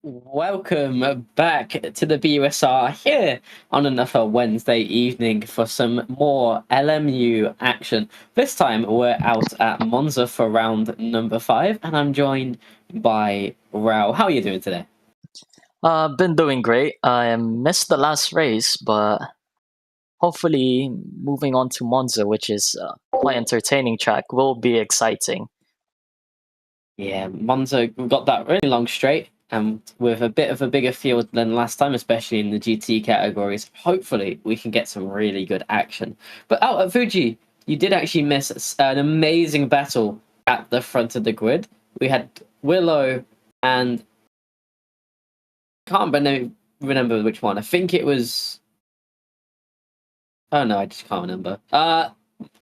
Welcome back to the BUSR here on another Wednesday evening for some more LMU action. This time we're out at Monza for round number 5, and I'm joined by Rao. How are you doing today? Been doing great. I missed the last race, but hopefully moving on to Monza, which is quite entertaining track, will be exciting. Yeah, Monza, we've got that really long straight, and with a bit of a bigger field than last time, especially in the GT categories. Hopefully, we can get some really good action. But out at Fuji, you did actually miss an amazing battle at the front of the grid. We had Willow and can't remember which one. I think it was. Oh no, I just can't remember.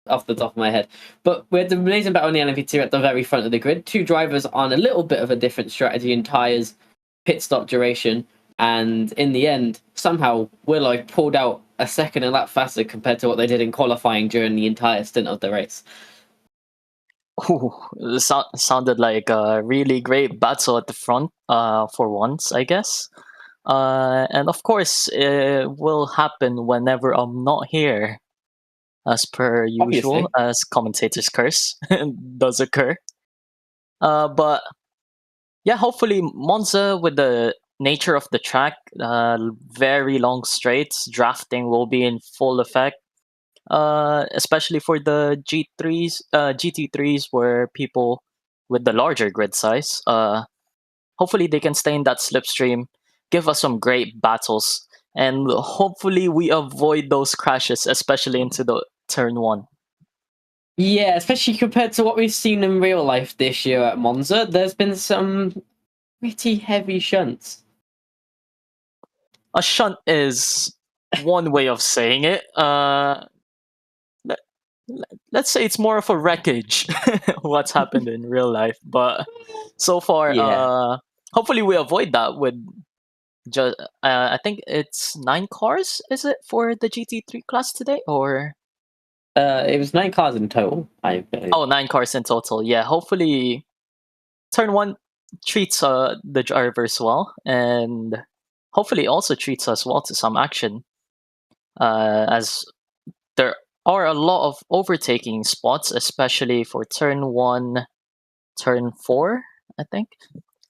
Off the top of my head. But we had the amazing battle in the LMP2 at the very front of the grid. Two drivers on a little bit of a different strategy in tyres, pit stop duration, and in the end, somehow Willow pulled out a second a lap faster compared to what they did in qualifying during the entire stint of the race. Ooh, sounded like a really great battle at the front for once, I guess. And of course, it will happen whenever I'm not here, as per usual, Obviously. as commentators curse does occur. But yeah, hopefully Monza, with the nature of the track, very long straights, drafting will be in full effect. Especially for the G3s, GT3s, where people with the larger grid size, hopefully they can stay in that slipstream, give us some great battles, and hopefully we avoid those crashes, especially into the turn one. Yeah, especially compared to what we've seen in real life this year at Monza, there's been some pretty heavy shunts. A shunt is one way of saying it. Let, let's say it's more of a wreckage what's happened in real life, but so far, Yeah. hopefully we avoid that with just I think it's 9 cars, is it, for the GT3 class today, or It was 9 cars in total, I believe. 9 cars in total? Yeah, hopefully turn one treats the drivers well, and hopefully also treats us well to some action, as there are a lot of overtaking spots, especially for turn one, turn four, I think.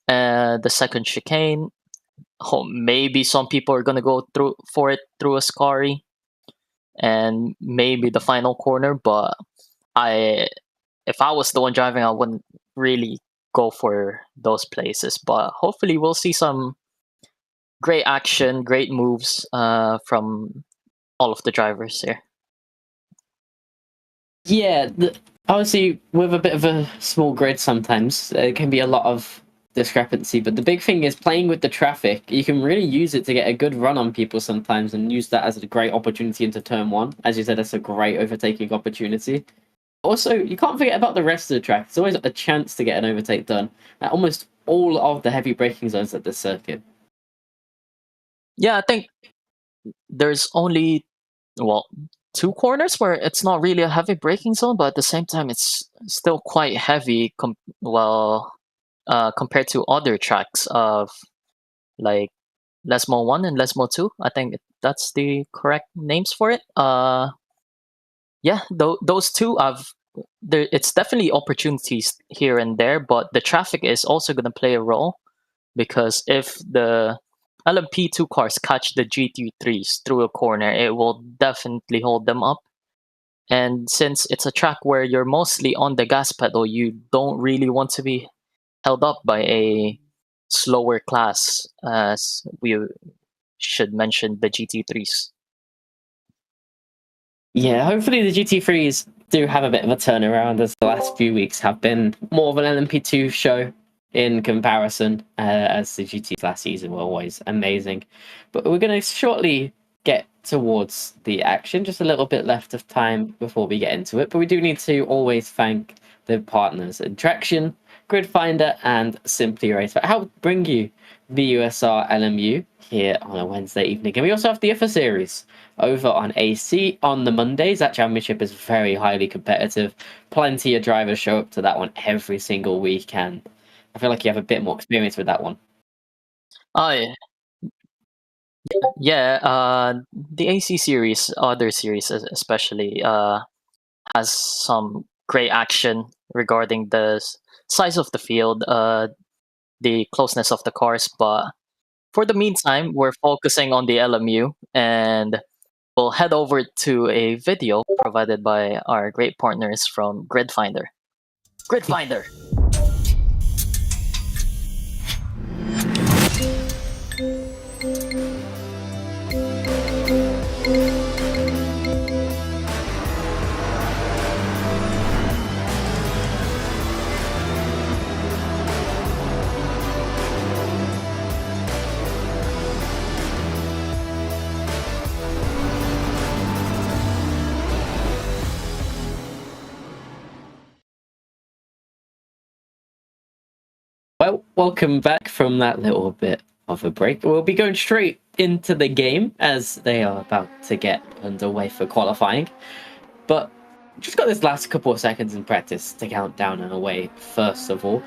The second chicane. Maybe some people are gonna go through for it through a Scary, and maybe the final corner. But if I was the one driving, I wouldn't really go for those places. But hopefully, we'll see some great action, great moves from all of the drivers here. Yeah, obviously, with a bit of a small grid, sometimes there can be a lot of discrepancy. But the big thing is playing with the traffic. You can really use it to get a good run on people sometimes, and use that as a great opportunity into turn one. As you said, that's a great overtaking opportunity. Also, you can't forget about the rest of the track. It's always a chance to get an overtake done at almost all of the heavy braking zones at this circuit. Yeah, I think there's only, well, 2 corners where it's not really a heavy braking zone, but at the same time, it's still quite heavy. Compared to other tracks of, like, Lesmo 1 and Lesmo 2. I think that's the correct names for it. Yeah, those two it's definitely opportunities here and there, but the traffic is also going to play a role, because if the LMP2 cars catch the GT3s through a corner, it will definitely hold them up. And since it's a track where you're mostly on the gas pedal, you don't really want to be held up by a slower class, as we should mention the GT3s. Yeah, hopefully the GT3s do have a bit of a turnaround, as the last few weeks have been more of an LMP2 show in comparison, as the GT last season were always amazing. But we're going to shortly get towards the action, just a little bit left of time before we get into it. But we do need to always thank the partners in Traction, Grid Finder, and Simply Race for help bring you the USR LMU here on a Wednesday evening. And we also have the IFA series over on AC on the Mondays. That championship is very highly competitive. Plenty of drivers show up to that one every single weekend. I feel like you have a bit more experience with that one. Oh yeah, yeah. The AC series, other series especially, has some great action regarding the size of the field, the closeness of the cars. But for the meantime, we're focusing on the LMU, and we'll head over to a video provided by our great partners from Grid Finder. Grid Finder. Well, welcome back from that little bit of a break. We'll be going straight into the game as they are about to get underway for qualifying. But just got this last couple of seconds in practice to count down and away, first of all.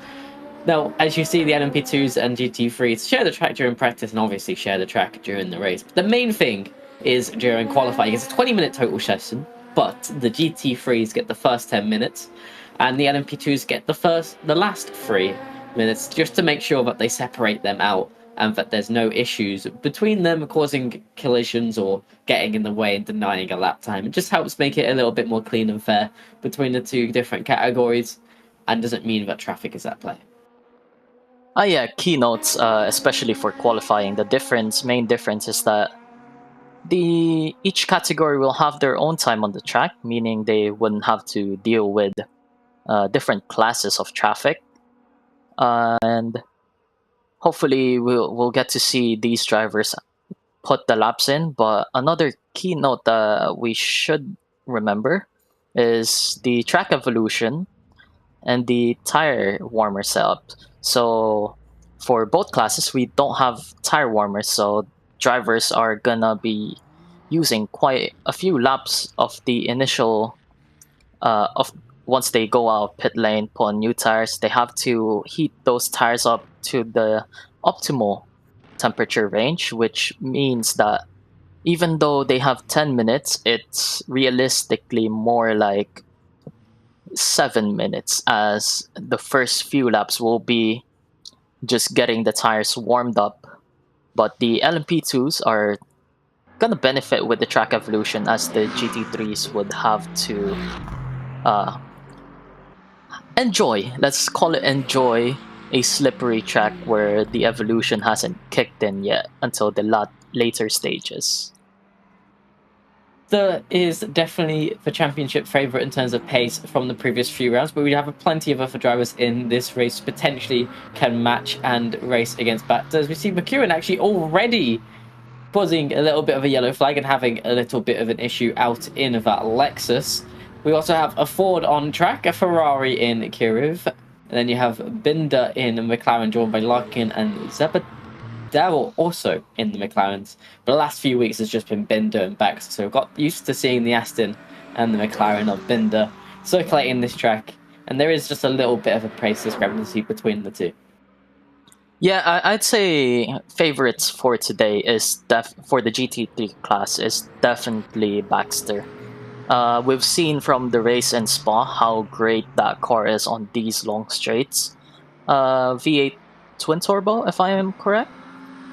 Now, as you see, the LMP2s and GT3s share the track during practice and obviously share the track during the race. But the main thing is during qualifying. It's a 20-minute total session, but the GT3s get the first 10 minutes and the LMP2s get the last 3 minutes, just to make sure that they separate them out and that there's no issues between them causing collisions or getting in the way and denying a lap time. It just helps make it a little bit more clean and fair between the two different categories and doesn't mean that traffic is at play. Yeah, keynotes, especially for qualifying. The main difference is that each category will have their own time on the track, meaning they wouldn't have to deal with different classes of traffic. And hopefully we'll get to see these drivers put the laps in. But another keynote that we should remember is the track evolution and the tire warmer setup. So for both classes, we don't have tire warmers, so drivers are gonna be using quite a few laps of the initial of once they go out pit lane, put on new tires. They have to heat those tires up to the optimal temperature range, which means that even though they have 10 minutes, it's realistically more like 7 minutes, as the first few laps will be just getting the tires warmed up. But the LMP2s are gonna benefit with the track evolution, as the GT3s would have to let's call it enjoy, a slippery track where the evolution hasn't kicked in yet until the later stages. There is definitely the championship favourite in terms of pace from the previous few rounds, but we have plenty of other drivers in this race potentially can match and race against Batt. As we see McEwen actually already buzzing a little bit of a yellow flag and having a little bit of an issue out in that Lexus. We also have a Ford on track, a Ferrari in Kirov, and then you have Binder in McLaren, drawn by Larkin, and Zebedell also in the McLarens. But the last few weeks has just been Binder and Bax, so we've got used to seeing the Aston and the McLaren of Binder circulating this track, and there is just a little bit of a pace discrepancy between the two. Yeah, I'd say favorites for today is for the GT3 class is definitely Baxter. We've seen from the race in Spa how great that car is on these long straights. V8 twin turbo, if I am correct.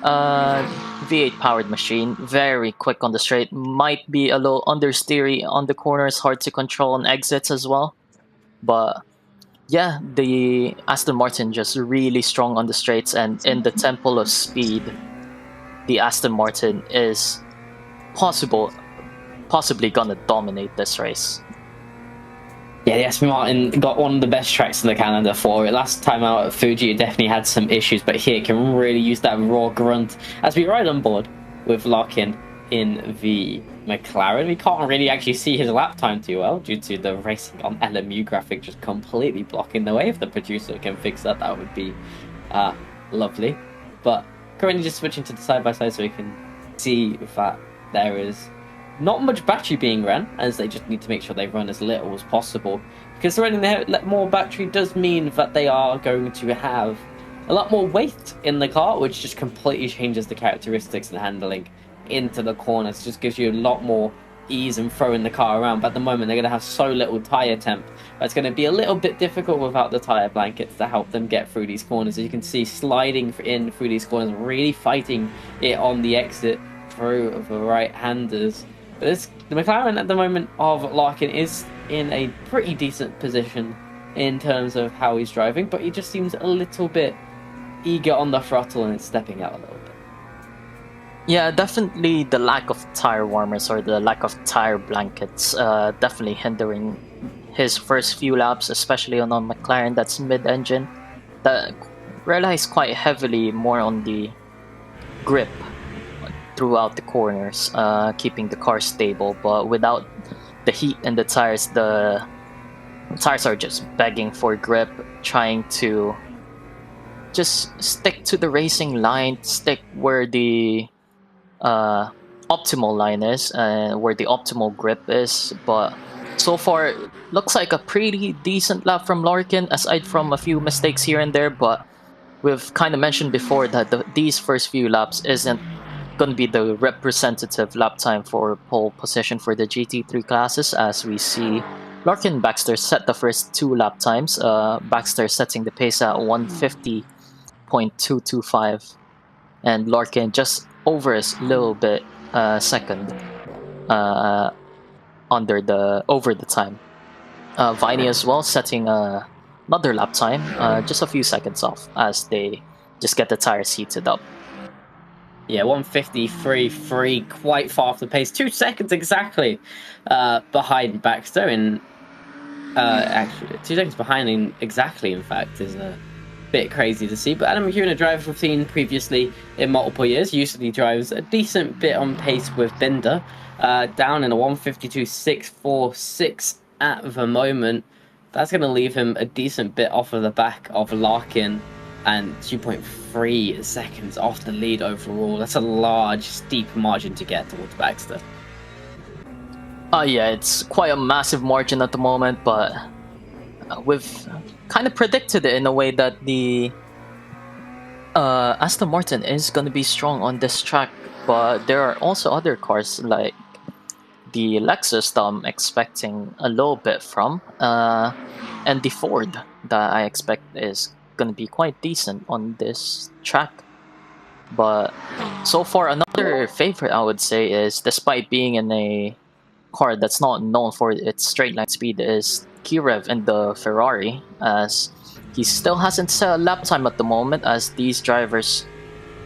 V8 powered machine, very quick on the straight. Might be a little understeery on the corners, hard to control on exits as well. But yeah, the Aston Martin just really strong on the straights, and in the temple of speed, the Aston Martin is possibly gonna dominate this race. Yeah, the Aston Martin got one of the best tracks in the calendar for it. Last time out at Fuji, it definitely had some issues, but here it can really use that raw grunt. As we ride on board with Larkin in the McLaren, we can't really actually see his lap time too well due to the racing on LMU graphic just completely blocking the way. If the producer can fix that, that would be lovely. But currently just switching to the side-by-side so we can see that there is not much battery being run, as they just need to make sure they run as little as possible. Because running more battery does mean that they are going to have a lot more weight in the car, which just completely changes the characteristics and handling into the corners. Just gives you a lot more ease and throwing the car around. But at the moment, they're going to have so little tyre temp. It's going to be a little bit difficult without the tyre blankets to help them get through these corners. As you can see, sliding in through these corners, really fighting it on the exit through the right-handers. But the McLaren at the moment of Larkin is in a pretty decent position in terms of how he's driving, but he just seems a little bit eager on the throttle and stepping out a little bit. Yeah, definitely the lack of tire warmers or the lack of tire blankets definitely hindering his first few laps, especially on a McLaren that's mid-engine that relies quite heavily more on the grip throughout the corners, keeping the car stable. But without the heat in the tires are just begging for grip, trying to just stick to the racing line, stick where the optimal line is and where the optimal grip is. But so far, it looks like a pretty decent lap from Larkin, aside from a few mistakes here and there. But we've kind of mentioned before that these first few laps isn't going to be the representative lap time for pole position for the GT3 classes, as we see Larkin and Baxter set the first 2 lap times. Baxter setting the pace at 150.225, and Larkin just over a little bit second over the time. Viney as well setting another lap time, just a few seconds off as they just get the tires heated up. Yeah, 153.3, quite far off the pace. 2 seconds exactly behind Baxter. And actually, 2 seconds behind him exactly, in fact, is a bit crazy to see. But Adam McEwen, a driver we've seen previously in multiple years, usually drives a decent bit on pace with Binder. Down in a 152.646 at the moment. That's going to leave him a decent bit off of the back of Larkin and 2.3 seconds off the lead overall. That's a large, steep margin to get towards Baxter. Yeah, it's quite a massive margin at the moment, but we've kind of predicted it in a way that the Aston Martin is going to be strong on this track, but there are also other cars like the Lexus that I'm expecting a little bit from, and the Ford that I expect is going to be quite decent on this track. But so far, another favorite I would say is, despite being in a car that's not known for its straight line speed, is Kirev in the Ferrari, as he still hasn't set a lap time at the moment as these drivers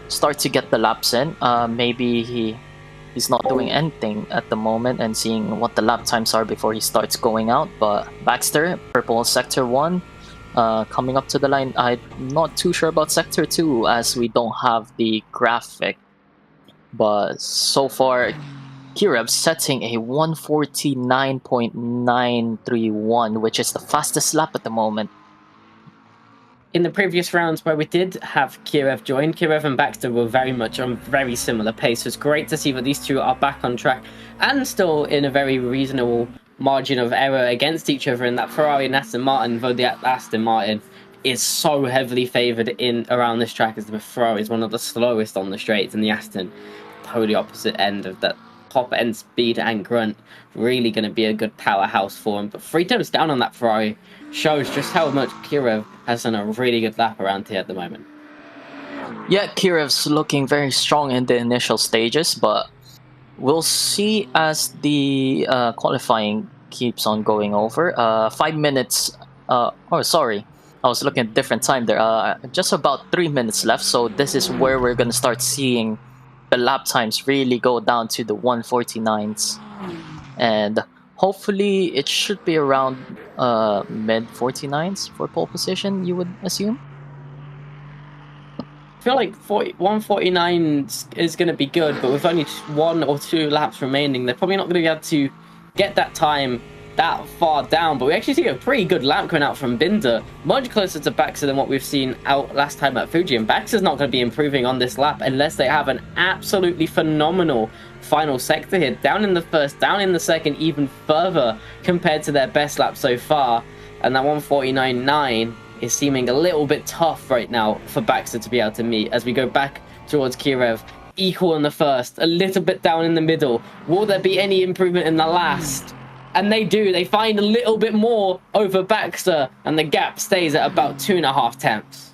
start to get the laps in. Maybe he's not doing anything at the moment and seeing what the lap times are before he starts going out. But Baxter, purple sector 1, coming up to the line. I'm not too sure about sector 2 as we don't have the graphic, but so far Kirev setting a 149.931, which is the fastest lap at the moment. In the previous rounds where we did have Kirev join, Kirev and Baxter were very much on very similar pace. So it's great to see that these two are back on track and still in a very reasonable margin of error against each other in that Ferrari and Aston Martin, though the Aston Martin is so heavily favoured in around this track, as the Ferrari is one of the slowest on the straights, and the Aston totally opposite end of that top end speed and grunt. Really going to be a good powerhouse for him. But 3 times down on that Ferrari shows just how much Kirev has done a really good lap around here at the moment. Yeah, Kirev's looking very strong in the initial stages, but we'll see as the qualifying keeps on going over. 5 minutes. Oh, sorry. I was looking at a different time there. Just about 3 minutes left. So this is where we're going to start seeing the lap times really go down to the 149s. And hopefully it should be around mid 49s for pole position, you would assume? I feel like 149 is going to be good, but with only 1 or 2 laps remaining, they're probably not going to be able to get that time that far down. But we actually see a pretty good lap coming out from Binder, much closer to Baxter than what we've seen out last time at Fuji. And Baxter's not going to be improving on this lap unless they have an absolutely phenomenal final sector here. Down in the first, down in the second, even further compared to their best lap so far. And that 149.9 is seeming a little bit tough right now for Baxter to be able to meet as we go back towards Kirev. Equal in the first, a little bit down in the middle. Will there be any improvement in the last? And they do. They find a little bit more over Baxter, and the gap stays at about 2.5 tenths.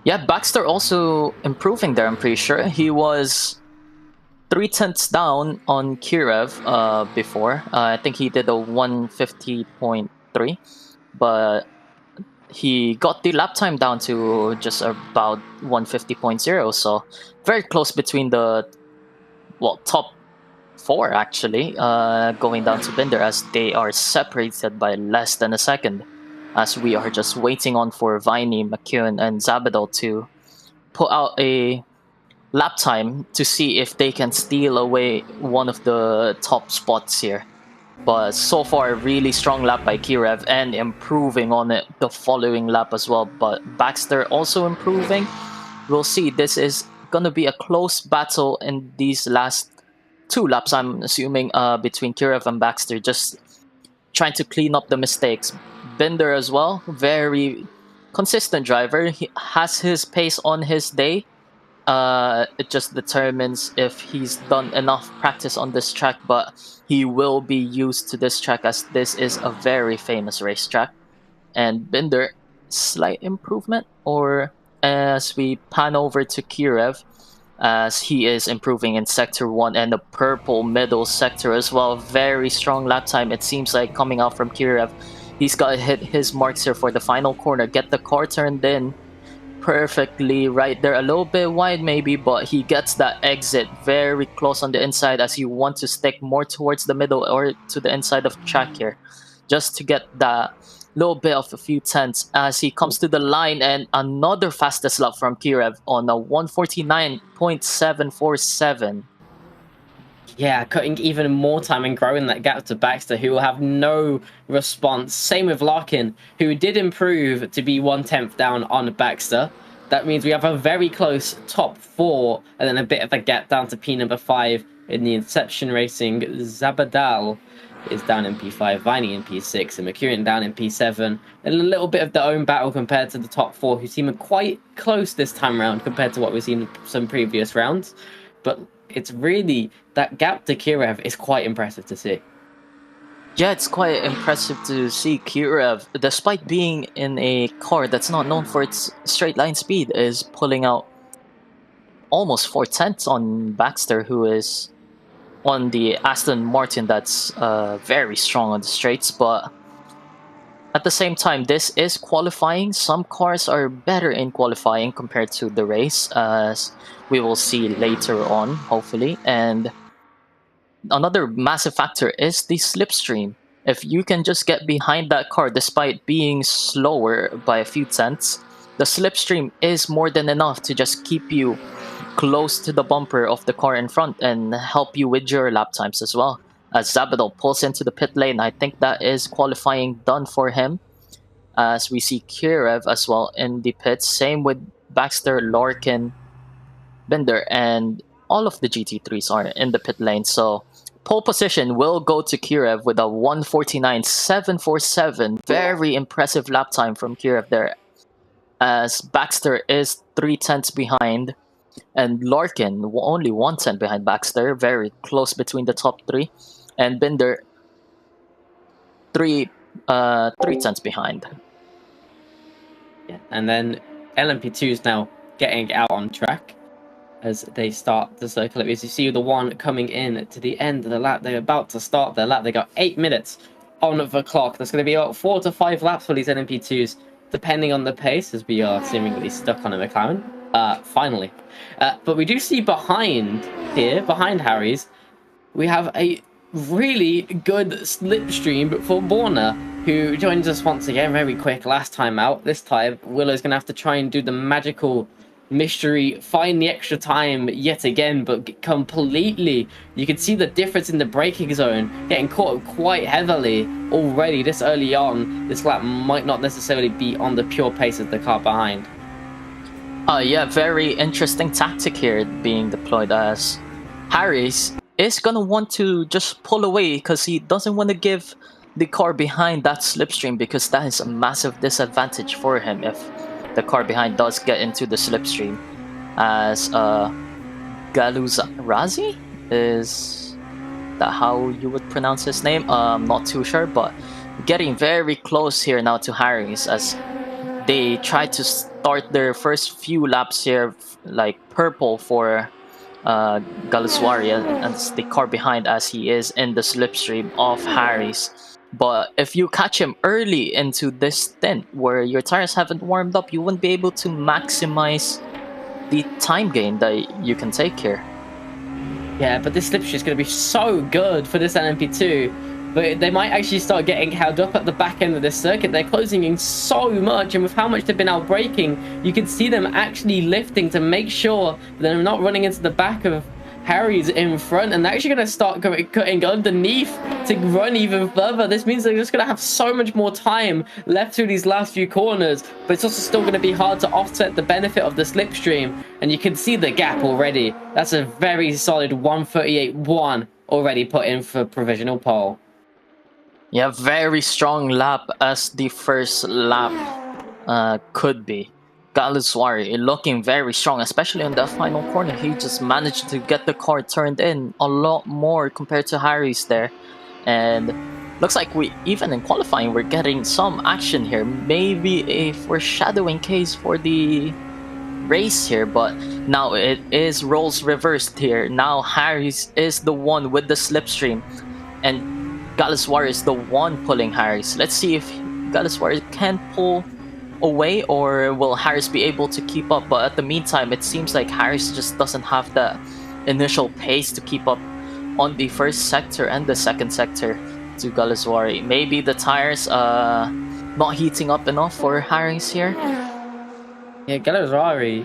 Yeah, Baxter also improving there, I'm pretty sure. He was 3 tenths down on Kirev before. I think he did a 150.3, but he got the lap time down to just about 150.0, so very close between the top 4 actually, going down to Binder, as they are separated by less than a second, as we are just waiting on for Viney, McEwen, and Zabadol to put out a lap time to see if they can steal away one of the top spots here. But so far, really strong lap by Kirev and improving on it the following lap as well. But Baxter also improving. We'll see. This is going to be a close battle in these last 2 laps, I'm assuming, between Kirev and Baxter. Just trying to clean up the mistakes. Binder as well. Very consistent driver. He has his pace on his day. It just determines if he's done enough practice on this track, but he will be used to this track as this is a very famous racetrack. And Binder, slight improvement, or as we pan over to Kirev, as he is improving in Sector 1 and the purple middle sector as well. Very strong lap time, it seems like, coming out from Kirev. He's got to hit his marks here for the final corner, get the car turned in perfectly right there, a little bit wide maybe, but he gets that exit very close on the inside as you want to stick more towards the middle or to the inside of the track here, just to get that little bit of a few tenths as he comes to the line. And another fastest lap from Kirev on a 149.747. Yeah, cutting even more time and growing that gap to Baxter, who will have no response. Same with Larkin, who did improve to be 1/10 down on Baxter. That means we have a very close top 4, and then a bit of a gap down to P number 5 in the Inception Racing. Zabadal is down in P5, Viney in P6, and McEwen down in P7. And a little bit of their own battle compared to the top 4, who seem quite close this time around compared to what we've seen in some previous rounds. But it's really, that gap to Kirev is quite impressive to see. Yeah, it's quite impressive to see Kirev, despite being in a car that's not known for its straight line speed, is pulling out almost 4 tenths on Baxter, who is on the Aston Martin that's very strong on the straights. But at the same time, this is qualifying. Some cars are better in qualifying compared to the race, as we will see later on, hopefully. And another massive factor is the slipstream. If you can just get behind that car despite being slower by a few tenths, the slipstream is more than enough to just keep you close to the bumper of the car in front and help you with your lap times as well. As Zabadol pulls into the pit lane, I think that is qualifying done for him. As we see Kirev as well in the pits. Same with Baxter, Larkin, Binder, and all of the GT3s are in the pit lane. So pole position will go to Kirev with a 149.747. Very impressive lap time from Kirev there, as Baxter is 3 tenths behind, and Larkin only 1 tenth behind Baxter. Very close between the top 3, and Binder 3 tenths behind. Yeah, and then LMP2 is now getting out on track as they start the circle. As you see the one coming in to the end of the lap, they're about to start their lap. They got 8 minutes on the clock. There's going to be about 4 to 5 laps for these LMP2s, depending on the pace, as we are seemingly stuck on a McLaren. Finally. But we do see behind Harry's, we have a really good slipstream for Borna, who joins us once again very quick last time out. This time, Willow's going to have to try and do the magical mystery, find the extra time yet again, but completely, you can see the difference in the braking zone, getting caught up quite heavily already this early on. This lap might not necessarily be on the pure pace of the car behind. Yeah, very interesting tactic here being deployed, as Harris is gonna want to just pull away because he doesn't want to give the car behind that slipstream, because that is a massive disadvantage for him if the car behind does get into the slipstream. As Galuzrazi, is that how you would pronounce his name? I'm not too sure, but getting very close here now to Harris as they try to start their first few laps here, like purple for Galuswari and the car behind, as he is in the slipstream of Harris. But if you catch him early into this stint where your tires haven't warmed up, you wouldn't be able to maximize the time gain that you can take here. Yeah, but this slipstream is going to be so good for this LMP2. But they might actually start getting held up at the back end of this circuit. They're closing in so much, and with how much they've been out braking, you can see them actually lifting to make sure they're not running into the back of Harry's in front, and they're actually going to start cutting underneath to run even further. This means they're just going to have so much more time left through these last few corners, but it's also still going to be hard to offset the benefit of the slipstream, and you can see the gap already. That's a very solid 1:38.1 already put in for provisional pole. Yeah, very strong lap as the first lap could be. Galuswari looking very strong, especially on that final corner. He just managed to get the car turned in a lot more compared to Harry's there. And looks like even in qualifying, we're getting some action here. Maybe a foreshadowing case for the race here, but now it is roles reversed here. Now Harry's is the one with the slipstream, and Galuswari is the one pulling Harry's. Let's see if Galuswari can pull away, or will Harris be able to keep up? But at the meantime, it seems like Harris just doesn't have the initial pace to keep up on the first sector and the second sector to Galuswari. Maybe the tires not heating up enough for Harris here. Yeah, Galuswari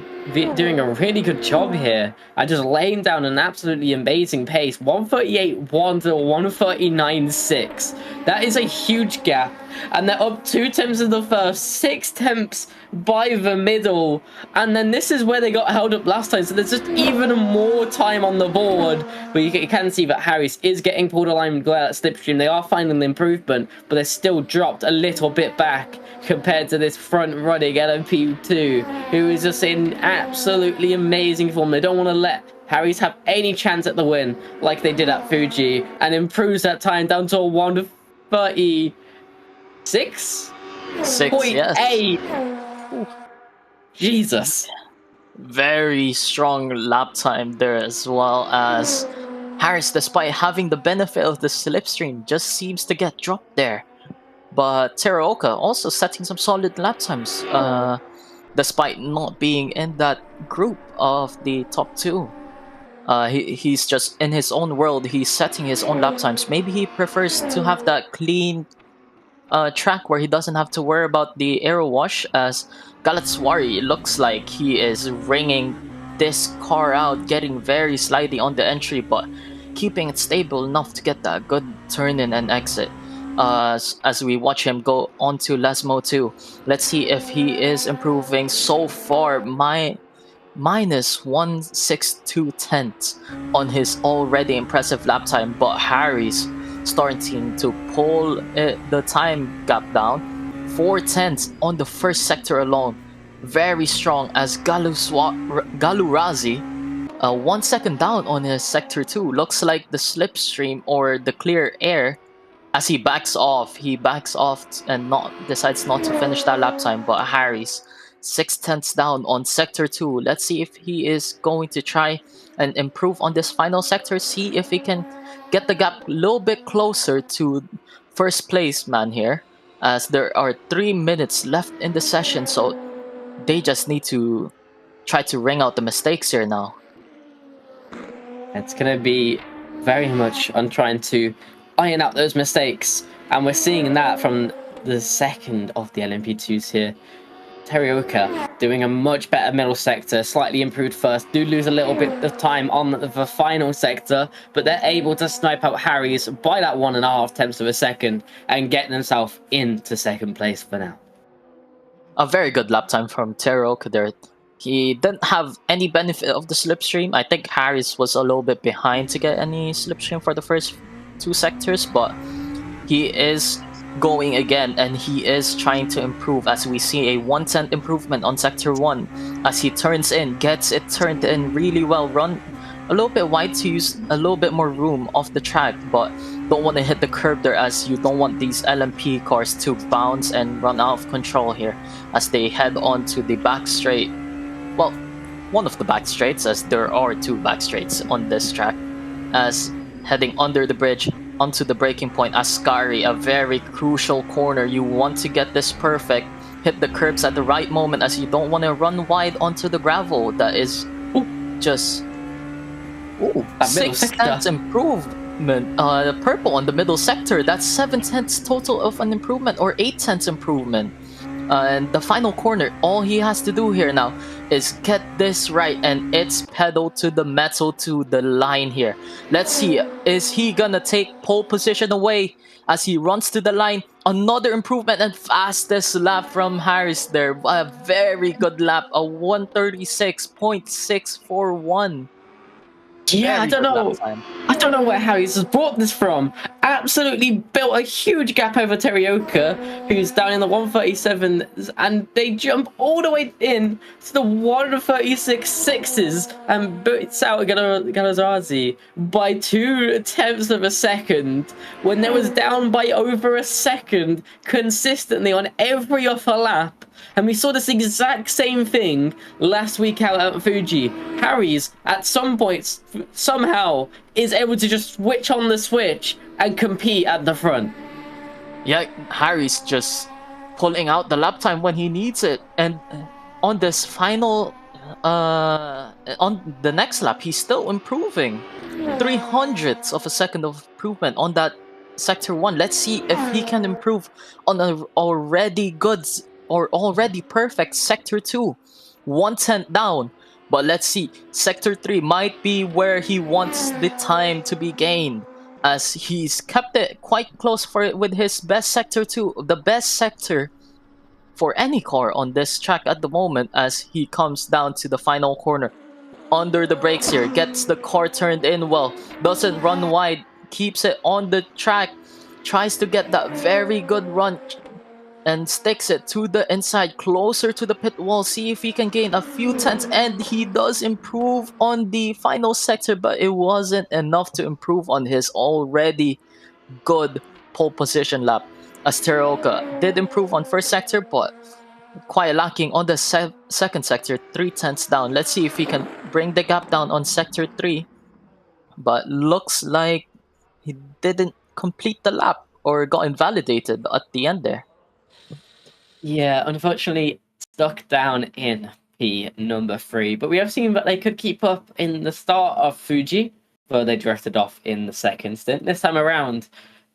doing a really good job here. Just laying down an absolutely amazing pace. 1:38.1 to 1:39.6. That is a huge gap. And they're up 2 tenths in the first, 6 tenths by the middle. And then this is where they got held up last time. So there's just even more time on the board. But you can see that Harris is getting pulled alignment at slipstream. They are finding the improvement, but they're still dropped a little bit back compared to this front-running LMP2, who is just in absolutely amazing form. They don't want to let Harry's have any chance at the win like they did at Fuji, and improves that time down to a 1:36? 6.8. Yes. Jesus. Very strong lap time there, as well as Harris, despite having the benefit of the slipstream, just seems to get dropped there. But Teruoka also setting some solid lap times, despite not being in that group of the top 2. He's just in his own world. He's setting his own lap times. Maybe he prefers to have that clean track where he doesn't have to worry about the aero wash, as Galuswari looks like he is ringing this car out, getting very slidey on the entry, but keeping it stable enough to get that good turn in and exit. As we watch him go on to LMU 2. Let's see if he is improving. So far, minus 1.62 tenths on his already impressive lap time, but Harry's starting to pull the time gap down. 4 tenths on the first sector alone. Very strong, as Galurazi 1 second down on his sector 2. Looks like the slipstream or the clear air. As he backs off and decides not to finish that lap time. But Harry's 6 tenths down on sector 2. Let's see if he is going to try and improve on this final sector. See if he can get the gap a little bit closer to first place man here, as there are 3 minutes left in the session. So they just need to try to wring out the mistakes here now. It's going to be very much on trying to iron out those mistakes, and we're seeing that from the second of the LMP2s here. Teruoka doing a much better middle sector, slightly improved first, do lose a little bit of time on the final sector, but they're able to snipe out Harry's by that 1.5 tenths of a second and get themselves into second place for now. A very good lap time from Teruoka there. He didn't have any benefit of the slipstream. I think Harry's was a little bit behind to get any slipstream for the first 2 sectors, but he is going again, and he is trying to improve, as we see a 1/10 improvement on Sector 1 as he turns in, gets it turned in really well, run a little bit wide to use a little bit more room off the track, but don't want to hit the curb there, as you don't want these LMP cars to bounce and run out of control here as they head on to the back straight. Well, one of the back straights, as there are two back straights on this track, as heading under the bridge onto the braking point. Ascari, a very crucial corner. You want to get this perfect, hit the curbs at the right moment, as you don't want to run wide onto the gravel. That is just that 6/10 improvement. Purple on the middle sector. That's 7/10 total of an improvement, or 8/10 improvement. And the final corner, all he has to do here now is get this right, and it's pedal to the metal to the line here. Let's see, is he gonna take pole position away as he runs to the line? Another improvement and fastest lap from Harris there. A very good lap, a 1:36.641. Yeah, I don't know. I don't know where Harry's has brought this from. Absolutely built a huge gap over Terioka, who's down in the 1:37s, and they jump all the way in to the 1:36.6s and boots out Galazrazi by 0.2 of a second when they was down by over a second consistently on every offer lap. And we saw this exact same thing last week out at Fuji. Harry's, at some points, somehow, is able to just switch on the switch and compete at the front. Yeah, Harry's just pulling out the lap time when he needs it. And on this final, on the next lap, he's still improving. 0.03 of a second of improvement on that Sector 1. Let's see if he can improve on an already good or already perfect Sector 2. 1/10 down. But let's see, Sector 3 might be where he wants the time to be gained, as he's kept it quite close with his best Sector 2, the best sector for any car on this track at the moment, as he comes down to the final corner. Under the brakes here, gets the car turned in well, doesn't run wide, keeps it on the track, tries to get that very good run, and sticks it to the inside, closer to the pit wall. See if he can gain a few tenths, and he does improve on the final sector, but it wasn't enough to improve on his already good pole position lap. Asteroka did improve on first sector, but quite lacking on the second sector, 0.3 down. Let's see if he can bring the gap down on Sector 3, but looks like he didn't complete the lap or got invalidated at the end there. Yeah, unfortunately stuck down in P number 3, but we have seen that they could keep up in the start of Fuji, but they drifted off in the second stint. This time around,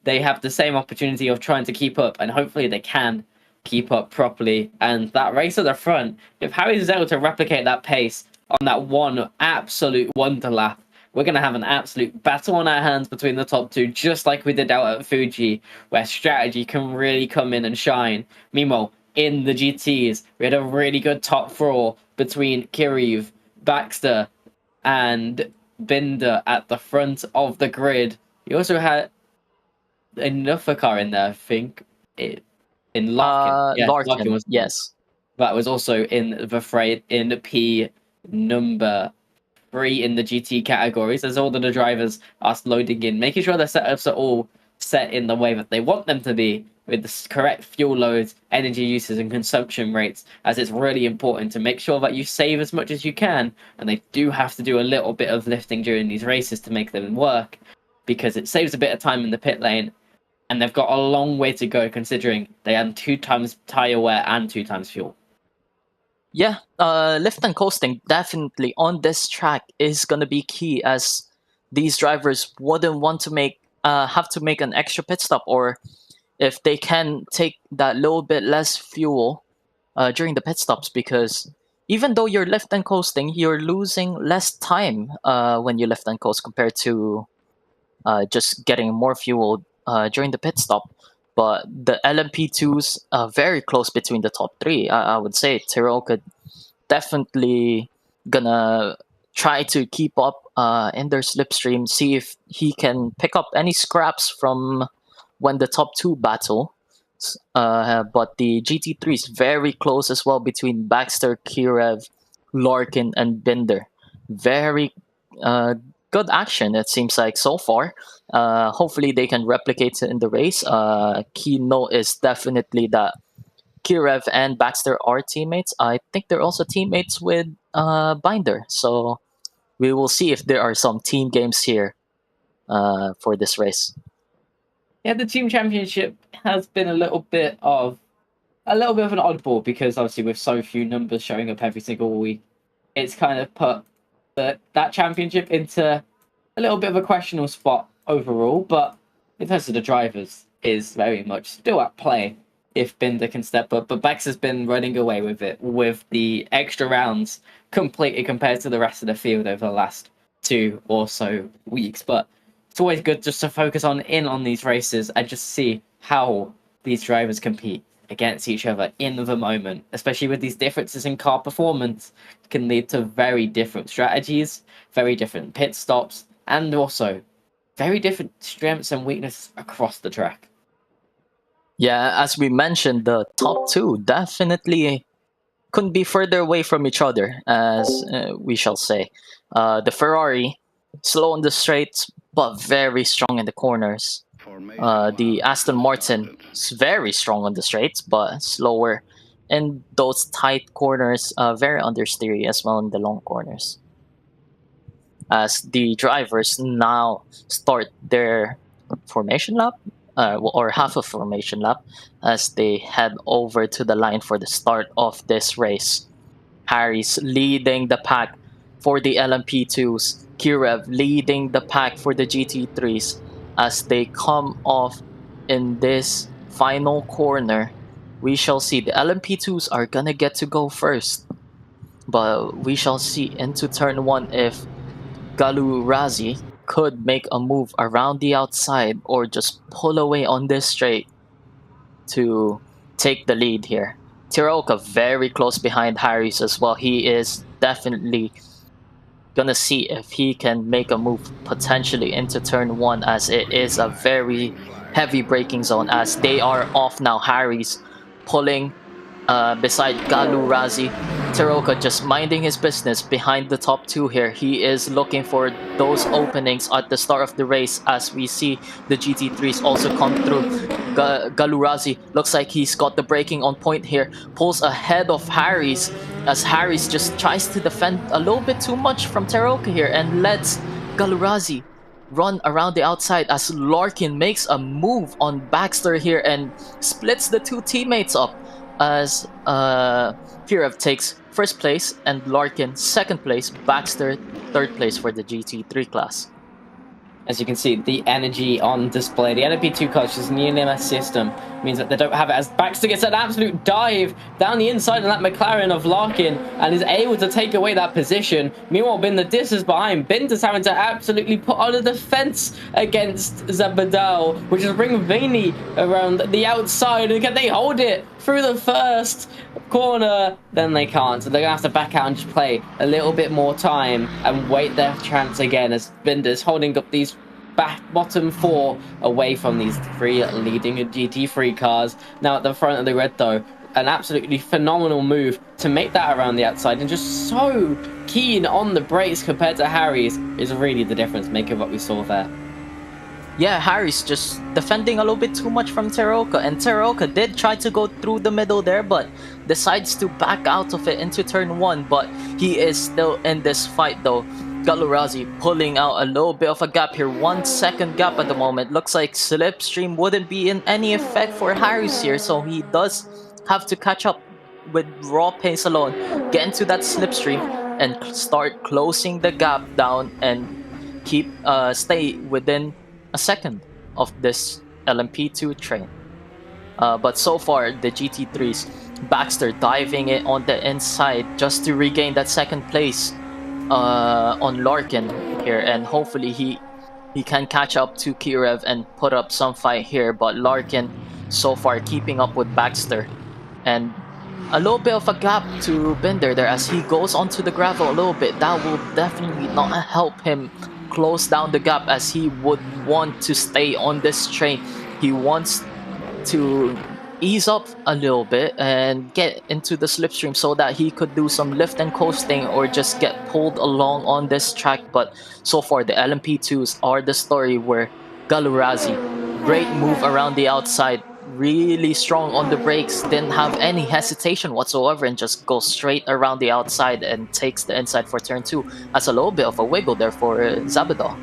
they have the same opportunity of trying to keep up, and hopefully they can keep up properly. And that race at the front, if Harry is able to replicate that pace on that one absolute wonder lap, we're going to have an absolute battle on our hands between the top two, just like we did out at Fuji, where strategy can really come in and shine. Meanwhile, in the GTs, we had a really good top four between Kiriv, Baxter, and Binder at the front of the grid. You also had another car in there, I think, in Larkin. Yeah, Larkin was, yes. That was also in the fray in P number 3 in the GT categories, as all of the drivers are loading in, making sure their setups are all set in the way that they want them to be, with the correct fuel loads, energy uses, and consumption rates, as it's really important to make sure that you save as much as you can, and they do have to do a little bit of lifting during these races to make them work, because it saves a bit of time in the pit lane, and they've got a long way to go considering they had 2 times tire wear and 2 times fuel. Yeah, lift and coasting definitely on this track is going to be key, as these drivers wouldn't want to have to make an extra pit stop, or if they can take that little bit less fuel during the pit stops, because even though you're lift and coasting, you're losing less time when you lift and coast compared to just getting more fuel during the pit stop. But the LMP2s are very close between the top 3. I would say Tyrrell could definitely gonna try to keep up in their slipstream, see if he can pick up any scraps from when the top two battle. But the GT3 is very close as well between Baxter, Kirev, Larkin, and Binder. Very good action, it seems like, so far. Hopefully they can replicate it in the race. Key note is definitely that Kirev and Baxter are teammates. I think they're also teammates with Binder. So we will see if there are some team games here for this race. Yeah, the team championship has been a little bit of an oddball because obviously with so few numbers showing up every single week, it's kind of put that championship into a little bit of a questionable spot overall. But in terms of the drivers, is very much still at play if Binder can step up. But Bex has been running away with it with the extra rounds completely compared to the rest of the field over the last 2 or so weeks. But it's always good just to focus on these races and just see how these drivers compete against each other in the moment, especially with these differences in car performance, can lead to very different strategies, very different pit stops, and also very different strengths and weaknesses across the track. Yeah, as we mentioned, the top two definitely couldn't be further away from each other, as we shall say. The Ferrari, slow on the straights, but very strong in the corners. The Aston Martin is very strong on the straights, but slower in those tight corners, very understeery as well in the long corners. As the drivers now start their formation lap, or half a formation lap, as they head over to the line for the start of this race. Harry's leading the pack for the LMP2s. Kirev leading the pack for the GT3s as they come off in this final corner. We shall see. The LMP2s are gonna get to go first, but we shall see into turn 1 if Galurazi could make a move around the outside or just pull away on this straight to take the lead here. Tiroka very close behind Harris as well. He is definitely gonna see if he can make a move potentially into turn 1, as it is a very heavy braking zone as they are off now. Harris pulling beside Galurazi. Tiroka just minding his business behind the top two here. He is looking for those openings at the start of the race as we see the GT3s also come through. Galurazi looks like he's got the braking on point here. Pulls ahead of Harris as Harris just tries to defend a little bit too much from Tiroka here and lets Galurazi run around the outside as Larkin makes a move on Baxter here and splits the two teammates up, as Kirev takes first place and Larkin second place, Baxter third place for the GT3 class. As you can see, the energy on display. The LMP2 culture's new NMS system means that they don't have it, as Baxter gets an absolute dive down the inside of that McLaren of Larkin and is able to take away that position. Meanwhile, Binder disses behind. Binder's having to absolutely put on a defense against Zabadal, which is bringing Vini around the outside. And can they hold it through the first corner? Then they can't. So they're going to have to back out and just play a little bit more time and wait their chance again, as Binder's holding up these bottom 4 away from these 3 leading GT3 cars. Now at the front of the red though, an absolutely phenomenal move to make that around the outside, and just so keen on the brakes compared to Harry's is really the difference maker what we saw there. Yeah, Harry's just defending a little bit too much from Tiroka, and Tiroka did try to go through the middle there, but decides to back out of it into turn 1, but he is still in this fight though. Galurazi pulling out a little bit of a gap here, 1 second gap at the moment. Looks like slipstream wouldn't be in any effect for Harris here, so he does have to catch up with raw pace alone, get into that slipstream and start closing the gap down and keep stay within a second of this LMP2 train. But so far, the GT3s, Baxter diving it on the inside just to regain that second place on Larkin here, and hopefully he can catch up to Kirev and put up some fight here. But Larkin so far keeping up with Baxter, and a little bit of a gap to Binder there as he goes onto the gravel a little bit. That will definitely not help him close down the gap, as he would want to stay on this train He wants to ease up a little bit and get into the slipstream so that he could do some lift and coasting or just get pulled along on this track. But so far, the LMP2s are the story where Galurazi, great move around the outside, really strong on the brakes, didn't have any hesitation whatsoever and just goes straight around the outside and takes the inside for turn 2. That's a little bit of a wiggle there for Zabadal.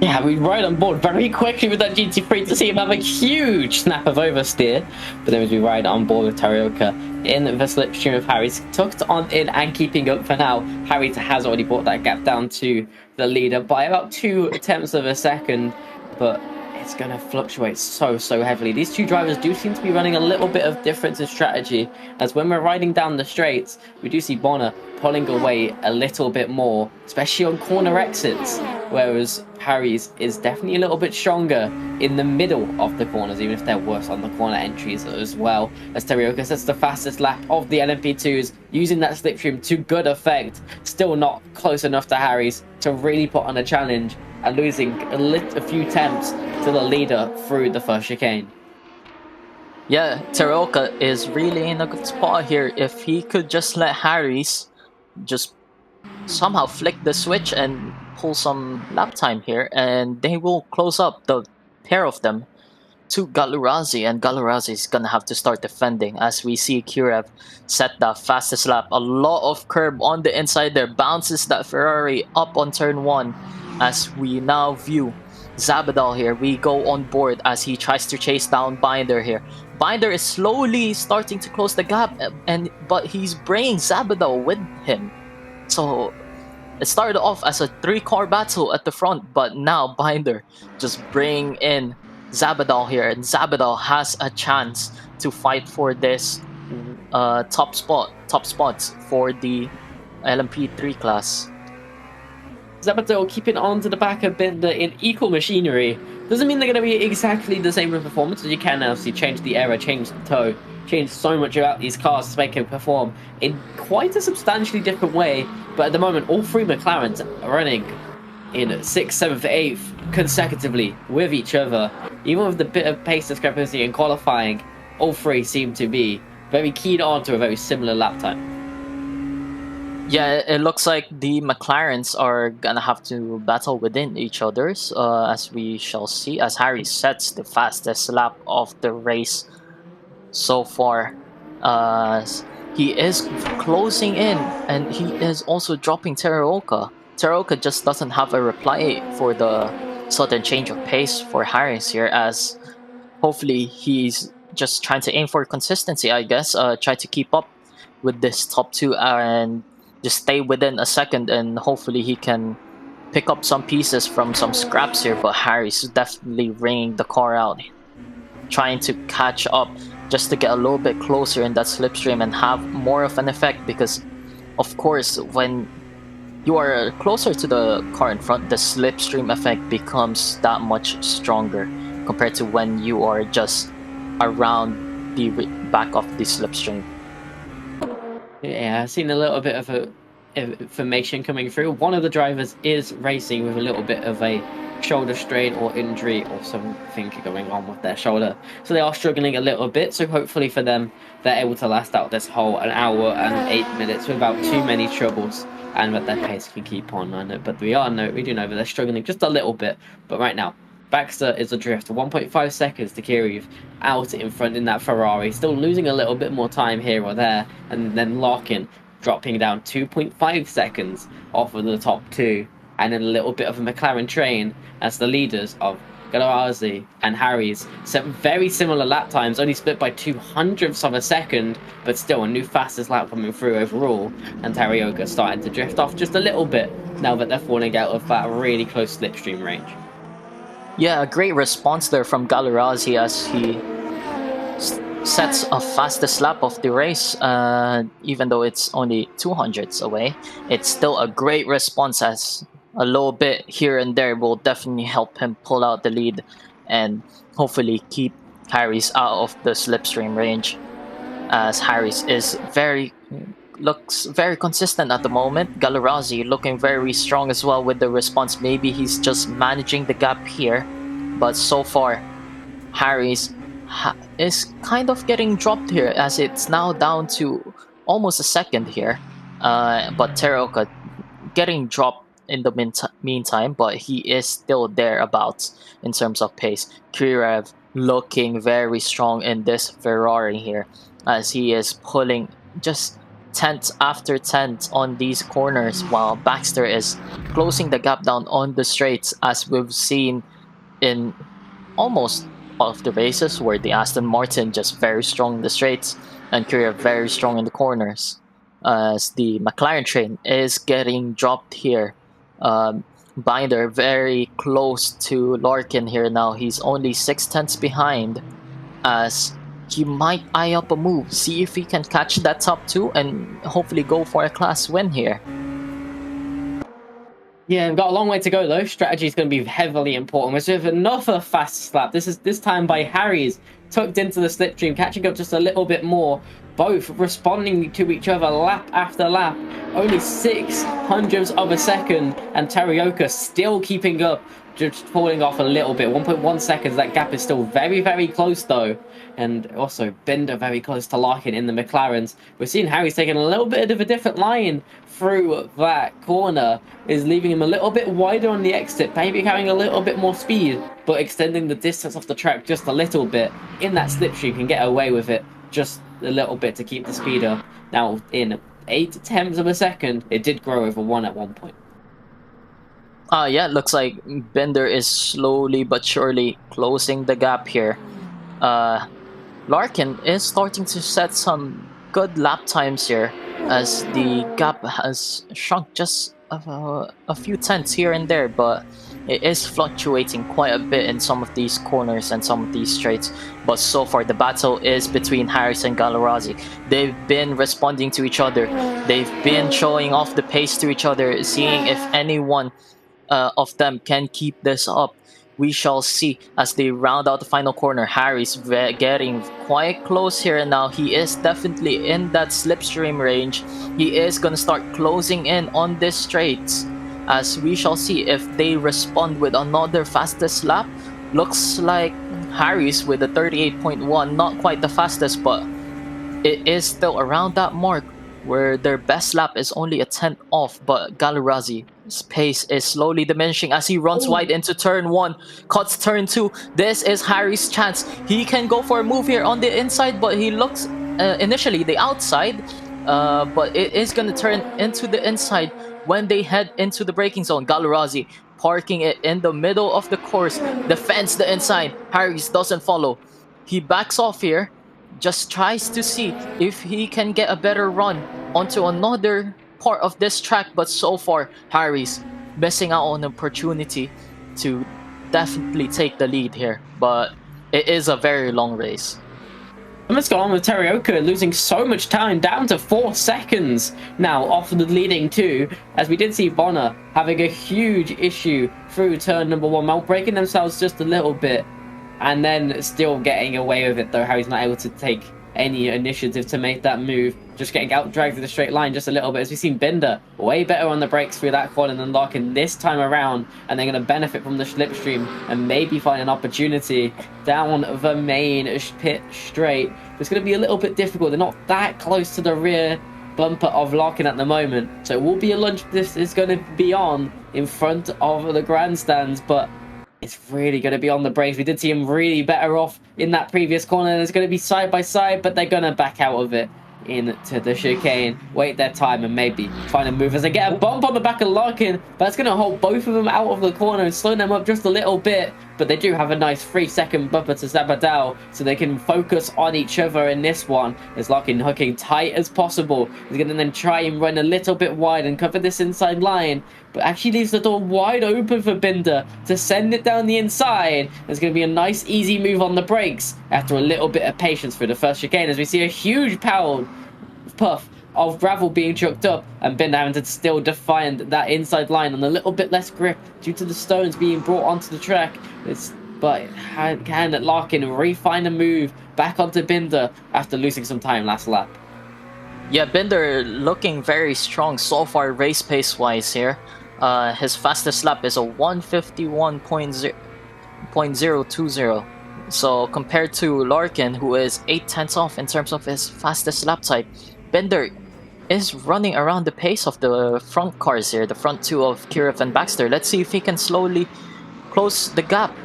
Yeah, we ride on board very quickly with that GT3 to see him have a huge snap of oversteer. But then as we ride on board with Tarioka in the slipstream of Harry's, tucked on in and keeping up for now. Harry has already brought that gap down to the leader by about 0.2 of a second. But it's going to fluctuate so heavily. These two drivers do seem to be running a little bit of difference in strategy, as when we're riding down the straights, we do see Bonner pulling away a little bit more, especially on corner exits, whereas Harry's is definitely a little bit stronger in the middle of the corners, even if they're worse on the corner entries as well. As Tarioka sets the fastest lap of the LMP2s, using that slipstream to good effect, still not close enough to Harry's to really put on a challenge, and losing a few tenths to the leader through the first chicane. Yeah, Tarioka is really in a good spot here. If he could just let Harry's just somehow flick the switch and pull some lap time here, and they will close up the pair of them to Galurazi, and Galurazi is gonna have to start defending as we see Kurev set the fastest lap. A lot of curb on the inside there, bounces that Ferrari up on turn 1 as we now view Zabadal here. We go on board as he tries to chase down Binder here. Binder is slowly starting to close the gap, but he's bringing Zabadal with him. So it started off as a 3-car battle at the front, but now Binder just bring in Zabadal here, and Zabadal has a chance to fight for this top spots for the LMP3 class. Zabadal keeping on to the back of Binder in equal machinery. Doesn't mean they're going to be exactly the same in performance, as you can obviously change the aero, change the toe, change so much about these cars to make them perform in quite a substantially different way. But at the moment, all three McLarens are running in 6th, 7th, 8th consecutively with each other. Even with the bit of pace discrepancy in qualifying, all three seem to be very keyed on to a very similar lap time. Yeah, it looks like the McLarens are gonna have to battle within each other's, as we shall see, as Harry sets the fastest lap of the race so far. He is closing in, and he is also dropping Teraoka. Teraoka just doesn't have a reply for the sudden change of pace for Harris here, as hopefully he's just trying to aim for consistency, I guess. Try to keep up with this top 2 and just stay within a second, and hopefully he can pick up some pieces from some scraps here. But Harry's definitely ringing the car out, trying to catch up just to get a little bit closer in that slipstream and have more of an effect, because of course when you are closer to the car in front, the slipstream effect becomes that much stronger compared to when you are just around the back of the slipstream. Yeah, I've seen a little bit of information coming through. One of the drivers is racing with a little bit of a shoulder strain or injury or something going on with their shoulder. So they are struggling a little bit. So hopefully for them, they're able to last out this whole 1 hour and 8 minutes without too many troubles, and that their pace can keep on it. But we do know that they're struggling just a little bit. But right now, Baxter is adrift, 1.5 seconds to Kiriev out in front in that Ferrari, still losing a little bit more time here or there, and then Larkin dropping down 2.5 seconds off of the top 2, and then a little bit of a McLaren train as the leaders of Galarazi and Harry's set very similar lap times, only split by 0.02 of a second, but still a new fastest lap coming through overall, and Tarioka starting to drift off just a little bit now that they're falling out of that really close slipstream range. Yeah, a great response there from Galarazi as he sets a fastest lap of the race, even though it's only 200ths away. It's still a great response, as a little bit here and there will definitely help him pull out the lead and hopefully keep Harris out of the slipstream range, as Harris looks very consistent at the moment. Galarazi looking very strong as well with the response. Maybe he's just managing the gap here, but so far Harry's is kind of getting dropped here, as it's now down to almost a second here. But Teroka getting dropped in the meantime, but he is still thereabouts in terms of pace. Kirev looking very strong in this Ferrari here, as he is pulling just tenth after tenth on these corners, while Baxter is closing the gap down on the straights, as we've seen in almost all of the races, where the Aston Martin just very strong in the straights and Kirev very strong in the corners. As the McLaren train is getting dropped here. Binder very close to Larkin here now. He's only 6/10 behind, as he might eye up a move, see if he can catch that top two and hopefully go for a class win here. Yeah, we've got a long way to go though. Strategy is going to be heavily important. We're with another fast slap. This time by Harry's, tucked into the slipstream, catching up just a little bit more. Both responding to each other lap after lap. Only 6/100ths of a second, and Terioka still keeping up, just falling off a little bit. 1.1 seconds. That gap is still very, very close though. And also Binder very close to Larkin in the McLarens. We're seeing Harry's taking a little bit of a different line through that corner, is leaving him a little bit wider on the exit, maybe having a little bit more speed, but extending the distance off the track just a little bit. In that slipstream, can get away with it just a little bit to keep the speed up. Now in 8/10ths of a second, it did grow over 1 at one point. Yeah, it looks like Bender is slowly but surely closing the gap here. Larkin is starting to set some good lap times here, as the gap has shrunk just a few tenths here and there, but it is fluctuating quite a bit in some of these corners and some of these straights. But so far, the battle is between Harris and Galarazi. They've been responding to each other. They've been showing off the pace to each other, seeing if anyone of them can keep this up. We shall see as they round out the final corner. Harry's getting quite close here and now. He is definitely in that slipstream range. He is going to start closing in on this straight, as we shall see if they respond with another fastest lap. Looks like Harry's with a 38.1, not quite the fastest, but it is still around that mark where their best lap is only a 10th off. But Galarazi's pace is slowly diminishing as he runs wide into turn 1, cuts turn 2. This is Harry's chance. He can go for a move here on the inside, but he looks initially the outside, but it is going to turn into the inside when they head into the braking zone. Galarazi parking it in the middle of the course, defends the inside. Harry's doesn't follow. He backs off here, just tries to see if he can get a better run onto another part of this track, but so far Harry's missing out on an opportunity to definitely take the lead here, but it is a very long race. And let's go on with Terioka losing so much time, down to 4 seconds now off the leading 2, as we did see Bonner having a huge issue through turn number 1, while breaking themselves just a little bit, and then still getting away with it though. Harry's not able to take any initiative to make that move, just getting out dragged through the straight line just a little bit, as we've seen Binder way better on the brakes through that corner than Larkin this time around, and they're going to benefit from the slipstream and maybe find an opportunity down the main pit straight. It's going to be a little bit difficult. They're not that close to the rear bumper of Larkin at the moment, so it will be a lunge this is going to be on in front of the grandstands, but it's really going to be on the brakes. We did see him really better off in that previous corner. It's going to be side by side, but they're going to back out of it into the chicane, wait their time, and maybe find a move as they get a bump on the back of Larkin. But that's going to hold both of them out of the corner and slow them up just a little bit. But they do have a nice 3-second bumper to Zabadao, so they can focus on each other in this one. As Larkin hooking tight as possible. He's going to then try and run a little bit wide and cover this inside line, but actually leaves the door wide open for Binder to send it down the inside. There's going to be a nice easy move on the brakes after a little bit of patience for the first chicane, as we see a huge puff of gravel being chucked up, and Binder having to still define that inside line on a little bit less grip due to the stones being brought onto the track. But can Larkin refine a move back onto Binder after losing some time last lap? Yeah, Binder looking very strong so far race pace wise here. His fastest lap is a 151.020, So compared to Larkin, who is 8 tenths off in terms of his fastest lap time, Bender is running around the pace of the front cars here, the front two of Kirif and Baxter. Let's see if he can slowly close the gap.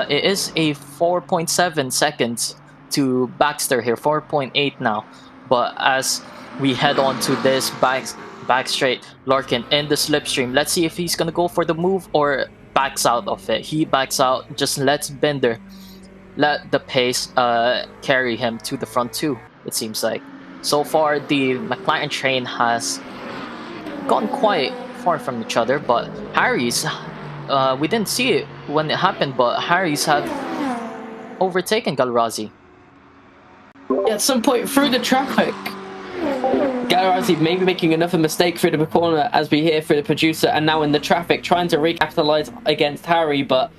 It is a 4.7 seconds to Baxter here, 4.8 now. But as we head on to this back straight, Larkin in the slipstream. Let's see if he's gonna go for the move or backs out of it. He backs out, just lets Bender let the pace carry him to the front two, it seems like. So far, the McLaren train has gone quite far from each other, but Harry's, we didn't see it when it happened, but Harry's have overtaken Galrazi. At some point through the traffic, Galrazi maybe making another mistake through the corner, as we hear through the producer, and now in the traffic trying to recapitalize against Harry, but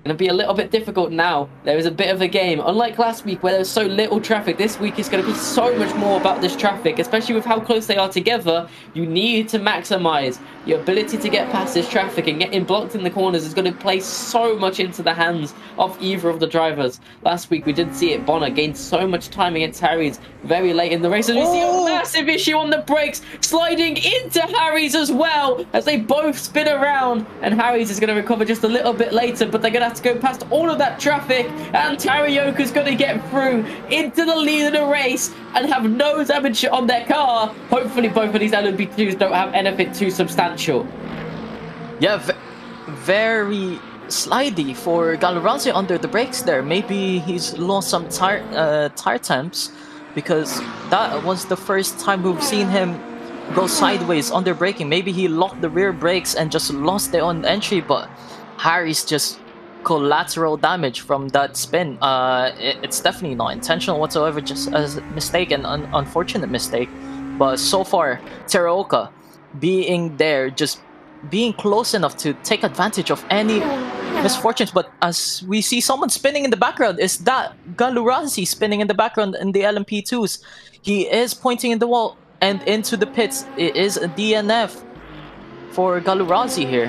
going to be a little bit difficult now. There is a bit of a game. Unlike last week where there was so little traffic, this week is going to be so much more about this traffic, especially with how close they are together. You need to maximize your ability to get past this traffic, and getting blocked in the corners is going to play so much into the hands of either of the drivers. Last week we did see it. Bonner gained so much time against Harry's very late in the race, and we see a massive issue on the brakes, sliding into Harry's as well, as they both spin around, and Harry's is going to recover just a little bit later, but they're going to have to go past all of that traffic, and Tarioka's going to get through into the lead of the race and have no damage on their car. Hopefully both of these LMP2s don't have anything too substantial. Yeah, very slidey for Galrazi under the brakes there. Maybe he's lost some tire temps, because that was the first time we've seen him go sideways under braking. Maybe he locked the rear brakes and just lost it on entry, but Harry's just collateral damage from that spin. It's definitely not intentional whatsoever, just a mistake, an unfortunate mistake. But so far, Teraoka being there, just being close enough to take advantage of any misfortunes. But as we see someone spinning in the background, is that Galurazi spinning in the background in the LMP2s? He is pointing in the wall and into the pits. It is a DNF for Galurazi here.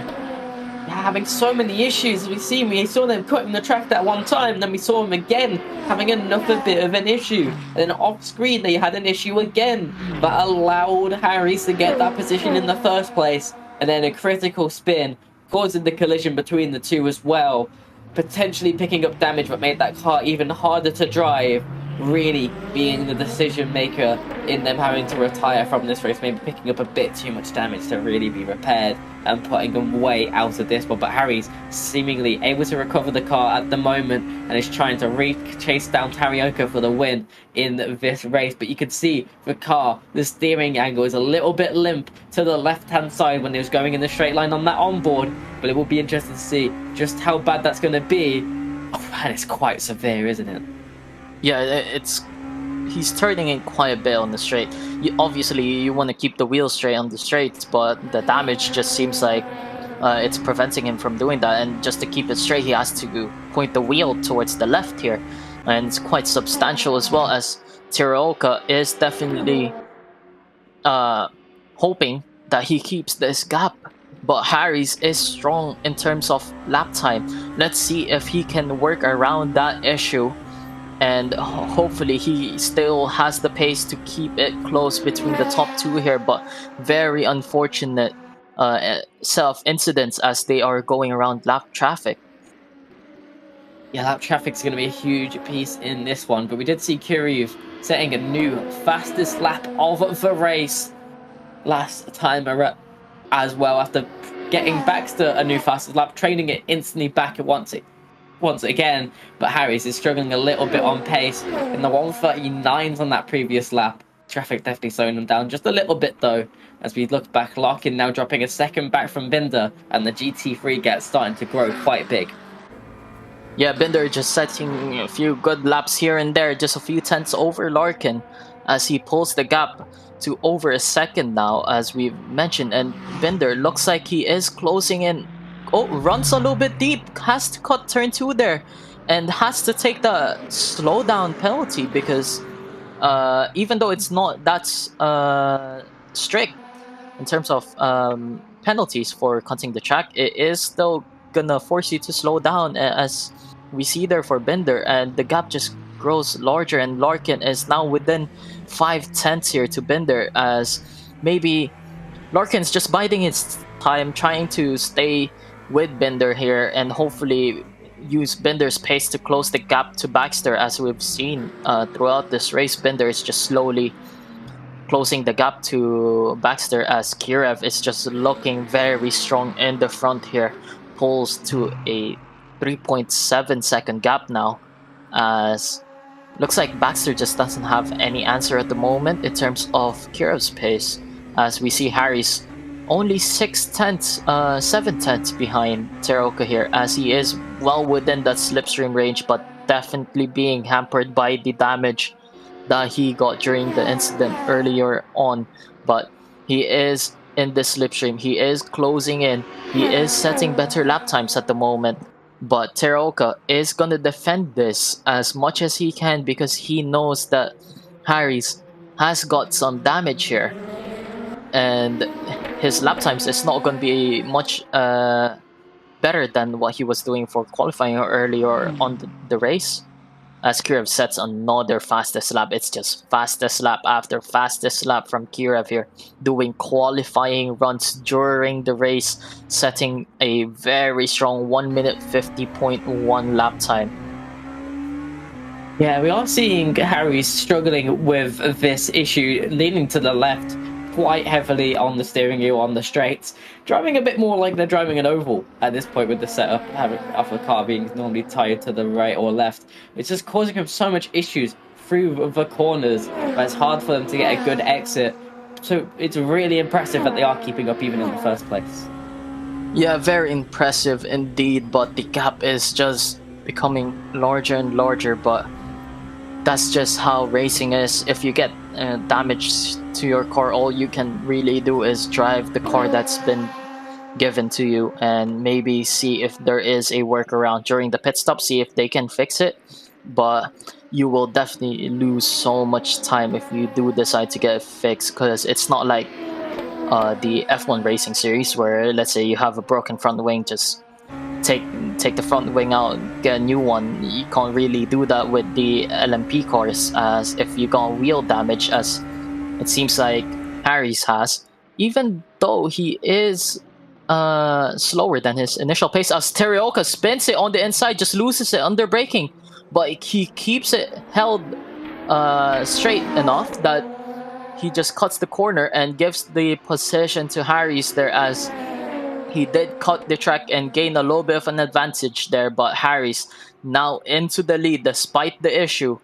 Having so many issues. We saw them cutting the track that one time, then we saw them again having another bit of an issue, and then off screen they had an issue again that allowed Harry's to get that position in the first place, and then a critical spin causing the collision between the two as well, potentially picking up damage, but made that car even harder to drive, really being the decision maker in them having to retire from this race, maybe picking up a bit too much damage to really be repaired and putting them way out of this one. But Harry's seemingly able to recover the car at the moment and is trying to chase down Tarioka for the win in this race. But you can see the car, the steering angle is a little bit limp to the left hand side when it was going in the straight line on that onboard, but it will be interesting to see just how bad that's going to be. Oh man, it's quite severe, isn't it? Yeah, he's turning in quite a bit on the straight. Obviously, you want to keep the wheel straight on the straight, but the damage just seems like it's preventing him from doing that. And just to keep it straight, he has to point the wheel towards the left here. And it's quite substantial, as well as Teraoka is definitely hoping that he keeps this gap. But Harry's is strong in terms of lap time. Let's see if he can work around that issue. And hopefully he still has the pace to keep it close between the top two here. But very unfortunate incidents as they are going around lap traffic. Yeah, lap traffic's going to be a huge piece in this one. But we did see Kiryu setting a new fastest lap of the race last time as well, after getting Baxter a new fastest lap, training it instantly back at once again. But Harry's is struggling a little bit on pace in the 139s on that previous lap. Traffic definitely slowing them down just a little bit though, as we look back. Larkin now dropping a second back from Binder, and the GT3 gets starting to grow quite big. Yeah, Binder just setting a few good laps here and there, just a few tenths over Larkin as he pulls the gap to over a second now, as we've mentioned. And Binder looks like he is closing in. Oh, runs a little bit deep, has to cut turn 2 there, and has to take the slowdown penalty, because even though it's not that strict in terms of penalties for cutting the track, it is still gonna force you to slow down, as we see there for Binder, and the gap just grows larger, and Larkin is now within 5/10 here to Binder, as maybe Larkin's just biding his time, trying to stay with Binder here and hopefully use Binder's pace to close the gap to Baxter. As we've seen throughout this race, Binder is just slowly closing the gap to Baxter, as Kirev is just looking very strong in the front here. Pulls to a 3.7 second gap now, as looks like Baxter just doesn't have any answer at the moment in terms of Kirev's pace, as we see Harry's only 7/10 behind Teroka here, as he is well within that slipstream range, but definitely being hampered by the damage that he got during the incident earlier on. But he is in the slipstream, he is closing in, he is setting better lap times at the moment. But Teroka is going to defend this as much as he can, because he knows that Harry's has got some damage here, and his lap times is not going to be much better than what he was doing for qualifying earlier on the race. As Kirev sets another fastest lap, it's just fastest lap after fastest lap from Kirev here, doing qualifying runs during the race, setting a very strong 1 minute 50.1 lap time. Yeah, we are seeing Harry struggling with this issue, leaning to the left quite heavily on the steering wheel on the straights, driving a bit more like they're driving an oval at this point with the setup of the car being normally tied to the right or left. It's just causing him so much issues through the corners, but it's hard for them to get a good exit. So it's really impressive that they are keeping up even in the first place. Yeah, very impressive indeed, but the gap is just becoming larger and larger, but that's just how racing is. If you get damage to your car, all you can really do is drive the car that's been given to you and maybe see if there is a workaround during the pit stop, see if they can fix it. But you will definitely lose so much time if you do decide to get it fixed, because it's not like the F1 racing series where, let's say, you have a broken front wing, just take the front wing out, get a new one. You can't really do that with the LMP cars, as if you got wheel damage, as it seems like Harry's has, even though he is slower than his initial pace, as Terioka spins it on the inside, just loses it under braking, but he keeps it held straight enough that he just cuts the corner and gives the position to Harry's there, as he did cut the track and gain a little bit of an advantage there. But Harry's now into the lead despite the issue.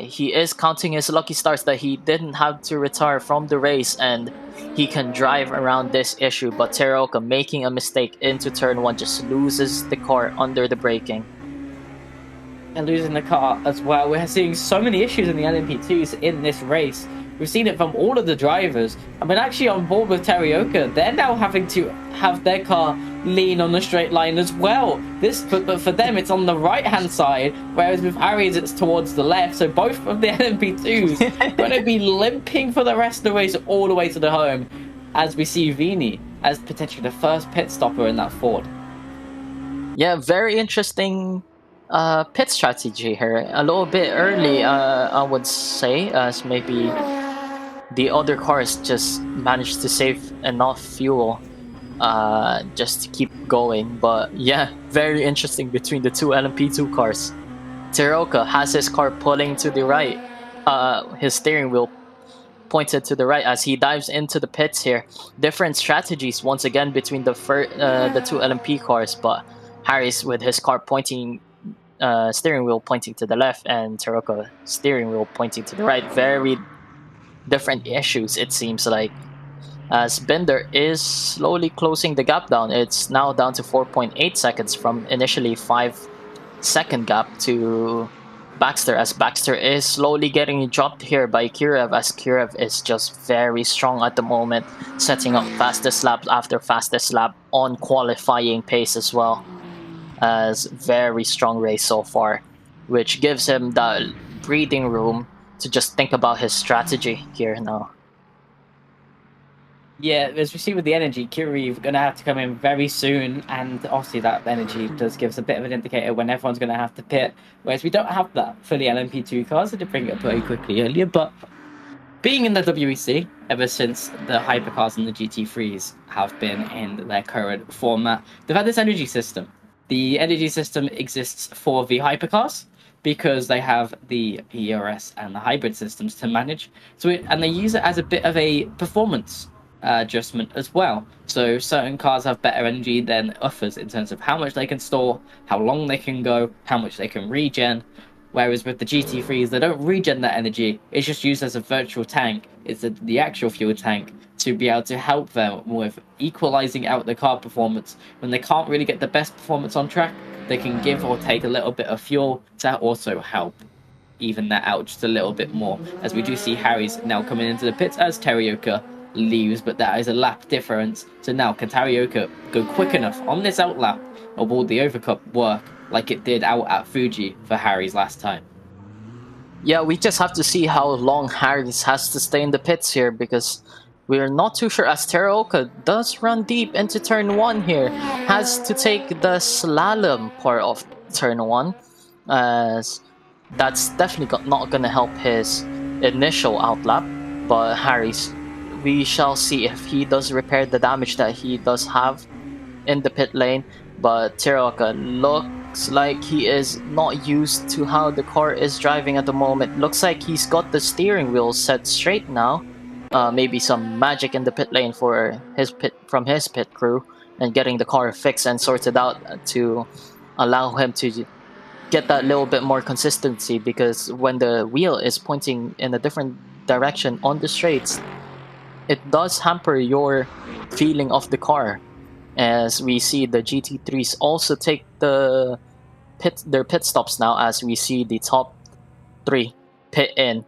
He is counting his lucky stars that he didn't have to retire from the race, and he can drive around this issue. But Teroka, making a mistake into turn 1, just loses the car under the braking. And losing the car as well. We're seeing so many issues in the LMP2s in this race. We've seen it from all of the drivers. I mean, actually on board with Terioka, they're now having to have their car lean on the straight line as well. But for them, it's on the right-hand side, whereas with Harry's, it's towards the left. So both of the LMP2s are going to be limping for the rest of the race all the way to the home, as we see Vini as potentially the first pit stopper in that Ford. Yeah, very interesting pit strategy here. A little bit early, I would say, as maybe the other cars just managed to save enough fuel just to keep going. But yeah, very interesting between the two LMP2 cars. Teroka has his car pulling to the right, his steering wheel pointed to the right as he dives into the pits here. Different strategies once again between the two LMP cars, but Harris with his car pointing, steering wheel pointing to the left, and Teroka steering wheel pointing to the right. Very different issues, it seems like, as Bender is slowly closing the gap down. It's now down to 4.8 seconds from initially 5-second gap to Baxter, as Baxter is slowly getting dropped here by Kirev, as Kirev is just very strong at the moment, setting up fastest lap after fastest lap on qualifying pace as well. As very strong race so far, which gives him that breathing room to just think about his strategy here now. Yeah, as we see with the energy, Curie going to have to come in very soon, and obviously that energy does give us a bit of an indicator when everyone's going to have to pit, whereas we don't have that for the LMP2 cars, so to bring it up very quickly earlier, but being in the WEC ever since the hypercars and the GT3s have been in their current format, they've had this energy system. The energy system exists for the hypercars because they have the ERS and the hybrid systems to manage. And they use it as a bit of a performance adjustment as well. So certain cars have better energy than others in terms of how much they can store, how long they can go, how much they can regen. Whereas with the GT3s, they don't regen that energy. It's just used as a virtual tank. It's the actual fuel tank to be able to help them with equalizing out the car performance. When they can't really get the best performance on track, they can give or take a little bit of fuel to also help even that out just a little bit more. As we do see Harry's now coming into the pits as Terioka leaves, but that is a lap difference. So now can Terioka go quick enough on this out lap, or will the overcut work like it did out at Fuji for Harry's last time? Yeah, we just have to see how long Harris has to stay in the pits here, because we're not too sure, as Teraoka does run deep into turn 1 here. Has to take the slalom part of turn 1, as that's definitely not going to help his initial outlap. But Harris, we shall see if he does repair the damage that he does have in the pit lane. But Teraoka looks like he is not used to how the car is driving at the moment. Looks like he's got the steering wheel set straight now. Maybe some magic in the pit lane for from his pit crew, and getting the car fixed and sorted out to allow him to get that little bit more consistency, because when the wheel is pointing in a different direction on the straights, it does hamper your feeling of the car. As we see the GT3s also take their pit stops now, as we see the top 3 pit in,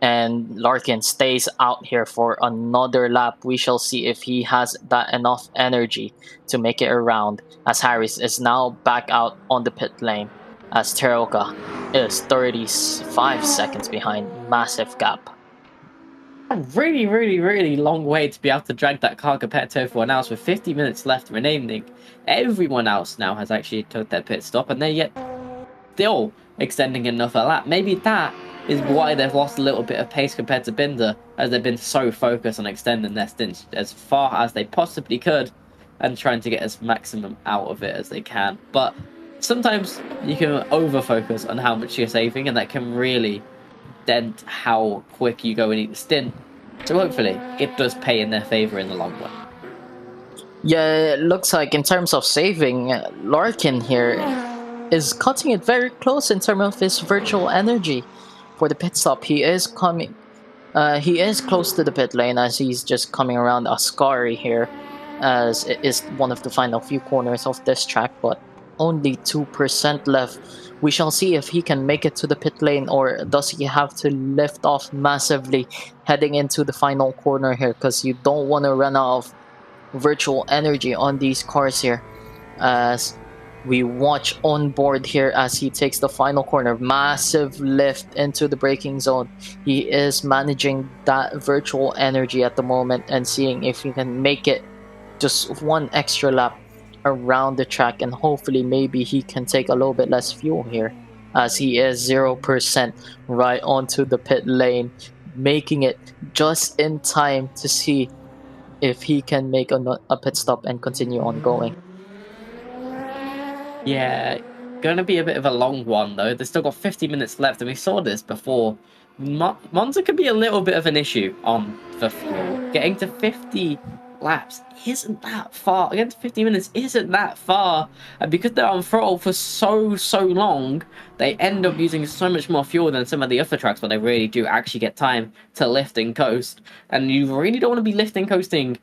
and Larkin stays out here for another lap. We shall see if he has that enough energy to make it around, as Harris is now back out on the pit lane, as Teroka is 35 seconds behind. Massive gap. A really, really, really long way to be able to drag that car compared to everyone else with 50 minutes left remaining. Everyone else now has actually took their pit stop, and they're yet still extending another lap. Maybe that is why they've lost a little bit of pace compared to Binder, as they've been so focused on extending their stints as far as they possibly could and trying to get as maximum out of it as they can. But sometimes you can over-focus on how much you're saving, and that can really dent how quick you go in each stint. So hopefully it does pay in their favor in the long run. Yeah, it looks like in terms of saving, Larkin here is cutting it very close in terms of his virtual energy for the pit stop. He is coming. He is close to the pit lane, as he's just coming around Ascari here, as it is one of the final few corners of this track, but only 2% left. We shall see if he can make it to the pit lane, or does he have to lift off massively heading into the final corner here, because you don't want to run out of virtual energy on these cars here. As we watch on board here as he takes the final corner, massive lift into the braking zone. He is managing that virtual energy at the moment and seeing if he can make it just one extra lap around the track, and hopefully maybe he can take a little bit less fuel here, as he is 0% right onto the pit lane, making it just in time to see if he can make a pit stop and continue on going. Yeah, gonna be a bit of a long one though. They've still got 50 minutes left, and we saw this before. Monza could be a little bit of an issue on the fuel. Getting to 50 laps isn't that far. Getting to 50 minutes isn't that far. And because they're on throttle for so long, they end up using so much more fuel than some of the other tracks where they really do actually get time to lift and coast. And you really don't want to be lifting coasting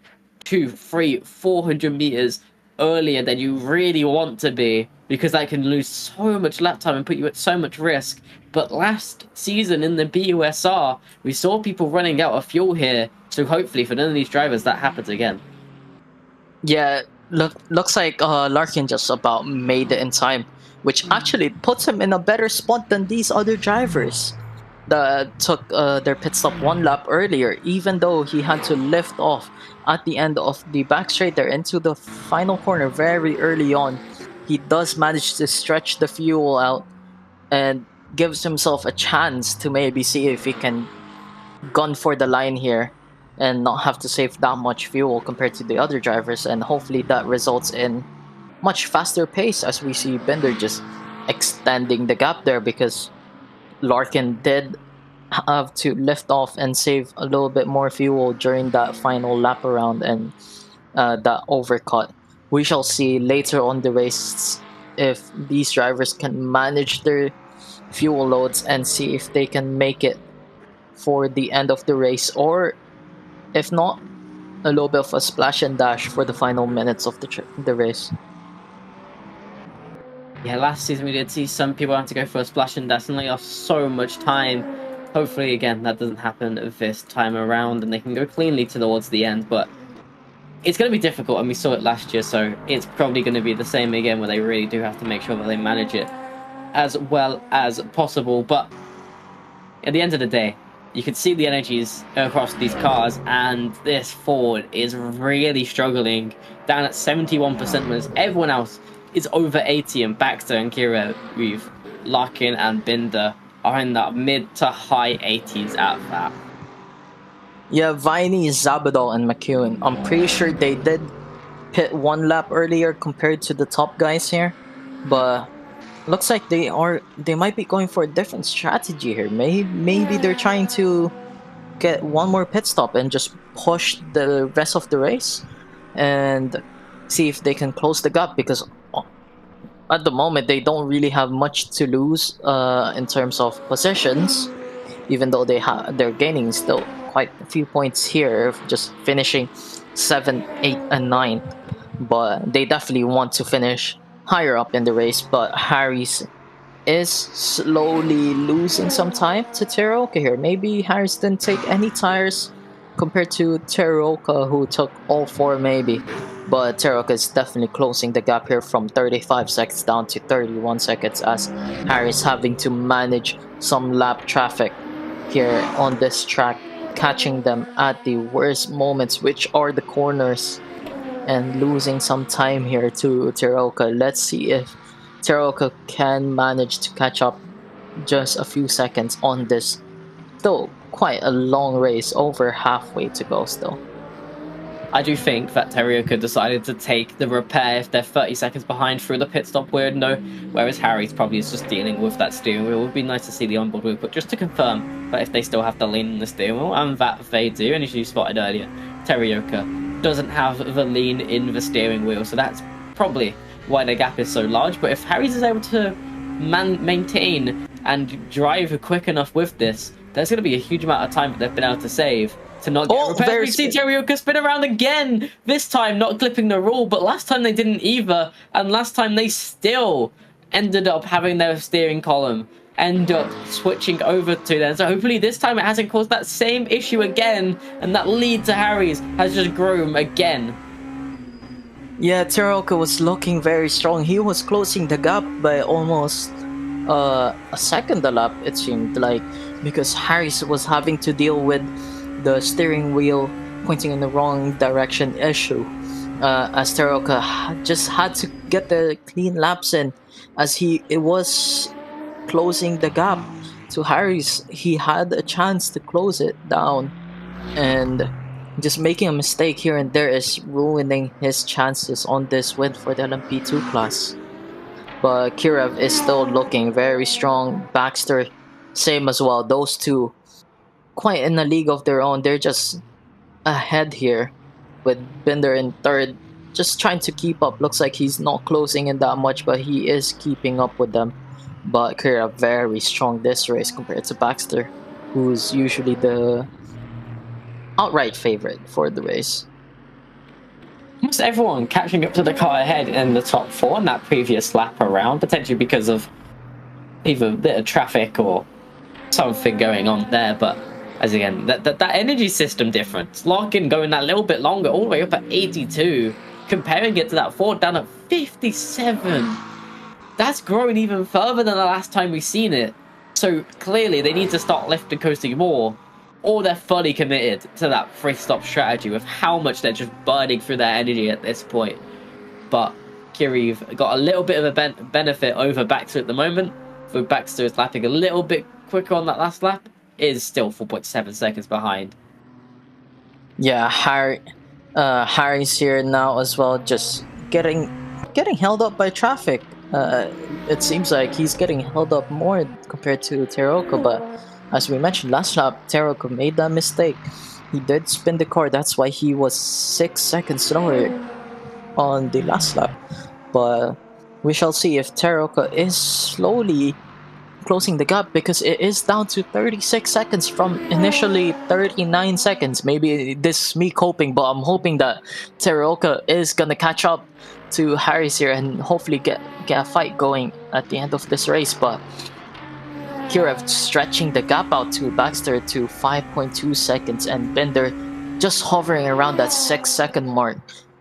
200, 300, 400 meters earlier than you really want to be, because that can lose so much lap time and put you at so much risk. But last season in the BUSR, we saw people running out of fuel here, so hopefully for none of these drivers that happens again. Yeah, looks like Larkin just about made it in time, which actually puts him in a better spot than these other drivers. took their pit stop 1 lap earlier, even though he had to lift off at the end of the back straight there into the final corner very early on. He does manage to stretch the fuel out and gives himself a chance to maybe see if he can gun for the line here and not have to save that much fuel compared to the other drivers, and hopefully that results in much faster pace as we see Binder just extending the gap there, because Larkin did have to lift off and save a little bit more fuel during that final lap around and that overcut. We shall see later on the race if these drivers can manage their fuel loads and see if they can make it for the end of the race, or if not, a little bit of a splash and dash for the final minutes of the race. Yeah, last season we did see some people have to go for a splash and dash and lay off so much time. Hopefully, again, that doesn't happen this time around and they can go cleanly towards the end, but it's going to be difficult, and we saw it last year, so it's probably going to be the same again, where they really do have to make sure that they manage it as well as possible. But at the end of the day, you can see the energies across these cars, and this Ford is really struggling, down at 71%, whereas everyone else is over 80, and Baxter and Kira, Larkin and Binder are in that mid to high 80s at that. Yeah, Viney, Zabadol, and McEwen. I'm pretty sure they did pit 1 lap earlier compared to the top guys here, but looks like they might be going for a different strategy here. Maybe they're trying to get 1 more pit stop and just push the rest of the race and see if they can close the gap, because at the moment they don't really have much to lose in terms of positions, even though they're gaining still quite a few points here, just finishing 7th, 8th, and 9th. But they definitely want to finish higher up in the race. But Harris is slowly losing some time to Teruoka here. Maybe Harris didn't take any tires compared to Teruoka, who took all 4 maybe. But Teruoka is definitely closing the gap here from 35 seconds down to 31 seconds, as Harris having to manage some lap traffic here on this track, catching them at the worst moments, which are the corners, and losing some time here to Teruoka. Let's see if Teruoka can manage to catch up just a few seconds on this still quite a long race, over halfway to go still. I do think that Teruoka decided to take the repair if they're 30 seconds behind through the pit stop window, whereas Harry's probably is just dealing with that steering wheel. It would be nice to see the onboard wheel, but just to confirm that if they still have to lean in the steering wheel, and that they do, and as you spotted earlier, Teruoka doesn't have the lean in the steering wheel, so that's probably why the gap is so large. But if Harry's is able to maintain and drive quick enough with this, there's going to be a huge amount of time that they've been able to save to not get repaired. We see Teruoka spin around again, this time not clipping the rule, but last time they didn't either, and last time they still ended up having their steering column end up switching over to them. So hopefully this time it hasn't caused that same issue again, and that lead to Harry's has just grown again. Yeah, Teruoka was looking very strong. He was closing the gap by almost a second a lap, it seemed like, because Harris was having to deal with the steering wheel pointing in the wrong direction issue, as Teruoka just had to get the clean laps in, as it was closing the gap to Harris. He had a chance to close it down, and just making a mistake here and there is ruining his chances on this win for the LMP2 class. But Kirev is still looking very strong. Baxter, same as well. Those two quite in a league of their own. They're just ahead here, with Binder in third, just trying to keep up. Looks like he's not closing in that much, but he is keeping up with them. But Kira very strong this race compared to Baxter, who's usually the outright favorite for the race. Almost everyone catching up to the car ahead in the top 4 in that previous lap around, potentially because of either a bit of traffic or something going on there. But as again, that energy system difference, Larkin going that little bit longer, all the way up at 82, comparing it to that Ford down at 57. That's growing even further than the last time we've seen it. So clearly they need to start lifting coasting more, or they're fully committed to that free stop strategy with how much they're just burning through their energy at this point. But Kiriv got a little bit of a benefit over Baxter at the moment. So Baxter is lapping a little bit quicker on that last lap, is still 4.7 seconds behind. Yeah, Harry's here now as well, just getting held up by traffic. It seems like he's getting held up more compared to Teroka, but as we mentioned last lap, Teroka made that mistake. He did spin the car, that's why he was 6 seconds slower on the last lap. But we shall see if Teroka is slowly closing the gap, because it is down to 36 seconds from initially 39 seconds. Maybe this is me coping, but I'm hoping that Teroka is gonna catch up to Harris here and hopefully get a fight going at the end of this race. But Kirev stretching the gap out to Baxter to 5.2 seconds, and Binder just hovering around that 6-second mark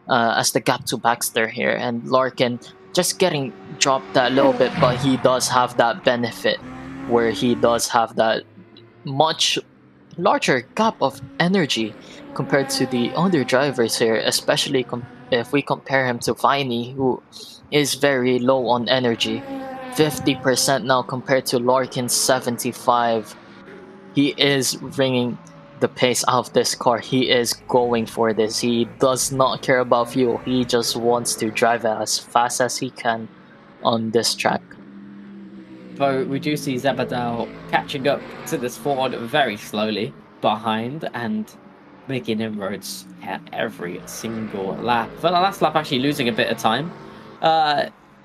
as the gap to Baxter here, and Larkin just getting dropped that little bit, but he does have that benefit where he does have that much larger gap of energy compared to the other drivers here, especially if we compare him to Viney, who is very low on energy, 50% now compared to Larkin's 75. He is ringing the pace out of this car. He is going for this. He does not care about fuel. He just wants to drive as fast as he can on this track. Though we do see Zabadal catching up to this Ford very slowly behind and making inroads at every single lap. For the last lap, actually losing a bit of time.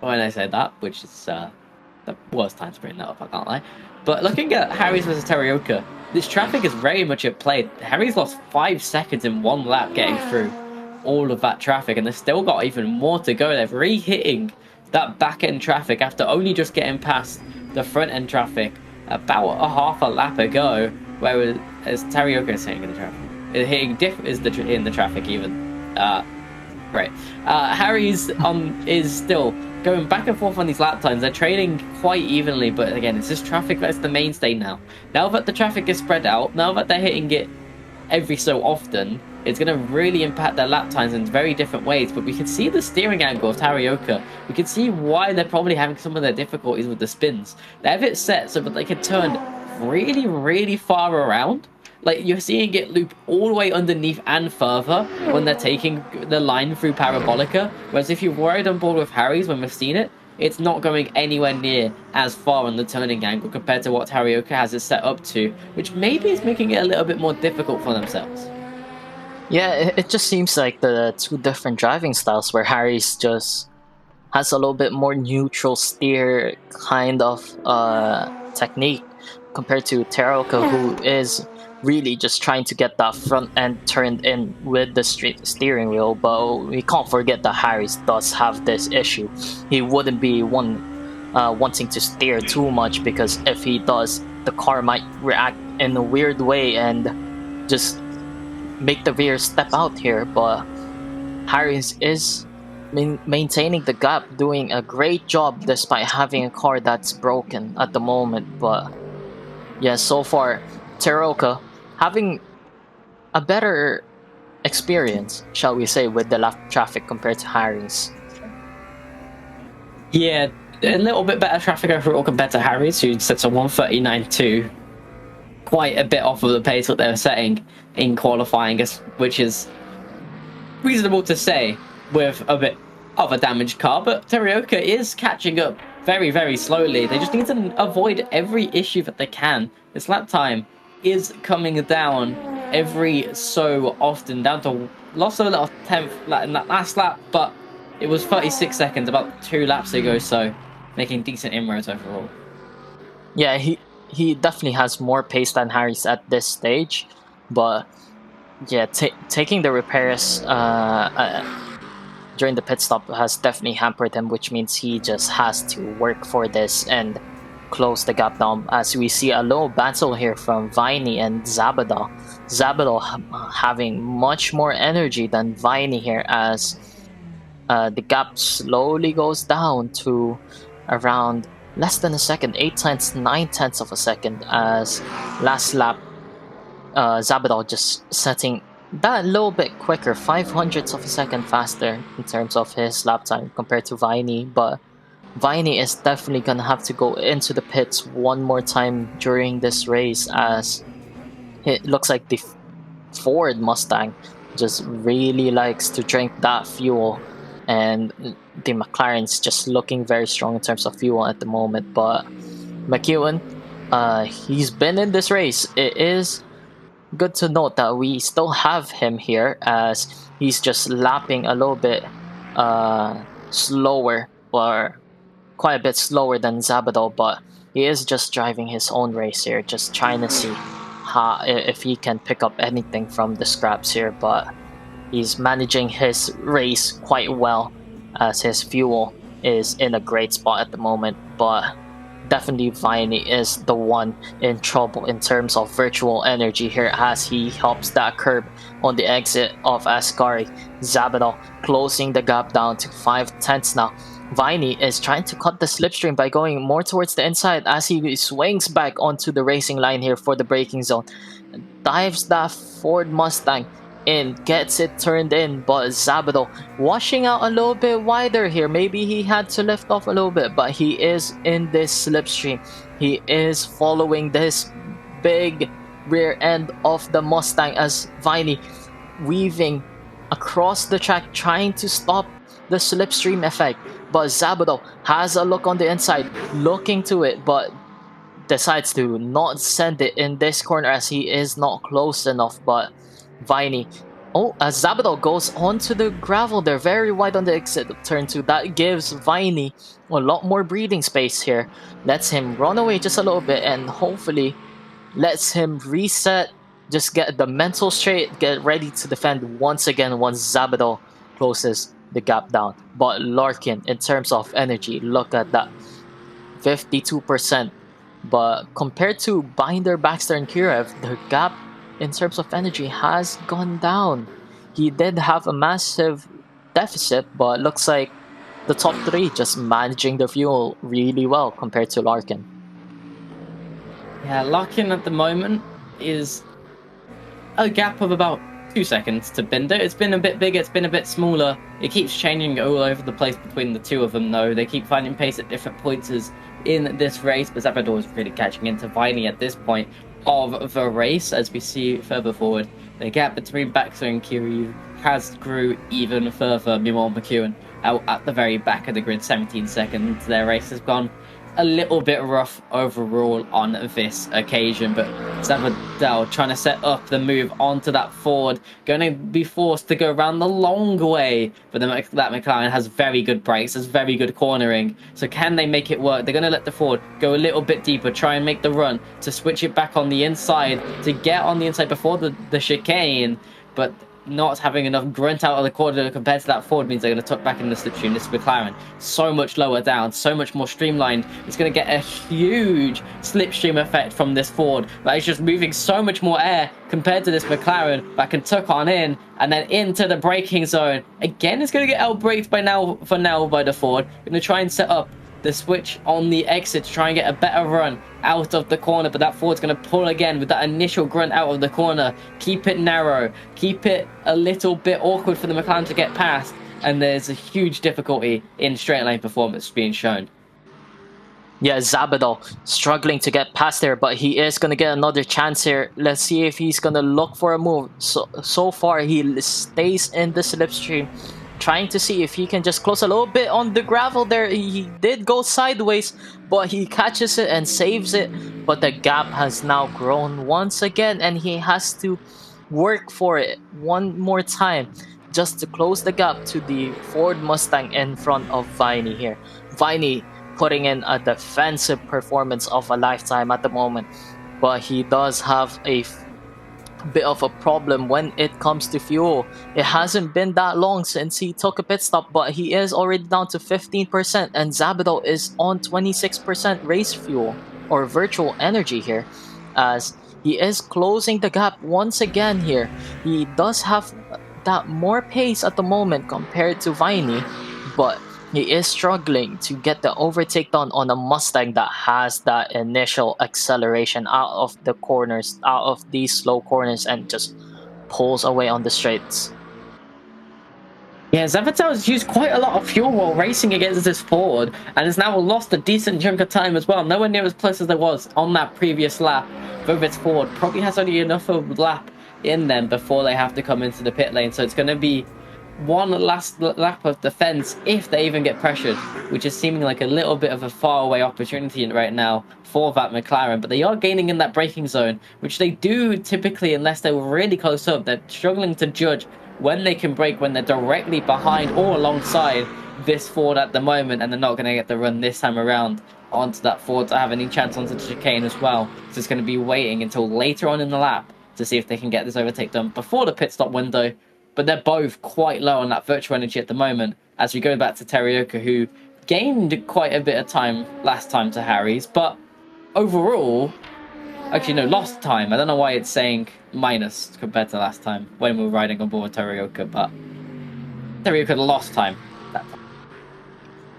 When I say that, which is the worst time to bring that up, I can't lie. But looking at Harry's versus Terioka, this traffic is very much at play. Harry's lost 5 seconds in one lap getting through all of that traffic, and they've still got even more to go. They're re-hitting that back-end traffic after only just getting past the front-end traffic about a half a lap ago, whereas Terioka is hitting the traffic. In the traffic even. Right. Harry's is still going back and forth on these lap times. They're trading quite evenly, but again, it's just traffic that's the mainstay now. Now that the traffic is spread out, now that they're hitting it every so often, it's going to really impact their lap times in very different ways. But we can see the steering angle of Terioka. We can see why they're probably having some of their difficulties with the spins. They have it set so that they can turn really, really far around. Like, you're seeing it loop all the way underneath and further when they're taking the line through Parabolica. Whereas if you're worried on board with Harry's when we've seen it, it's not going anywhere near as far on the turning angle compared to what Terioka has it set up to, which maybe is making it a little bit more difficult for themselves. Yeah, it just seems like the two different driving styles, where Harry's just has a little bit more neutral steer kind of technique compared to Terioka, who is really just trying to get that front end turned in with the steering wheel. But we can't forget that Harris does have this issue. He wouldn't be wanting to steer too much, because if he does, the car might react in a weird way and just make the rear step out here. But Harris is maintaining the gap, doing a great job despite having a car that's broken at the moment. But yeah, so far Terioka having a better experience, shall we say, with the lap traffic compared to Harry's. Yeah, a little bit better traffic overall compared to Harry's, who sets a 139.2. Quite a bit off of the pace that they were setting in qualifying, which is reasonable to say with a bit of a damaged car. But Terioka is catching up very, very slowly. They just need to avoid every issue that they can. This lap time is coming down every so often, down to lost a little 10th in that last lap, but it was 36 seconds about 2 laps ago, so making decent inroads overall. Yeah, he definitely has more pace than Harris at this stage, but yeah, taking the repairs during the pit stop has definitely hampered him, which means he just has to work for this and close the gap down, as we see a little battle here from Viney and Zabadal. Zabadal having much more energy than Viney here, as the gap slowly goes down to around less than a second, 8 tenths, 9 tenths of a second, as last lap, Zabadal just setting that a little bit quicker, 500ths of a second faster in terms of his lap time compared to Viney, but Viney is definitely gonna have to go into the pits one more time during this race, as it looks like the Ford Mustang just really likes to drink that fuel, and the McLaren's just looking very strong in terms of fuel at the moment. But McEwen, he's been in this race. It is good to note that we still have him here, as he's just lapping a little bit slower, or quite a bit slower than Zabadol, but he is just driving his own race here, just trying to see if he can pick up anything from the scraps here. But he's managing his race quite well, as his fuel is in a great spot at the moment. But definitely Viney is the one in trouble in terms of virtual energy here, as he helps that curb on the exit of Ascari. Zabadol closing the gap down to 5 tenths now. Viney is trying to cut the slipstream by going more towards the inside, as he swings back onto the racing line here for the braking zone. Dives that Ford Mustang in, gets it turned in, but Zabadol washing out a little bit wider here. Maybe he had to lift off a little bit, but he is in this slipstream. He is following this big rear end of the Mustang, as Viney weaving across the track trying to stop the slipstream effect. But Zabadol has a look on the inside, looking to it, but decides to not send it in this corner, as he is not close enough. But Viney, as Zabadol goes onto the gravel there, very wide on the exit of turn 2. That gives Viney a lot more breathing space here, lets him run away just a little bit, and hopefully lets him reset, just get the mental straight, get ready to defend once again once Zabadol closes the gap down. But Larkin, in terms of energy, look at that, 52%. But compared to Binder, Baxter, and Kirev, the gap in terms of energy has gone down. He did have a massive deficit, but looks like the top 3 just managing the fuel really well compared to Larkin. Yeah, Larkin at the moment is a gap of about 2 seconds to Binder. It's been a bit bigger, it's been a bit smaller. It keeps changing all over the place between the two of them, though. They keep finding pace at different points in this race, but Zabador is really catching into Viney at this point of the race. As we see further forward, the gap between Baxter and Kiryu has grew even further. Meanwhile, McEwen out at the very back of the grid, 17 seconds. Their race has gone a little bit rough overall on this occasion, but Zabadell trying to set up the move onto that Ford, going to be forced to go around the long way, but that McLaren has very good brakes, has very good cornering, so can they make it work? They're going to let the Ford go a little bit deeper, try and make the run to switch it back on the inside, to get on the inside before the chicane, but not having enough grunt out of the corner compared to that Ford means they're going to tuck back in the slipstream. This McLaren so much lower down, so much more streamlined. It's going to get a huge slipstream effect from this Ford, but it's just moving so much more air compared to this McLaren that can tuck on in and then into the braking zone. Again, it's going to get out-braked by the Ford. Going to try and set up the switch on the exit to try and get a better run out of the corner, but that Ford's going to pull again with that initial grunt out of the corner. Keep it narrow, keep it a little bit awkward for the McLaren to get past, and there's a huge difficulty in straight line performance being shown. Yeah, Zabadol struggling to get past there, but he is going to get another chance here. Let's see if he's going to look for a move. So far, he stays in the slipstream, trying to see if he can just close a little bit on the gravel there. He did go sideways, but he catches it and saves it. But the gap has now grown once again, and he has to work for it one more time just to close the gap to the Ford Mustang in front of Viney here. Viney putting in a defensive performance of a lifetime at the moment, but he does have a bit of a problem when it comes to fuel. It hasn't been that long since he took a pit stop, but he is already down to 15%, and Zabadol is on 26% race fuel or virtual energy here, as he is closing the gap once again here. He does have that more pace at the moment compared to Viney, but He is struggling to get the overtake done on a Mustang that has that initial acceleration out of the corners, out of these slow corners, and just pulls away on the straights. Yeah, Zavata has used quite a lot of fuel while racing against this Ford, and has now lost a decent chunk of time as well. Nowhere near as close as there was on that previous lap. Though this Ford probably has only enough of a lap in them before they have to come into the pit lane. So it's going to be one last lap of defense if they even get pressured, which is seeming like a little bit of a faraway opportunity right now for that McLaren. But they are gaining in that braking zone, which they do typically unless they were really close up. They're struggling to judge when they can brake when they're directly behind or alongside this Ford at the moment, and they're not going to get the run this time around onto that Ford to have any chance onto the chicane as well. So it's going to be waiting until later on in the lap to see if they can get this overtake done before the pit stop window. But they're both quite low on that virtual energy at the moment, as we go back to Terioka, who gained quite a bit of time last time to Harry's, but overall, actually no, lost time. I don't know why it's saying minus compared to last time when we were riding on board Terioka, but Terioka lost time that time.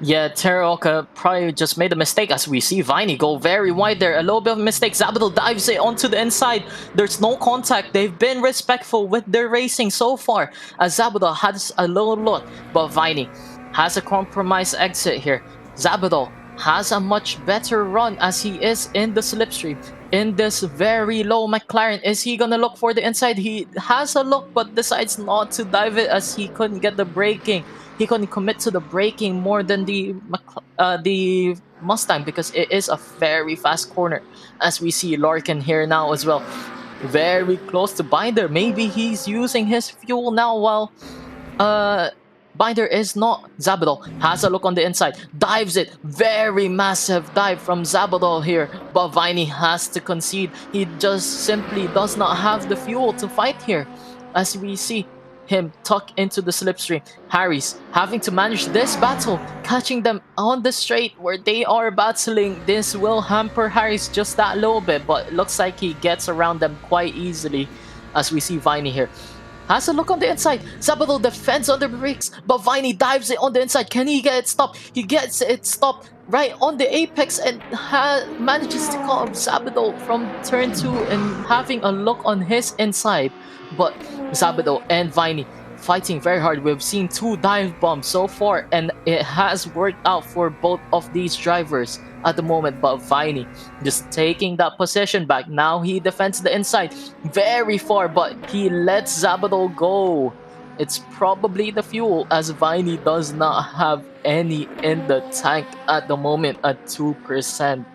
Yeah, Terioka probably just made a mistake as we see Viney go very wide there. A little bit of a mistake. Zabadal dives it onto the inside. There's no contact. They've been respectful with their racing so far as Zabadal has a little look, but Viney has a compromise exit here. Zabadal has a much better run as he is in the slipstream. In this very low McLaren, is he gonna look for the inside? He has a look but decides not to dive it as he couldn't get the braking. He couldn't commit to the braking more than the Mustang because it is a very fast corner. As we see Larkin here now as well. Very close to Binder. Maybe he's using his fuel now while Binder is not. Zabadal has a look on the inside. Dives it. Very massive dive from Zabadal here. But Viney has to concede. He just simply does not have the fuel to fight here. As we see him tuck into the slipstream. Harry's having to manage this battle, catching them on the straight where they are battling. This will hamper Harry's just that little bit, but it looks like he gets around them quite easily as we see Viney here. Has a look on the inside. Zabadal defends on the brakes, but Viney dives it on the inside. Can he get it stopped? He gets it stopped right on the apex and manages to cut off Zabadal from turn 2 and having a look on his inside. But Zabadal and Viney fighting very hard. We've seen 2 dive bombs so far and it has worked out for both of these drivers at the moment. But Viney just taking that position back. Now he defends the inside very far, but he lets Zabadal go. It's probably the fuel as Viney does not have any in the tank at the moment at 2%.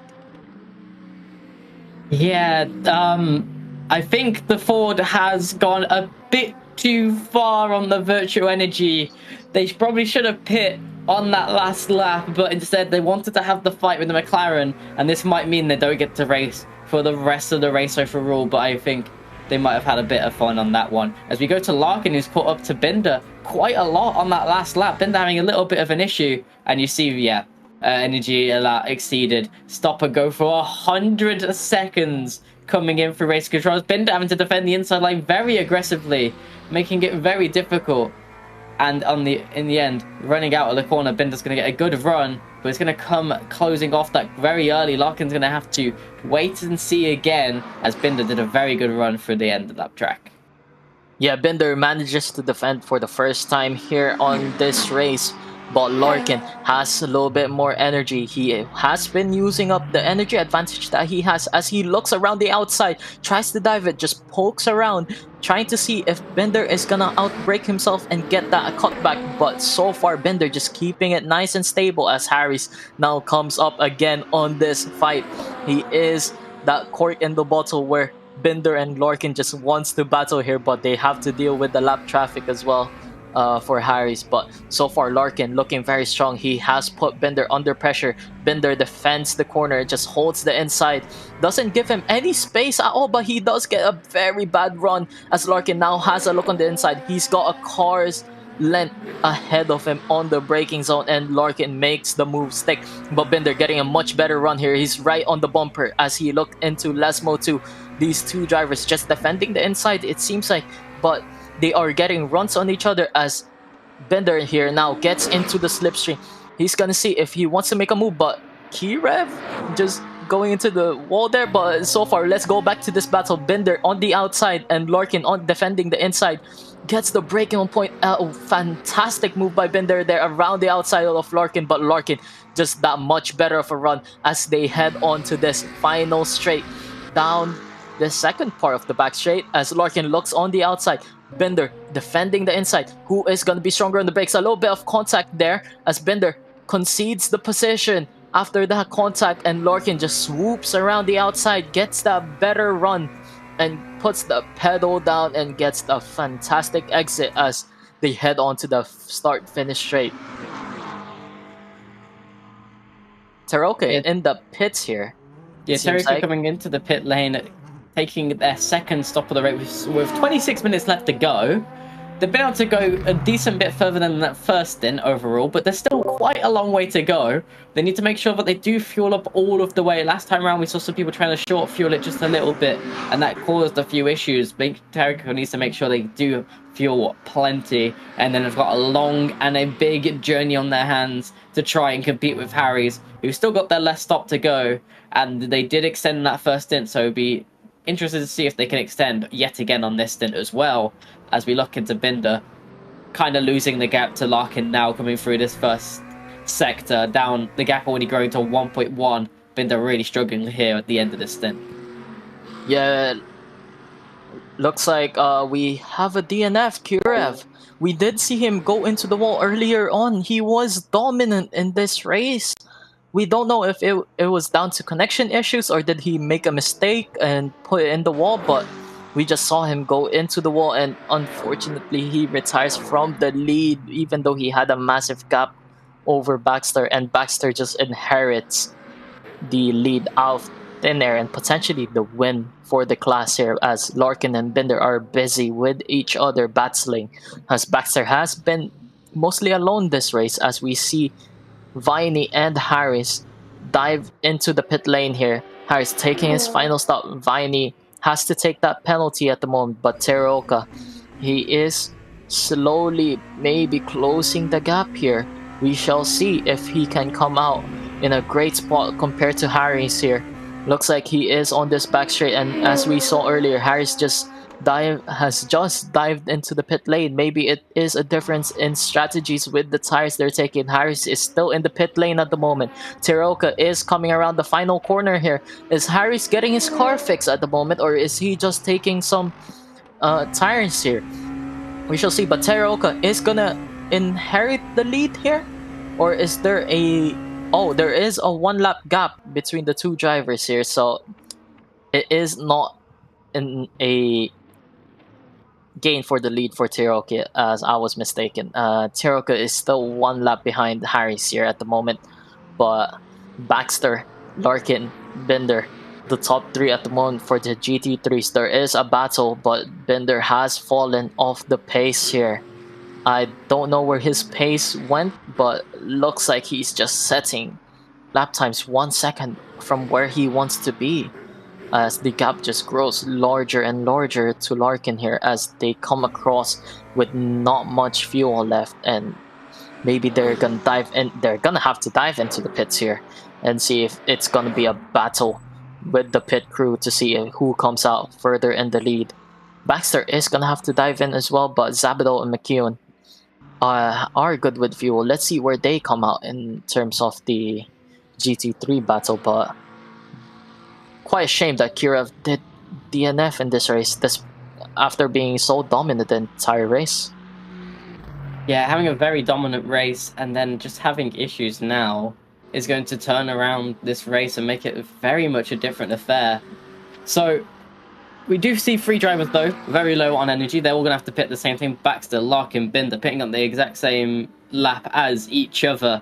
Yeah, I think the Ford has gone a bit too far on the virtual energy. They probably should have pit on that last lap, but instead they wanted to have the fight with the McLaren, and this might mean they don't get to race for the rest of the race overall, but I think they might have had a bit of fun on that one. As we go to Larkin, who's caught up to Binder quite a lot on that last lap. Binder having a little bit of an issue, and you see, yeah, energy a lot exceeded. Stop and go for 100 seconds coming in for race controls. Binder having to defend the inside line very aggressively, making it very difficult. And in the end, running out of the corner, Binder's going to get a good run, but it's going to come closing off that very early. Larkin's going to have to wait and see again, as Binder did a very good run through the end of that track. Yeah, Binder manages to defend for the first time here on this race. But Larkin has a little bit more energy. He has been using up the energy advantage that he has as he looks around the outside, tries to dive it, just pokes around, trying to see if Binder is gonna outbrake himself and get that cutback. But so far, Binder just keeping it nice and stable as Harris now comes up again on this fight. He is that cork in the bottle where Binder and Larkin just wants to battle here, but they have to deal with the lap traffic as well. For Harris, but so far Larkin looking very strong. He has put Binder under pressure. Binder defends the corner, just holds the inside, doesn't give him any space at all, but he does get a very bad run as Larkin now has a look on the inside. He's got a car's length ahead of him on the braking zone, and Larkin makes the move stick, but Binder getting a much better run here. He's right on the bumper as he looked into Lesmo too. These 2 drivers just defending the inside, it seems like, but they are getting runs on each other as Binder here now gets into the slipstream. He's gonna see if he wants to make a move, but Kirev just going into the wall there. But so far, let's go back to this battle. Bender on the outside and Larkin on defending the inside. Gets the breaking on point. Fantastic move by Bender there around the outside of Larkin, but Larkin just that much better of a run as they head on to this final straight down the second part of the back straight as Larkin looks on the outside. Bender defending the inside. Who is going to be stronger on the brakes? A little bit of contact there as Bender concedes the position after that contact, and Larkin just swoops around the outside, gets that better run and puts the pedal down and gets the fantastic exit as they head on to the start-finish straight. Teroka in the pits here. Yeah, Teroka coming into the pit lane, taking their second stop of the race with 26 minutes left to go. They've been able to go a decent bit further than that first stint overall, but there's still quite a long way to go. They need to make sure that they do fuel up all of the way. Last time around, we saw some people trying to short fuel it just a little bit, and that caused a few issues. Teroka needs to make sure they do fuel plenty, and then they've got a long and a big journey on their hands to try and compete with Harry's, who've still got their last stop to go, and they did extend that first stint, so it'd be interested to see if they can extend yet again on this stint as well, as we look into Binder kind of losing the gap to Larkin now coming through this first sector, down the gap already growing to 1.1. Binder really struggling here at the end of this stint. Yeah, looks like we have a DNF, Kirev. We did see him go into the wall earlier on. He was dominant in this race. We don't know if it was down to connection issues or did he make a mistake and put it in the wall, but we just saw him go into the wall, and unfortunately he retires from the lead even though he had a massive gap over Baxter, and Baxter just inherits the lead out of thin air and potentially the win for the class here as Larkin and Binder are busy with each other battling, as Baxter has been mostly alone this race as we see Viney and Harris dive into the pit lane here. Harris taking his final stop. Viney has to take that penalty at the moment, but Teroka, he is slowly maybe closing the gap here. We shall see if he can come out in a great spot compared to Harris here. Looks like he is on this back straight, and as we saw earlier, Harris has just dived into the pit lane. Maybe it is a difference in strategies with the tires they're taking. Harris is still in the pit lane at the moment. Teroka is coming around the final corner here. Is Harris getting his car fixed at the moment, or is he just taking some tires here? We shall see, but Teroka is gonna inherit the lead here, or is there a... Oh, there is a one-lap gap between the two drivers here, so it is not in a gain for the lead for Teroka, as I was mistaken. Teroka is still one lap behind Harris here at the moment, but Baxter, Larkin, Binder, the top three at the moment for the GT3s. There is a battle, but Binder has fallen off the pace here. I don't know where his pace went, but looks like he's just setting lap times 1 second from where he wants to be, as the gap just grows larger and larger to Larkin here as they come across with not much fuel left, and maybe they're gonna have to dive into the pits here and see if it's gonna be a battle with the pit crew to see who comes out further in the lead. Baxter is gonna have to dive in as well, but Zabado and McKeown are good with fuel. Let's see where they come out in terms of the GT3 battle, but quite a shame that Kirev did DNF in this race after being so dominant the entire race. Yeah, having a very dominant race and then just having issues now is going to turn around this race and make it very much a different affair. So we do see three drivers though, very low on energy. They're all going to have to pit the same thing. Baxter, Larkin, Binder pitting on the exact same lap as each other,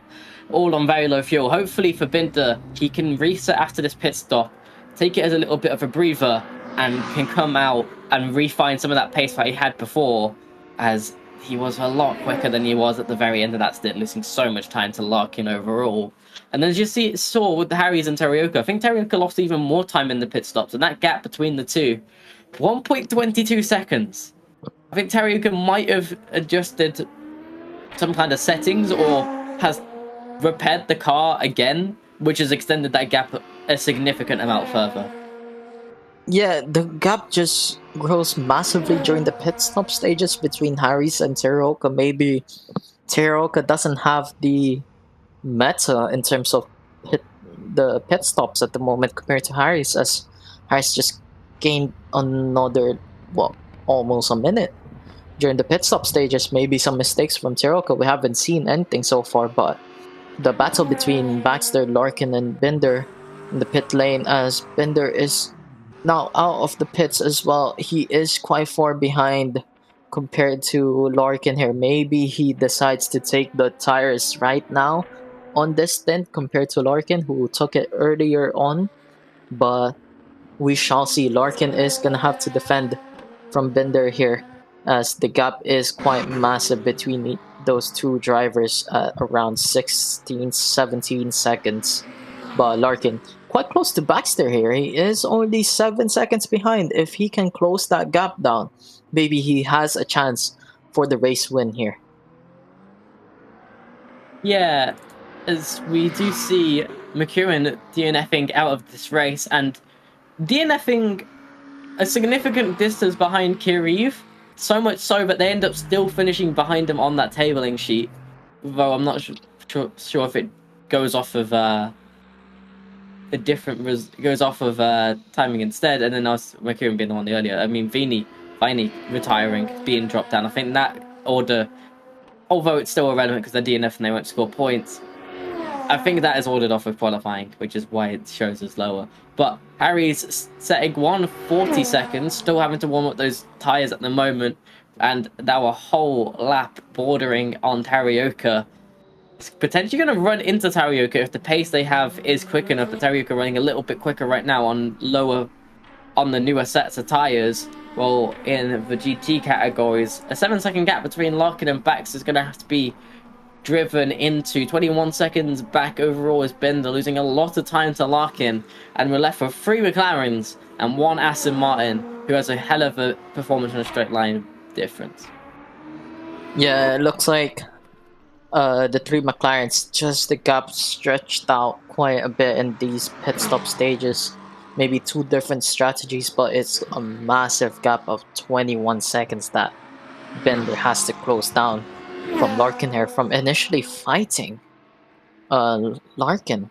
all on very low fuel. Hopefully for Binder, he can reset after this pit stop, take it as a little bit of a breather, and can come out and refine some of that pace that he had before, as he was a lot quicker than he was at the very end of that stint, losing so much time to Larkin overall. And then as you saw with the Harry's and Teroka, I think Teroka lost even more time in the pit stops, and that gap between the two, 1.22 seconds. I think Teroka might have adjusted some kind of settings, or has repaired the car again, which has extended that gap a significant amount further. Yeah, the gap just grows massively during the pit stop stages between Harris and Teruoka. Maybe Teruoka doesn't have the meta in terms of the pit stops at the moment compared to Harris, as Harris just gained another, well, almost a minute during the pit stop stages. Maybe some mistakes from Teruoka. We haven't seen anything so far, but the battle between Baxter, Larkin, and Binder in the pit lane, as Binder is now out of the pits as well. He is quite far behind compared to Larkin here. Maybe he decides to take the tires right now on this stint compared to Larkin, who took it earlier on. But we shall see. Larkin is going to have to defend from Binder here, as the gap is quite massive between those two drivers at around 16, 17 seconds. But Larkin quite close to Baxter here. He is only 7 seconds behind. If he can close that gap down, maybe he has a chance for the race win here. Yeah, as we do see McEwen DNFing out of this race and DNFing a significant distance behind Kiriv, so much so that they end up still finishing behind him on that tabling sheet, though I'm not sure if it goes off of timing instead, and then us McEwen being the one earlier. I mean, Vini retiring, being dropped down. I think that order, although it's still irrelevant because they're DNF and they won't score points, I think that is ordered off of qualifying, which is why it shows us lower. But Harry's setting 1:40 seconds, still having to warm up those tyres at the moment, and now a whole lap bordering on Tarioka. It's potentially going to run into Tarioka if the pace they have is quick enough. But Tarioka running a little bit quicker right now on the newer sets of tyres. Well, in the GT categories, a 7-second gap between Larkin and Bax is going to have to be driven into 21 seconds back overall, as Bender losing a lot of time to Larkin, and we're left with 3 McLarens and 1 Aston Martin, who has a hell of a performance in a straight line difference. Yeah, it looks like the 3 McLarens, just the gap stretched out quite a bit in these pit stop stages. Maybe 2 different strategies, but it's a massive gap of 21 seconds that Bender has to close down from Larkin here, from initially fighting Larkin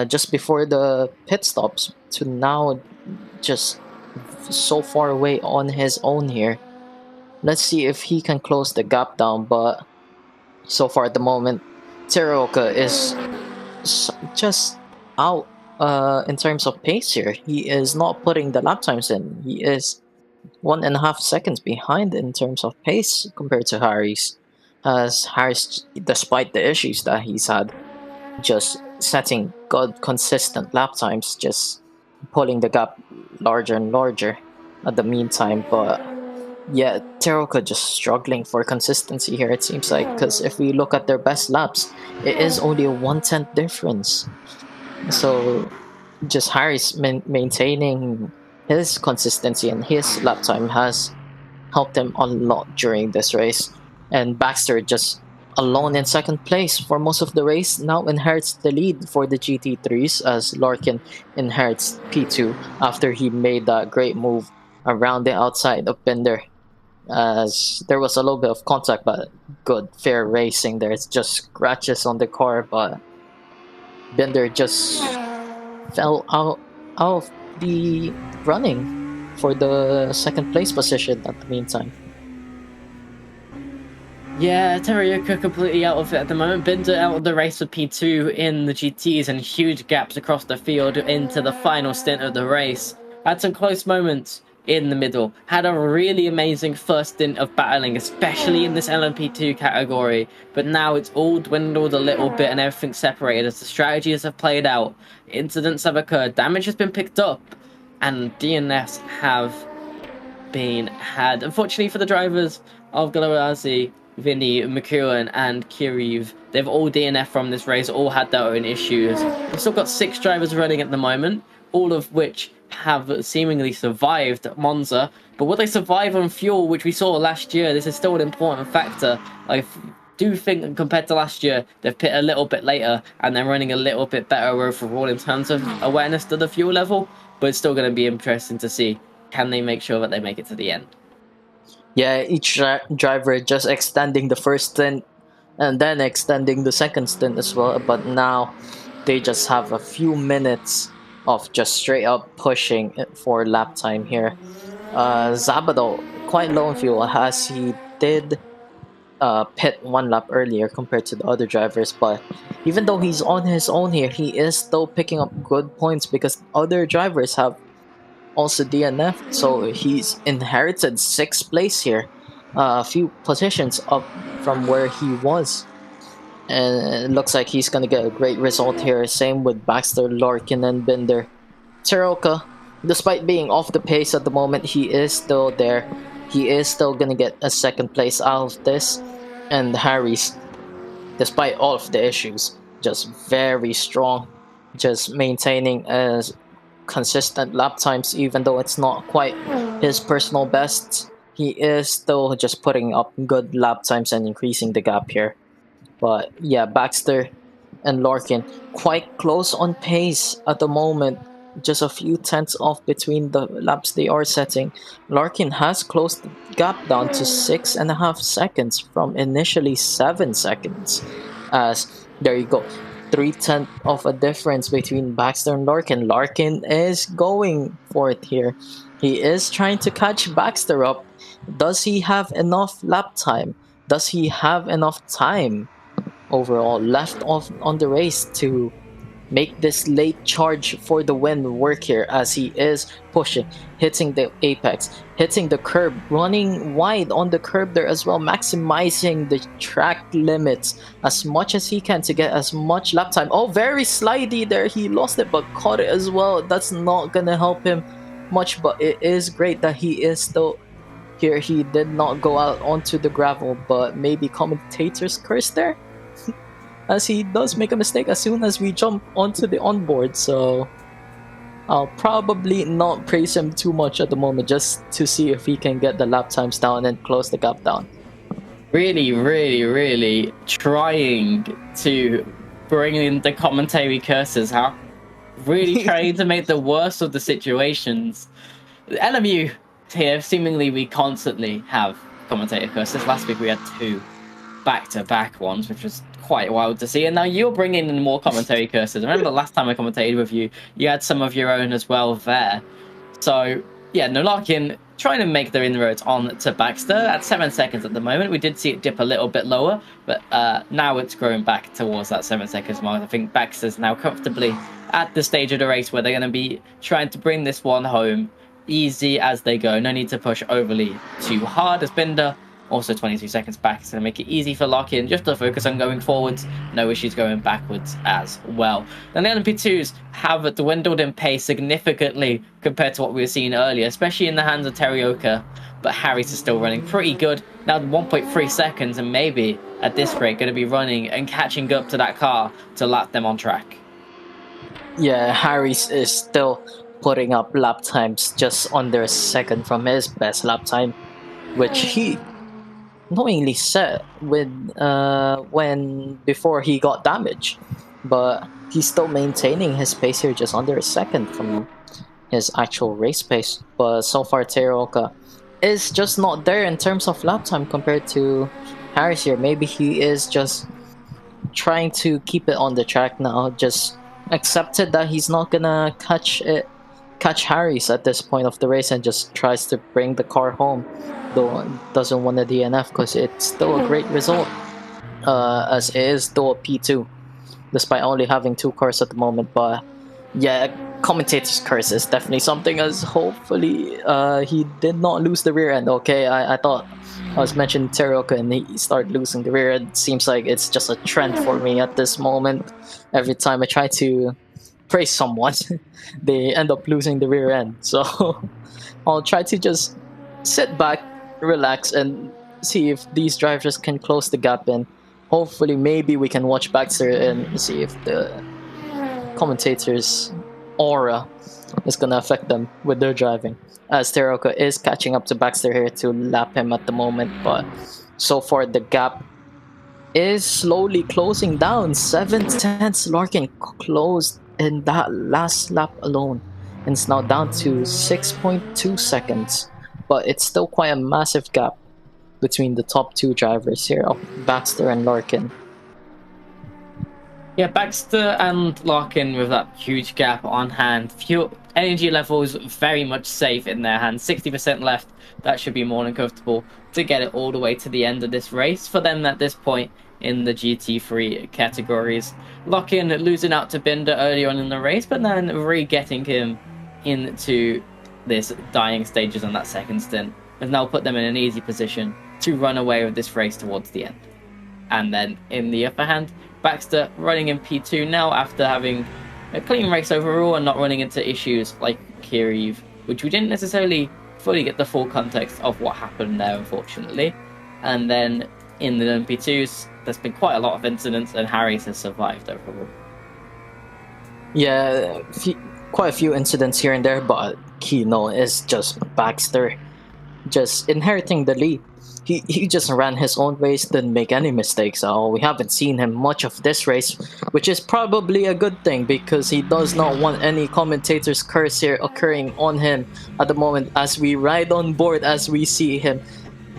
just before the pit stops to now just so far away on his own here. Let's see if he can close the gap down, but so far at the moment, Teruoka is just out in terms of pace here. He is not putting the lap times in. He is 1.5 seconds behind in terms of pace compared to Harry's. As Harris, despite the issues that he's had, just setting good consistent lap times, just pulling the gap larger and larger at the meantime. But yeah, Teruoka just struggling for consistency here, it seems like, because if we look at their best laps, it is only a 1/10 difference. So just Harris maintaining his consistency and his lap time has helped him a lot during this race. And Baxter, just alone in second place for most of the race, now inherits the lead for the GT3s, as Larkin inherits P2 after he made that great move around the outside of Binder. As there was a little bit of contact, but good, fair racing there. It's just scratches on the car, but Binder just fell out of the running for the second place position at the meantime. Yeah, Tarioka completely out of it at the moment. Binder out of the race with P2 in the GTs, and huge gaps across the field into the final stint of the race. Had some close moments in the middle. Had a really amazing first stint of battling, especially in this LMP2 category. But now it's all dwindled a little bit and everything's separated as the strategies have played out. Incidents have occurred. Damage has been picked up. And DNFs have been had. Unfortunately for the drivers of Galawazi, Vinny, McEwen, and Kiriv, they've all DNF from this race, all had their own issues. We've still got 6 drivers running at the moment, all of which have seemingly survived Monza. But will they survive on fuel, which we saw last year? This is still an important factor. Like, do think that compared to last year, they've pit a little bit later and they're running a little bit better overall in terms of awareness to the fuel level. But it's still going to be interesting to see, can they make sure that they make it to the end? Yeah, each driver just extending the first stint and then extending the second stint as well. But now they just have a few minutes of just straight up pushing for lap time here. Zabado quite low in fuel as he did pit one lap earlier compared to the other drivers, but even though he's on his own here, he is still picking up good points because other drivers have also DNF, so he's inherited 6th place here, a few positions up from where he was, and it looks like he's gonna get a great result here. Same with Baxter, Larkin, and Binder. Teroka, despite being off the pace at the moment, he is still there. He is still gonna get a 2nd place out of this. And Harry's, despite all of the issues, just very strong, just maintaining as consistent lap times, even though it's not quite his personal best. He is still just putting up good lap times and increasing the gap here. But yeah, Baxter and Larkin quite close on pace at the moment. Just a few tenths off between the laps they are setting. Larkin has closed the gap down to 6.5 seconds from initially 7 seconds. As there you go, 3/10 of a difference between Baxter and Larkin. Larkin is going for it here. He is trying to catch Baxter up. Does he have enough lap time? Does he have enough time overall left off on the race to make this late charge for the win work here, as he is pushing, hitting the apex, hitting the curb, running wide on the curb there as well, maximizing the track limits as much as he can to get as much lap time. Oh, very slidey there. He lost it but caught it as well. That's not gonna help him much, but it is great that he is still here. He did not go out onto the gravel, but maybe commentator's curse there, as he does make a mistake as soon as we jump onto the onboard. So I'll probably not praise him too much at the moment, just to see if he can get the lap times down and close the gap down. Really trying to bring in the commentary curses, huh? Really trying to make the worst of the situations. LMU here, seemingly we constantly have commentator curses. Last week we had 2 back-to-back ones, which was quite wild to see. And now you're bringing in more commentary curses. I remember the last time I commentated with you, you had some of your own as well there. So yeah, no, Larkin trying to make their inroads on to Baxter at 7 seconds at the moment. We did see it dip a little bit lower, but now it's growing back towards that 7 seconds mark. I think Baxter's now comfortably at the stage of the race where they're going to be trying to bring this one home easy as they go. No need to push overly too hard, as Binder also 22 seconds back, so make it easy for Larkin just to focus on going forwards. No issues going backwards as well. Then the LMP2s have dwindled in pace significantly compared to what we were seeing earlier, especially in the hands of Terioka. But Harris is still running pretty good. Now 1.3 seconds, and maybe at this rate going to be running and catching up to that car to lap them on track. Yeah, Harris is still putting up lap times just under a second from his best lap time, which he knowingly set with before he got damaged, but he's still maintaining his pace here just under a second from his actual race pace. But so far Teroka is just not there in terms of lap time compared to Harris here. Maybe he is just trying to keep it on the track now, just accepted that he's not gonna catch Harris at this point of the race, and just tries to bring the car home, though doesn't want a DNF because it's still a great result, as it is still a P2 despite only having 2 cars at the moment. But yeah, commentator's curse is definitely something, as hopefully he did not lose the rear end. Okay, I thought I was mentioning Teroka and he started losing the rear end. Seems like it's just a trend for me at this moment. Every time I try to praise someone, they end up losing the rear end. So I'll try to just sit back, relax, and see if these drivers can close the gap, and hopefully maybe we can watch Baxter and see if the commentators' aura is gonna affect them with their driving, as Teroka is catching up to Baxter here to lap him at the moment. But so far the gap is slowly closing down. 7 tenths Larkin closed in that last lap alone. And it's now down to 6.2 seconds. But it's still quite a massive gap between the top two drivers here of Baxter and Larkin. Yeah, Baxter and Larkin with that huge gap on hand. Fuel energy levels very much safe in their hands. 60% left. That should be more than comfortable to get it all the way to the end of this race for them at this point in the GT3 categories. Larkin losing out to Binder early on in the race, but then re-getting him into this dying stages on that second stint has now put them in an easy position to run away with this race towards the end. And then in the upper hand, Baxter running in P2 now after having a clean race overall and not running into issues like Kiriv, which we didn't necessarily fully get the full context of what happened there, unfortunately. And then in the LMP2s, there's been quite a lot of incidents, and Harris has survived overall. Yeah, quite a few incidents here and there, but key is just Baxter just inheriting the lead. He just ran his own race, didn't make any mistakes at all. We haven't seen him much of this race, which is probably a good thing because he does not want any commentator's curse here occurring on him at the moment as we ride on board, as we see him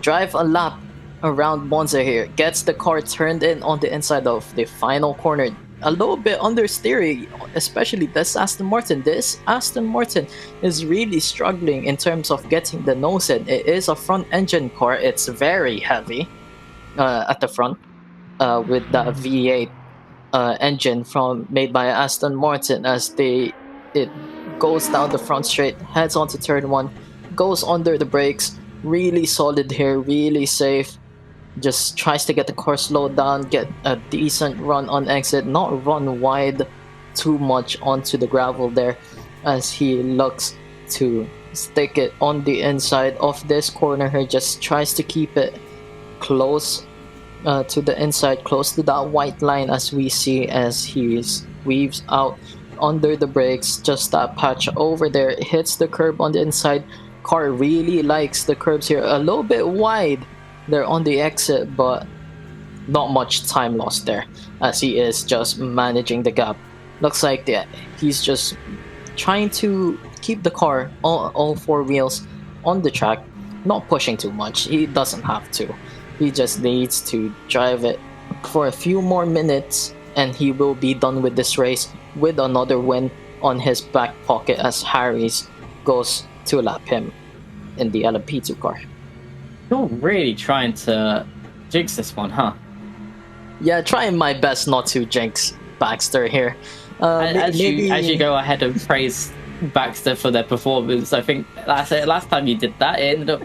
drive a lap around Monza here, gets the car turned in on the inside of the final corner. A little bit understeery, especially this Aston Martin. This Aston Martin is really struggling in terms of getting the nose in. It is a front engine car. It's very heavy at the front with that V8 engine made by Aston Martin as it goes down the front straight, heads onto turn 1, goes under the brakes. Really solid here, really safe. Just tries to get the car slowed down, get a decent run on exit, not run wide too much onto the gravel there as he looks to stick it on the inside of this corner here. Just tries to keep it close to the inside, close to that white line as we see as he weaves out under the brakes. Just that patch over there, hits the curb on the inside. Car really likes the curbs here, a little bit wide there on the exit, but not much time lost there as he is just managing the gap. Looks like he's just trying to keep the car, all four wheels on the track, not pushing too much. He doesn't have to. He just needs to drive it for a few more minutes and he will be done with this race with another win on his back pocket as Harris goes to lap him in the LMP2 car. You're really trying to jinx this one, huh? Yeah, trying my best not to jinx Baxter here. As you go ahead and praise Baxter for their performance, I think last time you did that, it ended up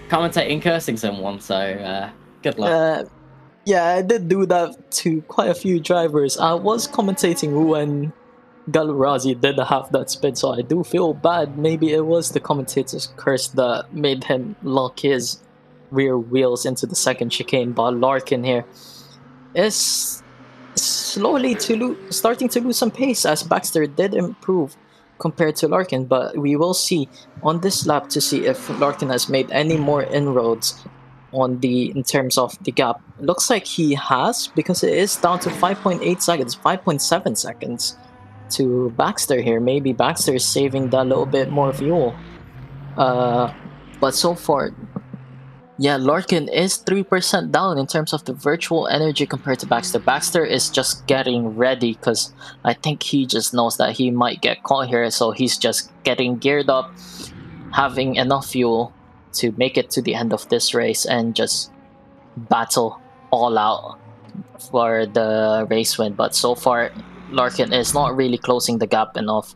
commentating cursing someone, so good luck. Yeah, I did do that to quite a few drivers. I was commentating when Galurazi did have that spin, so I do feel bad. Maybe it was the commentator's curse that made him lock his rear wheels into the second chicane, but Larkin here is slowly starting to lose some pace as Baxter did improve compared to Larkin, but we will see on this lap to see if Larkin has made any more inroads in terms of the gap. Looks like he has, because it is down to 5.8 seconds, 5.7 seconds to Baxter here. Maybe Baxter is saving that little bit more fuel. But so far, yeah, Larkin is 3% down in terms of the virtual energy compared to Baxter. Baxter is just getting ready because I think he just knows that he might get caught here, so he's just getting geared up, having enough fuel to make it to the end of this race and just battle all out for the race win. But so far, Larkin is not really closing the gap enough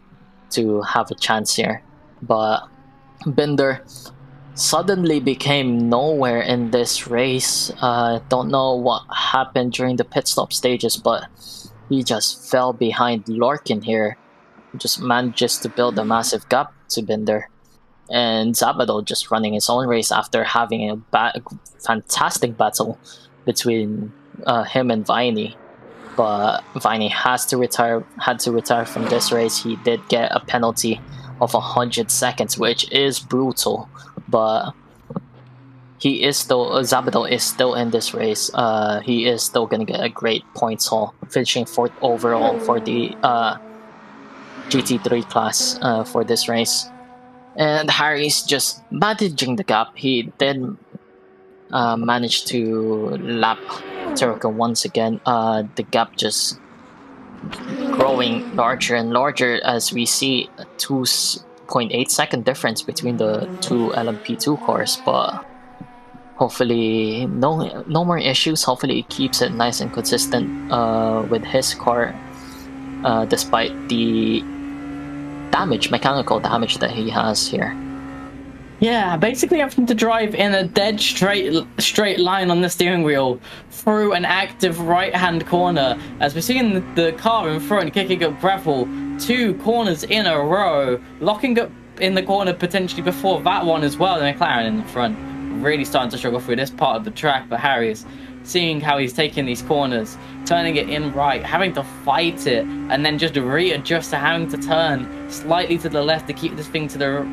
to have a chance here. But Binder suddenly became nowhere in this race. Don't know what happened during the pit stop stages, but he just fell behind Larkin here. Just manages to build a massive gap to Binder. And Zabado just running his own race after having a fantastic battle between him and Viney. But Viney had to retire from this race. He did get a penalty of 100 seconds, which is brutal. But he is still Zabadell is still in this race. He is still gonna get a great points haul, finishing 4th overall for the GT3 class for this race. And Harry's just managing the gap. He did manage to lap Teroka once again. The gap just growing larger and larger as we see a 2.8-second difference between the two LMP2 cars, but hopefully no more issues. Hopefully he keeps it nice and consistent with his car, despite the mechanical damage that he has here. Yeah, basically having to drive in a dead straight line on the steering wheel through an active right-hand corner, as we're seeing the car in front kicking up gravel 2 corners in a row, locking up in the corner potentially before that one as well. The McLaren in the front really starting to struggle through this part of the track, but Harry's seeing how he's taking these corners, turning it in right, having to fight it, and then just readjust to having to turn slightly to the left to keep this thing to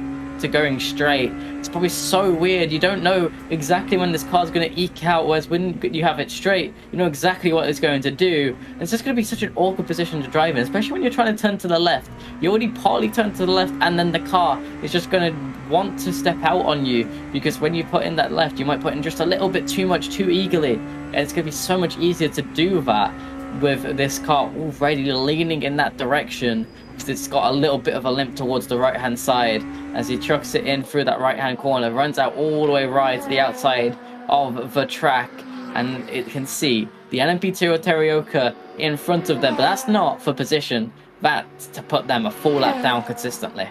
going straight. It's probably so weird. You don't know exactly when this car's going to eke out, whereas when you have it straight, you know exactly what it's going to do. It's just going to be such an awkward position to drive in, especially when you're trying to turn to the left. You already partly turn to the left, and then the car is just going to want to step out on you, because when you put in that left, you might put in just a little bit too much too eagerly, and it's going to be so much easier to do that with this car already leaning in that direction, because it's got a little bit of a limp towards the right hand side as he trucks it in through that right hand corner, runs out all the way right to the outside of the track, and it can see the LMP2 or Terioka in front of them, but that's not for position, that's to put them a full lap down consistently.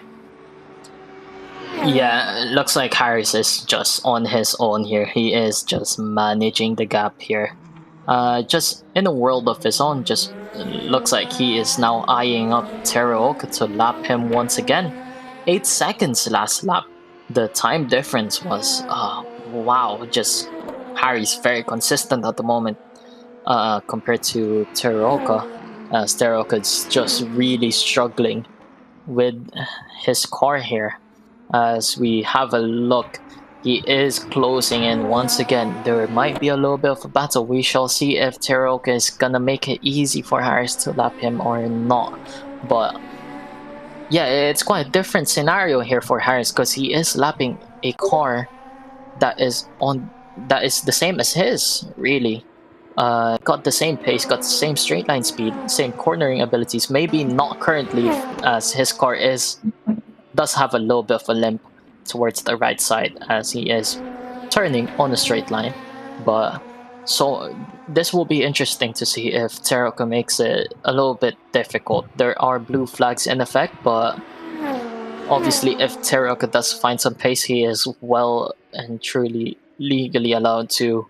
Yeah, it looks like Harris is just on his own here. He is just managing the gap here. Just in a world of his own, just looks like he is now eyeing up Teruoka to lap him once again. 8 seconds last lap. The time difference was, wow, just Harry's very consistent at the moment compared to Teruoka. Teruoka is just really struggling with his car here. As we have a look, he is closing in once again. There might be a little bit of a battle. We shall see if Teruoka is gonna make it easy for Harris to lap him or not. But yeah, it's quite a different scenario here for Harris, because he is lapping a car that is the same as his, really. Got the same pace, got the same straight line speed, same cornering abilities. Maybe not currently, as his car does have a little bit of a limp towards the right side as he is turning on a straight line. But so this will be interesting to see if Teruoka makes it a little bit difficult. There are blue flags in effect, but obviously if Teruoka does find some pace, he is well and truly legally allowed to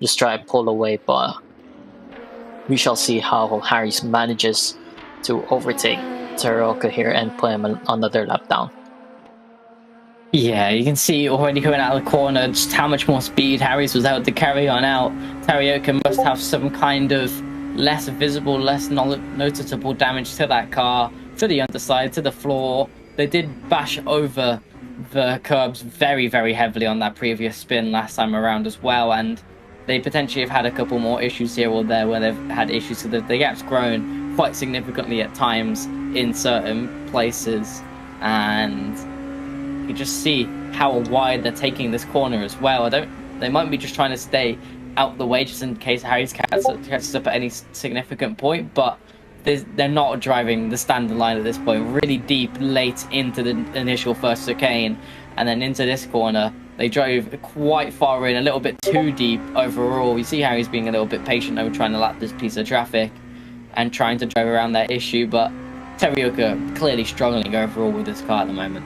just try to pull away. But we shall see how Harris manages to overtake Teruoka here and put him another lap down. Yeah, you can see already coming out of the corner just how much more speed Harris was able to carry on out. Teruoka must have some kind of less visible, less noticeable damage to that car, to the underside, to the floor. They did bash over the curbs very, very heavily on that previous spin last time around as well, and they potentially have had a couple more issues here or there where they've had issues, so the gap's grown quite significantly at times in certain places, and you just see how wide they're taking this corner as well. They might be just trying to stay out the way just in case Harry's catches up at any significant point, but they're not driving the standard line at this point, really deep late into the initial first chicane, and then into this corner they drove quite far in, a little bit too deep overall. You see Harry's being a little bit patient over trying to lap this piece of traffic and trying to drive around that issue, but Teruoka clearly struggling overall with this car at the moment.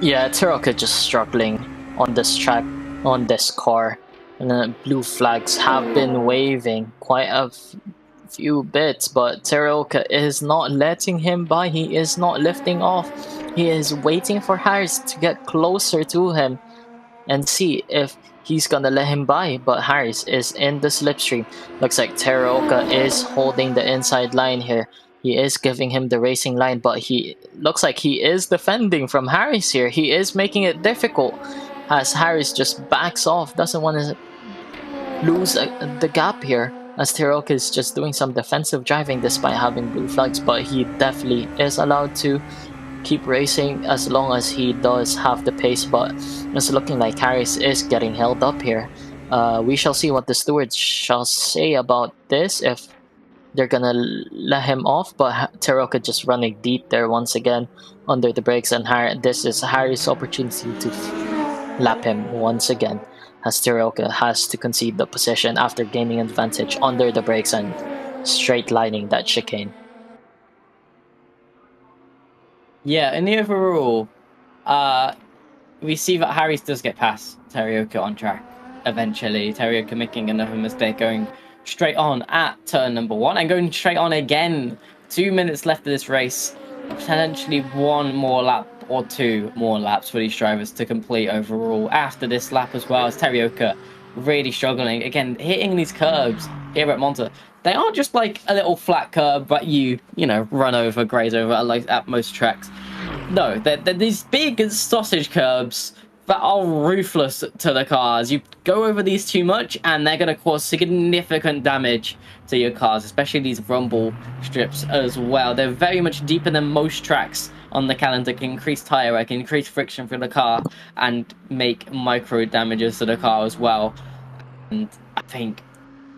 Yeah, Teruoka just struggling on this track, on this car, and the blue flags have been waving quite a few bits, but Teruoka is not letting him by. He is not lifting off. He is waiting for Harris to get closer to him and see if he's gonna let him by, but Harris is in the slipstream. Looks like Teruoka is holding the inside line here. He is giving him the racing line, but he looks like he is defending from Harris here. He is making it difficult. as Harris just backs off, doesn't want to lose the gap here, as Teroka is just doing some defensive driving despite having blue flags, but he definitely is allowed to keep racing as long as he does have the pace. But it's looking like Harris is getting held up here. We shall see what the stewards shall say about this, if they're gonna let him off, but Teroka just running deep there once again under the brakes, and this is Harry's opportunity to lap him once again, as Teroka has to concede the position after gaining advantage under the brakes and straight lining that chicane. Yeah, in the overall, we see that Harris does get past Terioka on track eventually. Terioka making another mistake, going straight on at turn number 1 and going straight on again. 2 minutes left of this race, potentially 1 more lap or 2 more laps for these drivers to complete overall after this lap as well, as Terioka really struggling again, hitting these curbs here at Monza. They aren't just like a little flat curb that you know, run over, graze over like at most tracks. No, they're these big sausage curbs that are ruthless to the cars. You go over these too much and they're going to cause significant damage to your cars, especially these rumble strips as well. They're very much deeper than most tracks on the calendar, can increase tire wear, can increase friction for the car and make micro damages to the car as well. And I think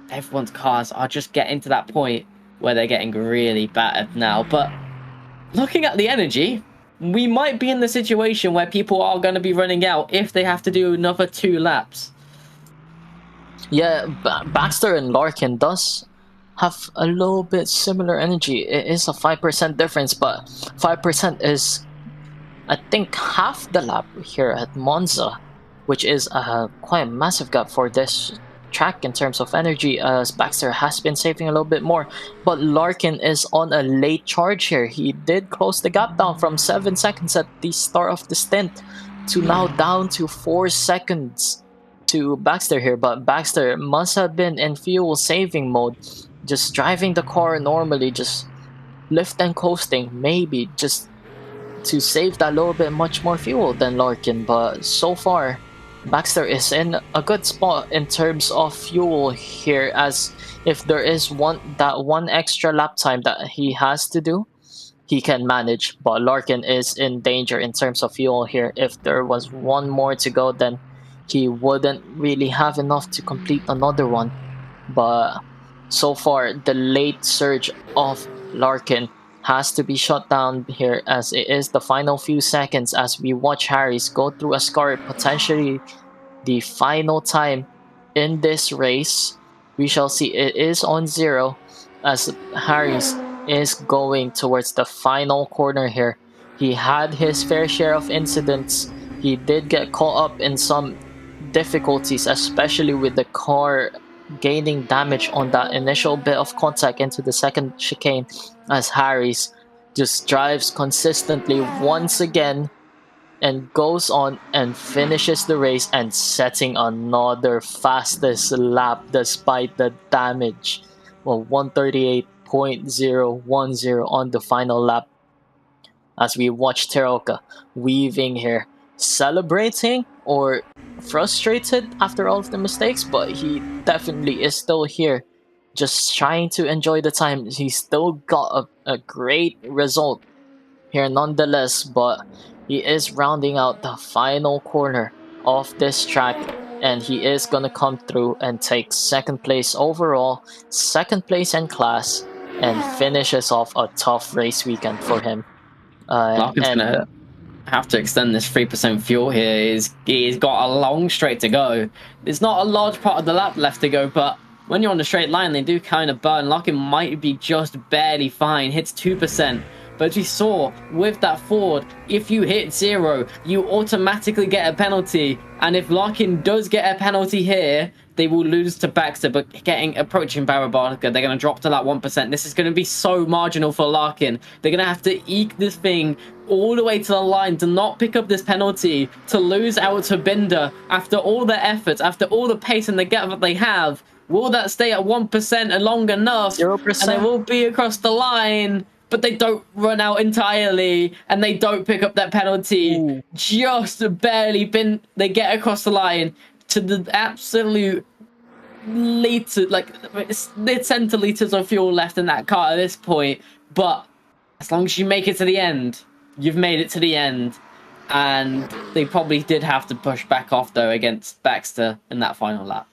everyone's cars are just getting to that point where they're getting really battered now. But looking at the energy, we might be in the situation where people are going to be running out if they have to do another 2 laps. Yeah, Baxter and Larkin does have a little bit similar energy. It is a 5% difference, but 5% is, I think, half the lap here at Monza, which is quite a massive gap for this track in terms of energy, as Baxter has been saving a little bit more. But Larkin is on a late charge here. He did close the gap down from 7 seconds at the start of the stint to now down to 4 seconds to Baxter here. But Baxter must have been in fuel saving mode, just driving the car normally, just lift and coasting, maybe just to save that little bit much more fuel than Larkin. But so far, Baxter is in a good spot in terms of fuel here, as if there is that one extra lap time that he has to do, he can manage. But Larkin is in danger in terms of fuel here. If there was 1 more to go, then he wouldn't really have enough to complete another one. But so far, the late surge of Larkin has to be shut down here, as it is the final few seconds as we watch Harris go through a scar, potentially the final time in this race. We shall see. It is on 0 as Harris is going towards the final corner here. He had his fair share of incidents. He did get caught up in some difficulties, especially with the car gaining damage on that initial bit of contact into the second chicane, as Harris just drives consistently once again and goes on and finishes the race and setting another fastest lap despite the damage. Well, 138.010 on the final lap, as we watch Teroka weaving here, celebrating or frustrated after all of the mistakes, but he definitely is still here, just trying to enjoy the time. He's still got a great result here nonetheless, but he is rounding out the final corner of this track, and he is going to come through and take 2nd place overall, 2nd place in class, and finishes off a tough race weekend for him. Larkin's gonna have to extend this 3% fuel here. He's got a long straight to go. There's not a large part of the lap left to go, but when you're on the straight line, they do kind of burn. Larkin might be just barely fine, hits 2%. But as we saw with that Ford, if you hit 0, you automatically get a penalty. And if Larkin does get a penalty here, they will lose to Baxter, but approaching Barabarka, they're going to drop to that 1%. This is going to be so marginal for Larkin. They're going to have to eke this thing all the way to the line to not pick up this penalty, to lose out to Binder after all their efforts, after all the pace and the gap that they have. Will that stay at 1% and long enough? 0%. And they will be across the line. but they don't run out entirely, and they don't pick up that penalty. Ooh. Just barely they get across the line to the absolute liter, like it's centiliters of fuel left in that car at this point. But as long as you make it to the end, you've made it to the end. And they probably did have to push back off though against Baxter in that final lap.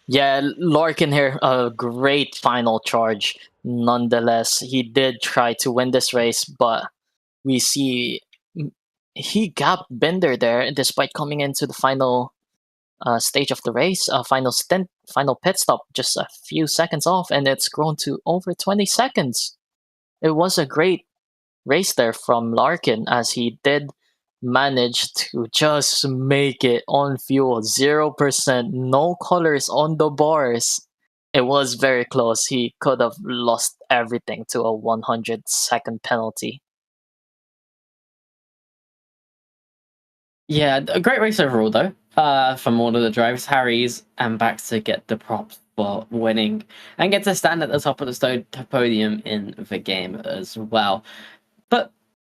Yeah, Larkin here, a great final charge. Nonetheless, he did try to win this race, but we see he gapped Bender there despite coming into the final stage of the race, final stint, final pit stop, just a few seconds off, and it's grown to over 20 seconds. It was a great race there from Larkin as he did manage to just make it on fuel. 0%, no colors on the bars. It was very close. He could have lost everything to a 100-second penalty. Yeah, a great race overall though. From all of the drivers, Harry's and Baxter get the props for winning and get to stand at the top of the podium in the game as well. But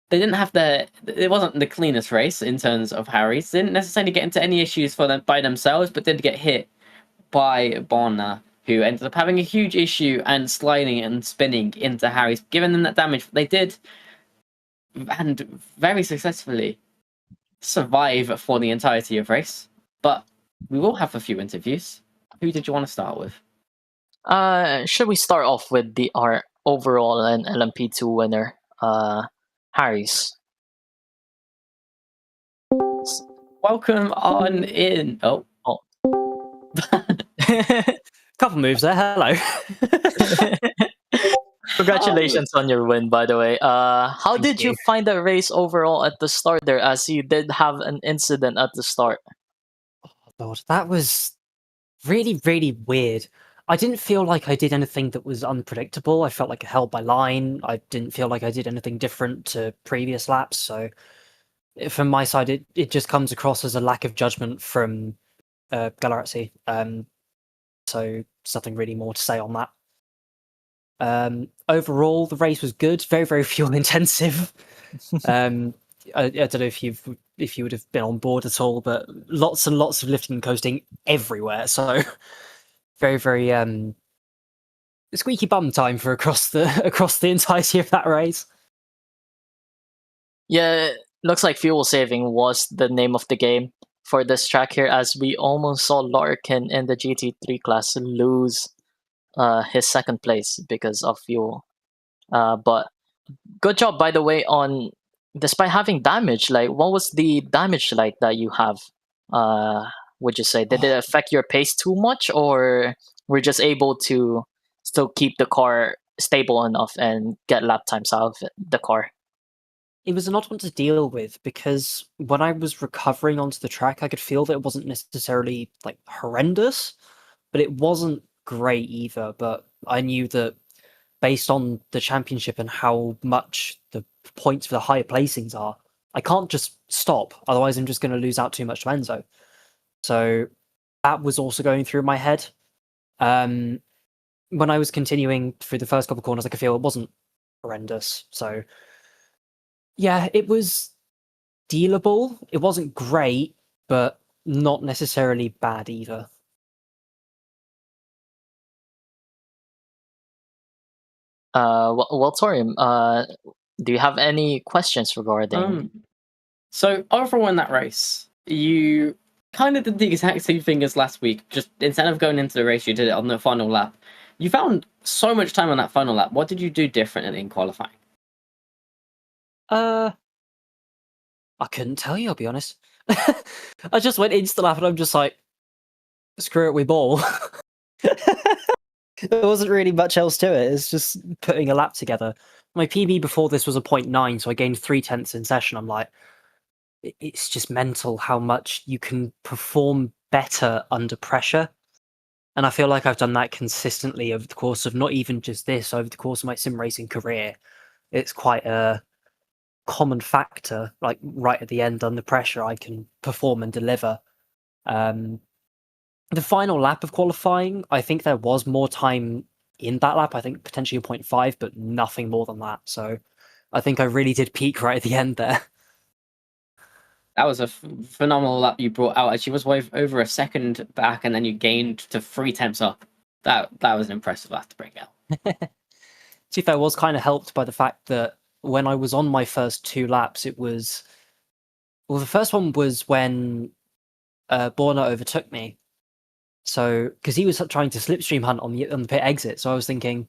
they didn't have it wasn't the cleanest race in terms of Harry's. They didn't necessarily get into any issues for them by themselves, but did get hit by Bonner, who ended up having a huge issue and sliding and spinning into Harry's, giving them that damage. They did, and very successfully, survive for the entirety of race. But we will have a few interviews. Who did you want to start with? Should we start off with our overall and LMP2 winner, Harry's? Welcome on in. Oh. Couple moves there. Hello. Congratulations on your win, by the way. How did you find the race overall at the start there, as you did have an incident at the start? Oh, Lord, that was really, really weird. I didn't feel like I did anything that was unpredictable. I felt like I held my line. I didn't feel like I did anything different to previous laps. So from my side, it just comes across as a lack of judgment from Galarazzi. So there's nothing really more to say on that. Overall, the race was good. Very, very fuel intensive. I don't know if you would have been on board at all, but lots and lots of lifting and coasting everywhere. So very, very squeaky bum time for across the entirety of that race. Yeah, looks like fuel saving was the name of the game for this track here, as we almost saw Larkin in the GT3 class lose his second place because of fuel. But good job, by the way, on despite having damage. Like, what was the damage like that you have? Would you say did it affect your pace too much, or were just able to still keep the car stable enough and get lap times out of the car? It was an odd one to deal with because when I was recovering onto the track, I could feel that it wasn't necessarily like horrendous, but it wasn't great either. But I knew that based on the championship and how much the points for the higher placings are, I can't just stop. Otherwise, I'm just going to lose out too much to Enzo. So that was also going through my head. When I was continuing through the first couple of corners, I could feel it wasn't horrendous. So yeah, it was dealable. It wasn't great, but not necessarily bad either. Well, Torium, do you have any questions regarding? So overall in that race, you kind of did the exact same thing as last week. Just instead of going into the race, you did it on the final lap. You found so much time on that final lap. What did you do different in qualifying? I couldn't tell you, I'll be honest. I just went into the lap and I'm just like, screw it, we ball. There wasn't really much else to it. It's just putting a lap together. My PB before this was a 0.9, so I gained 0.3 in session. I'm like, it's just mental how much you can perform better under pressure. And I feel like I've done that consistently over the course of not even just this, over the course of my sim racing career. It's quite a common factor, like right at the end under pressure, I can perform and deliver. The final lap of qualifying, I think there was more time in that lap. I think potentially a 0.5, but nothing more than that. So I think I really did peak right at the end there. That was a phenomenal lap you brought out. She was over a second back, and then you gained to 3 tenths up. That was an impressive lap to bring out. To be fair, I was kind of helped by the fact that when I was on my first 2 laps, it was... Well, the first one was when Borna overtook me. So, because he was trying to slipstream hunt on the pit exit, so I was thinking,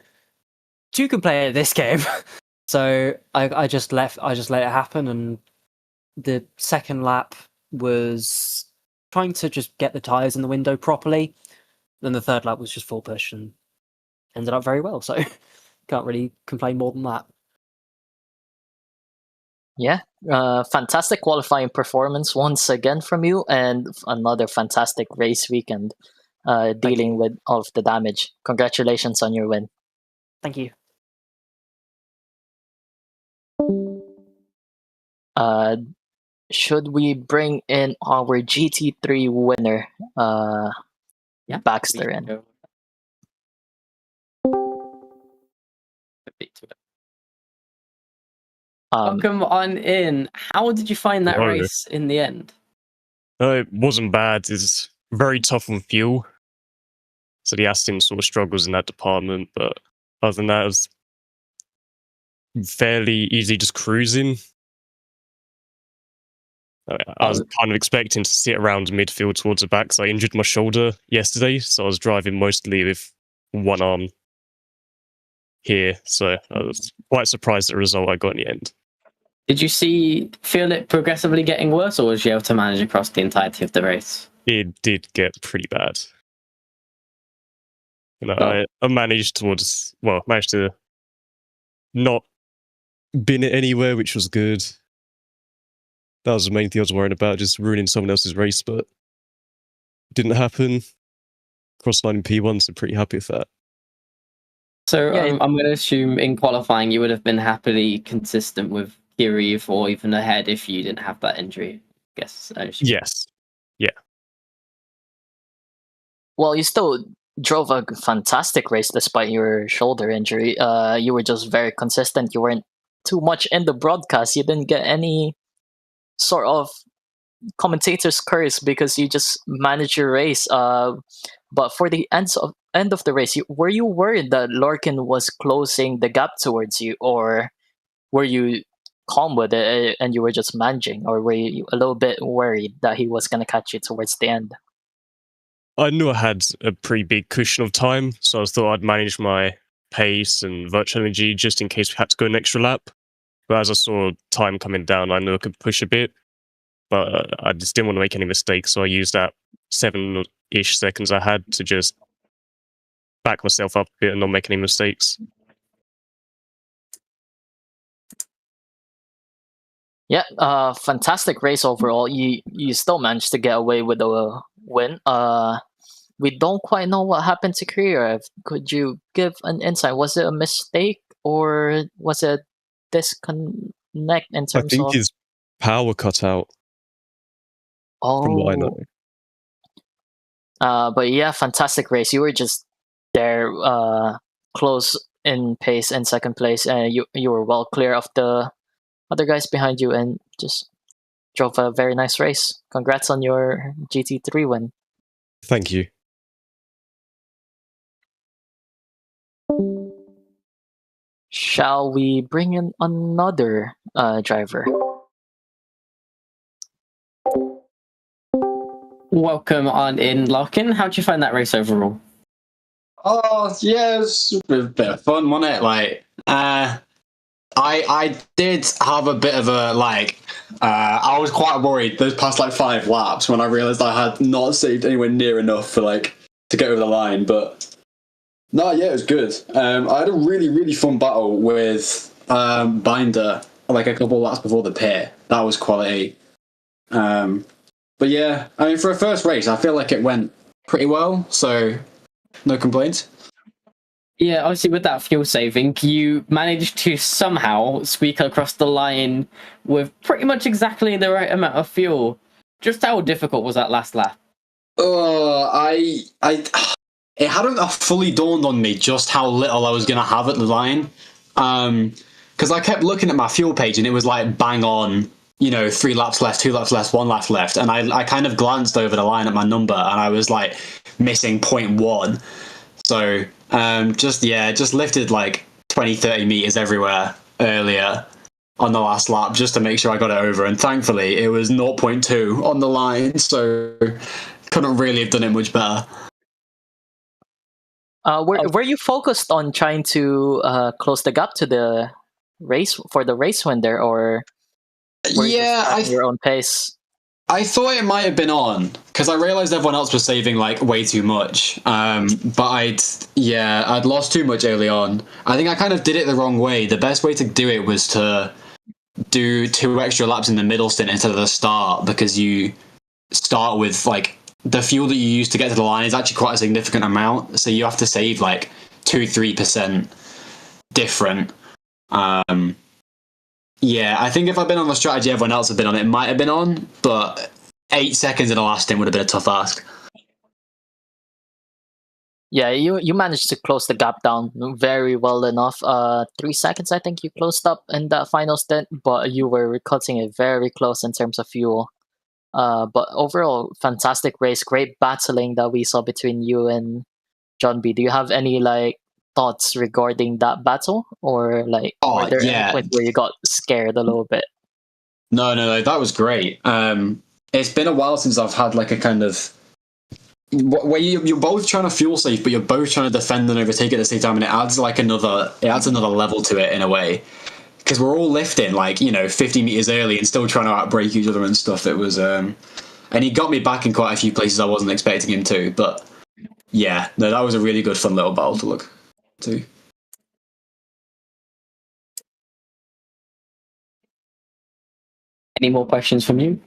2 can play at this game. So I just let it happen, and the second lap was trying to just get the tyres in the window properly. Then the third lap was just full push and ended up very well. So can't really complain more than that. Yeah, fantastic qualifying performance once again from you, and another fantastic race weekend dealing with all of the damage. Congratulations on your win. Thank you. Should we bring in our GT3 winner, Baxter, in? Welcome on in. How did you find that race in the end? It wasn't bad. It's very tough on fuel. So the Aston sort of struggles in that department. But other than that, it was fairly easy just cruising. I was kind of expecting to sit around midfield towards the back because I injured my shoulder yesterday. So I was driving mostly with one arm here. So I was quite surprised at the result I got in the end. Did you feel it progressively getting worse, or was you able to manage across the entirety of the race? It did get pretty bad. I managed to not bin it anywhere, which was good. That was the main thing I was worried about, just ruining someone else's race, but it didn't happen. Cross line in P1, so pretty happy with that. So I'm going to assume in qualifying you would have been happily consistent with Kiriv or even ahead if you didn't have that injury. I guess. Yes. Yeah. Well, you still drove a fantastic race despite your shoulder injury. You were just very consistent. You weren't too much in the broadcast. You didn't get any sort of commentator's curse because you just managed your race. But for the end of the race, were you worried that Lorcan was closing the gap towards you, or were you calm with it and you were just managing, or were you a little bit worried that he was going to catch you towards the end? I knew I had a pretty big cushion of time, so I thought I'd manage my pace and virtual energy just in case we had to go an extra lap. But as I saw time coming down, I knew I could push a bit, but I just didn't want to make any mistakes, so I used that 7-ish seconds I had to just back myself up a bit and not make any mistakes. Yeah, fantastic race overall. You still managed to get away with a win. We don't quite know what happened to Kiriev. Could you give an insight? Was it a mistake or was it disconnect in terms of... I think his power cut out. From what I know. But yeah, fantastic race. You were just there, close in pace in second place, and you were well clear of the other guys behind you, and just drove a very nice race. Congrats on your GT3 win. Thank you. Shall we bring in another driver? Welcome on in, Larkin. How'd you find that race overall? Oh, yeah, it was a bit of fun, wasn't it? Like, I did have a bit of a, I was quite worried those past, 5 laps when I realised I had not saved anywhere near enough for, to get over the line, but no, yeah, it was good. I had a really, really fun battle with Binder, a couple of laps before the pit. That was quality. But yeah, I mean, for a first race, I feel like it went pretty well, so no complaints. Yeah, obviously with that fuel saving, you managed to somehow squeak across the line with pretty much exactly the right amount of fuel. Just how difficult was that last lap? it hadn't fully dawned on me just how little I was going to have at the line. Because I kept looking at my fuel page and it was like bang on, 3 laps left, 2 laps left, 1 lap left. And I kind of glanced over the line at my number and I was like missing 0.1. So just lifted like 20, 30 meters everywhere earlier on the last lap just to make sure I got it over. And thankfully it was 0.2 on the line. So couldn't really have done it much better. Were you focused on trying to close the gap to the race win there, or were you just at your own pace? I thought it might have been on because I realized everyone else was saving like way too much. But I'd lost too much early on. I think I kind of did it the wrong way. The best way to do it was to do 2 extra laps in the middle stint instead of the start, because you start with like the fuel that you use to get to the line is actually quite a significant amount. So you have to save like 2-3% different. Yeah, I think if I'd been on the strategy everyone else had been on, it might have been on, but 8 seconds in the last stint would have been a tough ask. Yeah, you managed to close the gap down very well enough. 3 seconds, I think you closed up in that final stint, but you were cutting it very close in terms of fuel. But overall, fantastic race, great battling that we saw between you and John B. Do you have any thoughts regarding that battle, or were there any points where you got scared a little bit? No, that was great. It's been a while since I've had like a kind of where you're both trying to fuel safe, but you're both trying to defend and overtake at the same time, and it adds another level to it in a way. Because we're all lifting 50 meters early and still trying to outbrake each other and stuff. It was, and he got me back in quite a few places I wasn't expecting him to. But yeah, no, that was a really good, fun little battle to look to. Any more questions from you?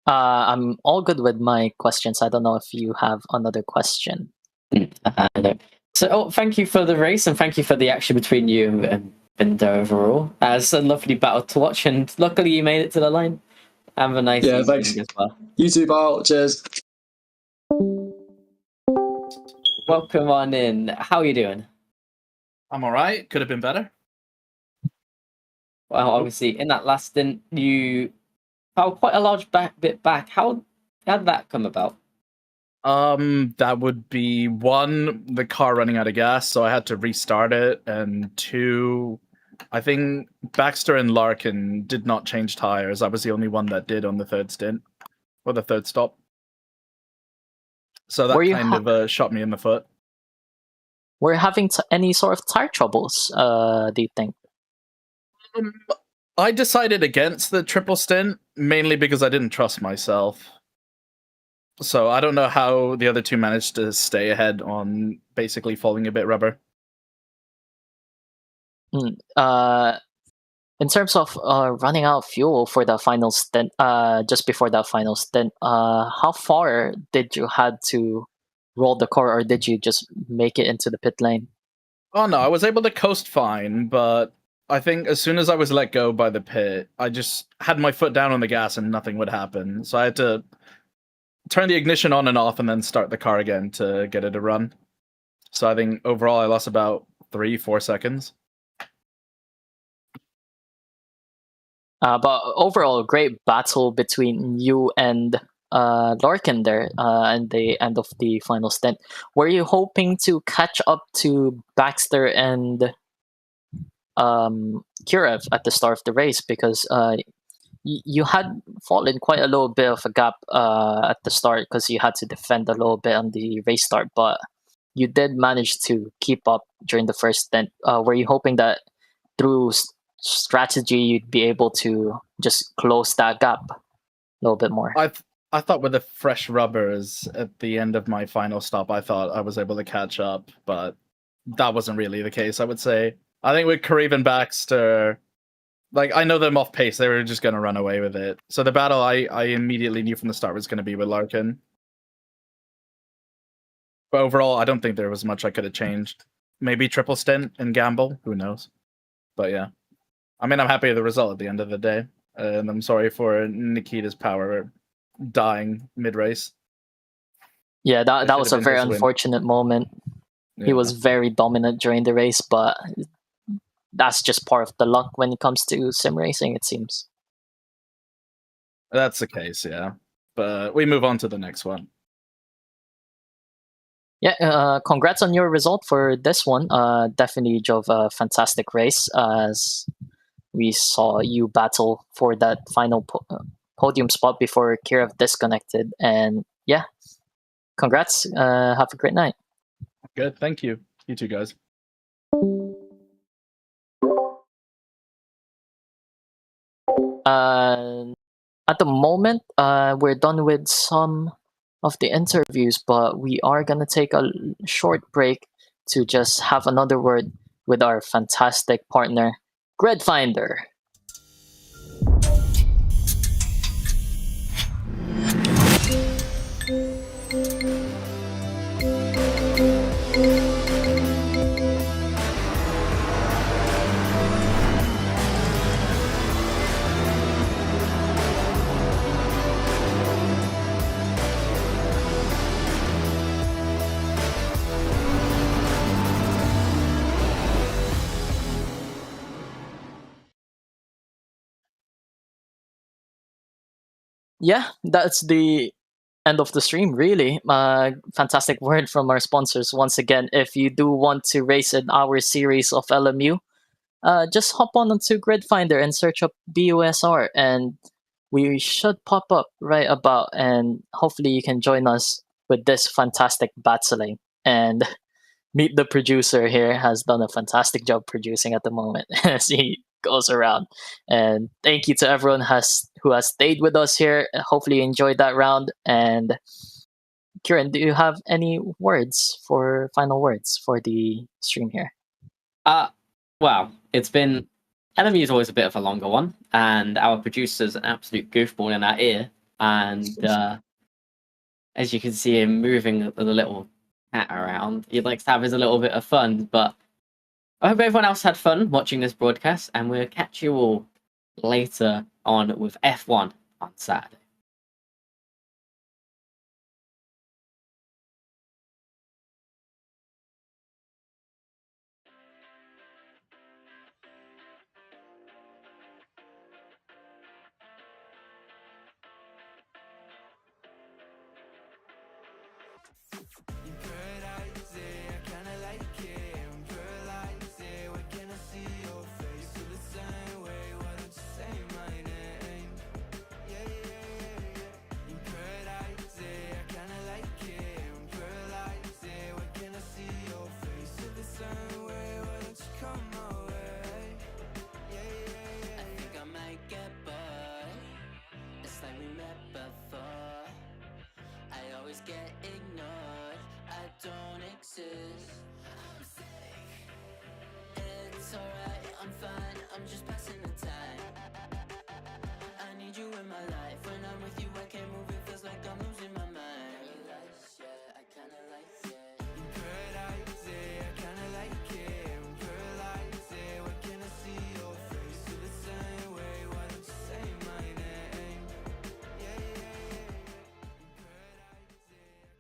I'm all good with my questions. I don't know if you have another question. No. So, thank you for the race and thank you for the action between you and Binder overall. It's a lovely battle to watch, and luckily you made it to the line. Have a nice evening thanks. as well. You too, Barl. Cheers. Welcome on in. How are you doing? I'm all right. Could have been better. Well, obviously, in that last stint, you fell quite a large bit back. How did that come about? That would be 1, the car running out of gas, so I had to restart it, and 2, I think Baxter and Larkin did not change tires. I was the only one that did on the 3rd stint, or the 3rd stop. So that kind of shot me in the foot. Were you having any sort of tire troubles, do you think? I decided against the triple stint, mainly because I didn't trust myself. So I don't know how the other 2 managed to stay ahead on basically falling a bit rubber. In terms of running out of fuel for the final stint, just before that final stint, how far did you had to roll the car, or did you just make it into the pit lane? Oh no, I was able to coast fine, but I think as soon as I was let go by the pit, I just had my foot down on the gas and nothing would happen. So I had to turn the ignition on and off and then start the car again to get it to run. So I think overall I lost about 3-4 seconds. But overall, great battle between you and Larkin there at the end of the final stint. Were you hoping to catch up to Baxter and Kurev at the start of the race? Because you had fallen quite a little bit of a gap at the start because you had to defend a little bit on the race start, but you did manage to keep up during the first stint. Were you hoping that through strategy you'd be able to just close that gap a little bit more? I thought with the fresh rubbers at the end of my final stop, I thought I was able to catch up, but that wasn't really the case, I would say. I think with Kareev and Baxter, I know them off pace. They were just going to run away with it. So the battle I immediately knew from the start was going to be with Larkin. But overall, I don't think there was much I could have changed. Maybe triple stint and gamble. Who knows? But yeah. I mean, I'm happy with the result at the end of the day. And I'm sorry for Nikita's power dying mid-race. Yeah, that That was should a have been very his win. unfortunate moment. He Yeah. was very dominant during the race, but that's just part of the luck when it comes to sim racing, it seems. That's the case, yeah. But we move on to the next one. Yeah, congrats on your result for this one. Definitely drove a fantastic race as we saw you battle for that final podium spot before Kirov disconnected. And yeah, congrats. Have a great night. Good, thank you. You too, guys. At the moment, we're done with some of the interviews, but we are going to take a short break to just have another word with our fantastic partner, Gridfinder. Yeah, that's the end of the stream, really. Fantastic word from our sponsors once again. If you do want to race in our series of LMU, just hop on onto Gridfinder and search up BUSR, and we should pop up right about. And hopefully, you can join us with this fantastic battling. And meet the producer here has done a fantastic job producing at the moment as he goes around. And thank you to everyone who has stayed with us here. Hopefully you enjoyed that round. And Kieran, do you have any final words for the stream here? Well, it's been LMU is always a bit of a longer one, and our producer's an absolute goofball in our ear. And as you can see him moving the little cat around, he likes to have his a little bit of fun. But I hope everyone else had fun watching this broadcast, and we'll catch you all later on with F1 on Saturday. Get ignored, I don't exist. I'm sick. It's alright, I'm fine, I'm just passing the time.